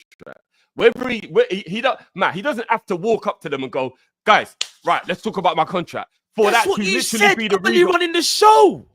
Speaker 6: He doesn't have to walk up to them and go, guys, right, let's talk about my contract.
Speaker 4: That's what you said when you running the show.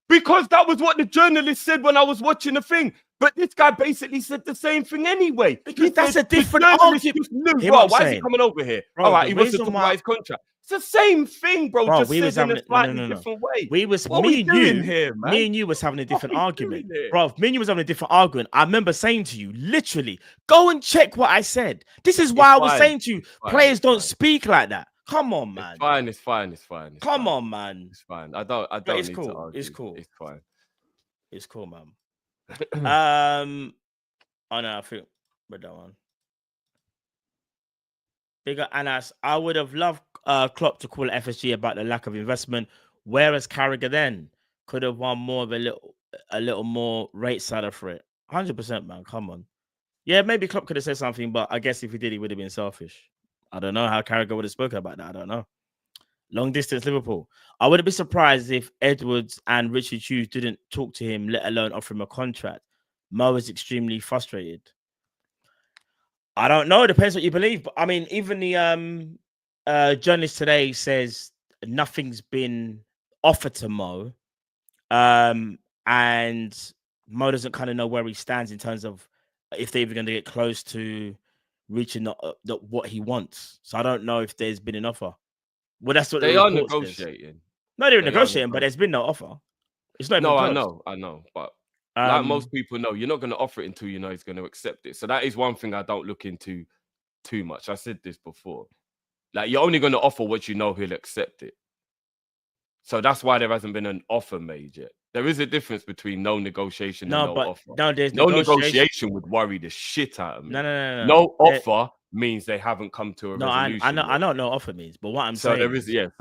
Speaker 6: Because that was what the journalist said when I was watching the thing. But this guy basically said the same thing anyway.
Speaker 4: Because that's a different argument.
Speaker 6: Why is he coming over here? Bro, all right, he wants to talk about his contract. It's the same thing, bro. Just said in a slightly different way.
Speaker 4: Me and you was having a different argument. Bro, me and you was having a different argument. I remember saying to you, literally, go and check what I said. This is why I was saying to you, players don't speak like that. Come on, man.
Speaker 6: It's fine.
Speaker 4: Come on, man.
Speaker 6: It's fine. I don't need to argue.
Speaker 4: It's cool.
Speaker 6: It's fine.
Speaker 4: It's cool, man. Oh no, I think with that one. Bigger Anas, I would have loved Klopp to call FSG about the lack of investment. Whereas Carragher then could have won more of a little more rate side for it. 100%, man. Come on. Yeah, maybe Klopp could have said something, but I guess if he did, he would have been selfish. I don't know how Carragher would have spoken about that. I don't know. Long distance Liverpool. I wouldn't be surprised if Edwards and Richard Hughes didn't talk to him, let alone offer him a contract. Mo is extremely frustrated. I don't know. It depends what you believe. But I mean, even the journalist today says nothing's been offered to Mo. And Mo doesn't kind of know where he stands in terms of if they're even going to get close to reaching what he wants. So I don't know if there's been an offer. Well, that's what
Speaker 6: they are negotiating.
Speaker 4: No, they're negotiating, but there's been no offer. It's not.
Speaker 6: No, I know, but like most people know, you're not going to offer it until you know he's going to accept it. So that is one thing I don't look into too much. I said this before. Like, you're only going to offer what you know he'll accept it. So that's why there hasn't been an offer made yet. There is a difference between no negotiation and no offer.
Speaker 4: No, there's
Speaker 6: no negotiation would worry the shit out of me.
Speaker 4: No.
Speaker 6: No offer means they haven't come to a resolution.
Speaker 4: I know what no offer means, but what I'm saying.
Speaker 6: So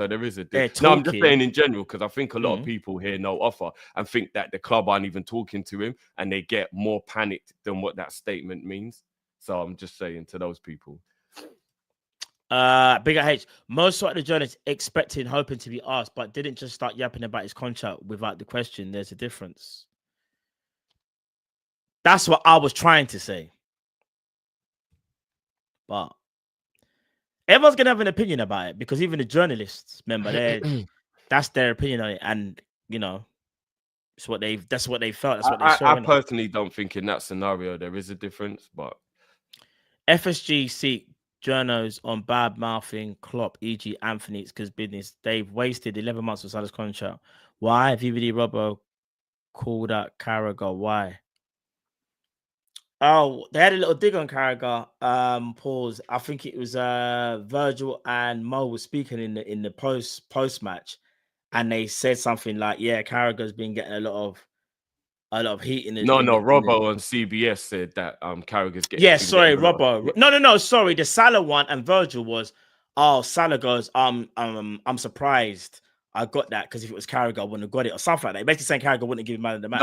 Speaker 6: there is a difference. No, I'm just saying in general, because I think a lot of people hear no offer and think that the club aren't even talking to him, and they get more panicked than what that statement means. So I'm just saying to those people.
Speaker 4: Bigger H, most of the journalists expecting, hoping to be asked, but didn't just start yapping about his contract without the question. There's a difference. That's what I was trying to say. But everyone's gonna have an opinion about it, because even the journalists, remember, that's their opinion on it, and you know, that's what they felt. That's what they saw.
Speaker 6: I personally don't think in that scenario there is a difference, but
Speaker 4: FSG seek journos on bad mouthing Klopp, e.g. Anthony, it's because business. They've wasted 11 months of Salah's contract. Why? VVD Robbo called out Carragher. Why? Oh, they had a little dig on Carragher. Pause. I think it was Virgil and Mo was speaking in the post match, and they said something like, "Yeah, Carragher's been getting a lot of heat in the."
Speaker 6: Robbo on CBS said that Carragher's getting.
Speaker 4: Yeah, sorry, Robbo. No. Sorry, the Salah one and Virgil was. Oh, Salah goes. I'm surprised. I got that because if it was Carragher, I wouldn't have got it or something like that. Basically saying Carragher wouldn't give him man of the match.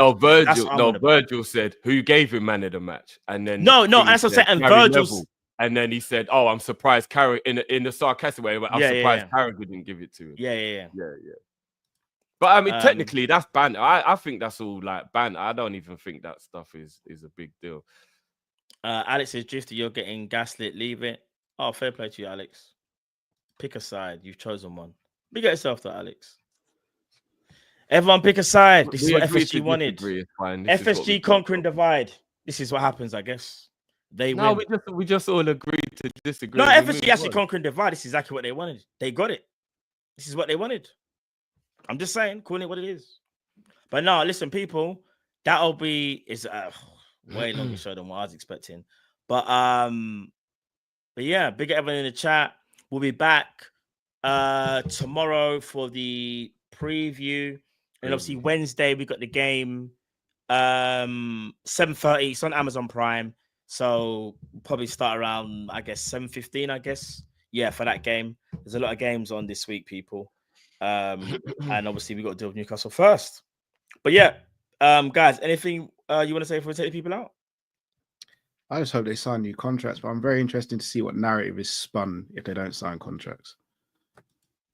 Speaker 6: Virgil said who gave him man of the match, and then
Speaker 4: that's what I said. And Virgil's,
Speaker 6: and then he said, "Oh, I'm surprised Carragher in the sarcastic way. I'm surprised Carragher didn't give it to him."
Speaker 4: Yeah.
Speaker 6: But I mean, technically, that's banter. I think that's all like banter. I don't even think that stuff is a big deal.
Speaker 4: Alex says, "Drifter, you're getting gaslit. Leave it." Oh, fair play to you, Alex. Pick a side. You've chosen one. Big at yourself, though, Alex. Everyone pick a side. This is what FSG wanted. FSG conquer and divide. This is what happens, I guess. We
Speaker 6: just all agreed to disagree.
Speaker 4: No, FSG actually conquer and divide. This is exactly what they wanted. They got it. This is what they wanted. I'm just saying, calling it what it is. But no, listen, people, that'll be way longer show than what I was expecting. But yeah, big at everyone in the chat. We'll be back tomorrow for the preview, and obviously Wednesday we got the game 7:30. It's on Amazon Prime, so we'll probably start around 7:15. For that game. There's a lot of games on this week, people, and obviously we got to deal with Newcastle first. But yeah, guys, anything you want to say before we take the people out?
Speaker 3: I just hope they sign new contracts, but I'm very interested to see what narrative is spun if they don't sign contracts.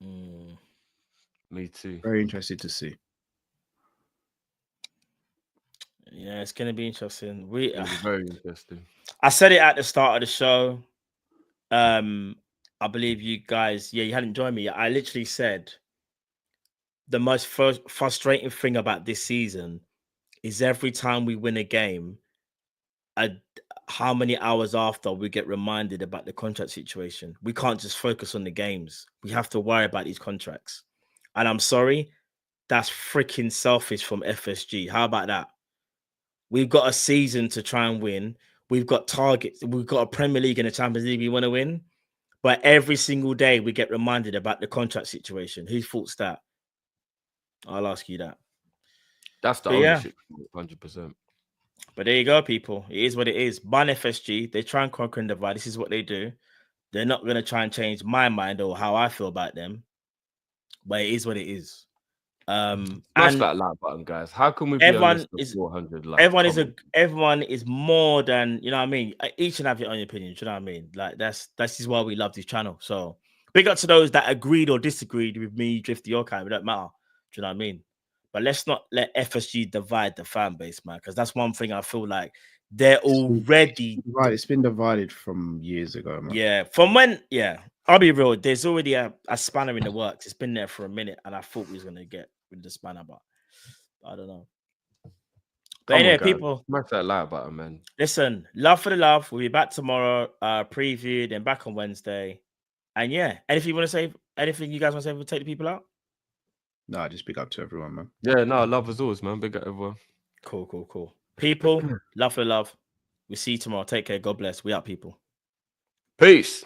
Speaker 6: Me too.
Speaker 3: Very interested to see.
Speaker 4: Yeah, it's going to be interesting.
Speaker 6: It's very interesting.
Speaker 4: I said it at the start of the show. I believe you guys, you hadn't joined me. I literally said the most frustrating thing about this season is every time we win a game, how many hours after we get reminded about the contract situation. We can't just focus on the games. We have to worry about these contracts. And I'm sorry, that's freaking selfish from FSG. How about that? We've got a season to try and win. We've got targets. We've got a Premier League and a Champions League we want to win. But every single day we get reminded about the contract situation. Whose fault's that? I'll ask you that.
Speaker 6: That's the ownership, 100%.
Speaker 4: But there you go, people. It is what it is. Ban FSG. They try and conquer and divide. This is what they do. They're not going to try and change my mind or how I feel about them. But it is what it is.
Speaker 6: Smash that like button, guys. How can we be
Speaker 4: everyone
Speaker 6: is 400 like
Speaker 4: everyone is more than, you know what I mean? Each and have your own opinion, you know what I mean? Like that's is why we love this channel. So big up to those that agreed or disagreed with me, Drifty, your kind. It don't matter. Do you know what I mean? But let's not let FSG divide the fan base, man, because that's one thing I feel like they're already
Speaker 3: right. It's been divided from years ago, man.
Speaker 4: Yeah, from when, I'll be real. There's already a spanner in the works. It's been there for a minute, and I thought we was gonna get rid of the spanner, but I don't know. But anyway, people,
Speaker 6: smash that like button, man.
Speaker 4: Listen, love for the love. We'll be back tomorrow, preview, then back on Wednesday. And yeah, anything you want to say? Anything you guys want to say before we take the people out?
Speaker 3: No, just big up to everyone, man.
Speaker 6: Yeah, no, love as always, man. Big up everyone.
Speaker 4: Cool. People, love for the love. We'll see you tomorrow. Take care. God bless. We out, people.
Speaker 6: Peace.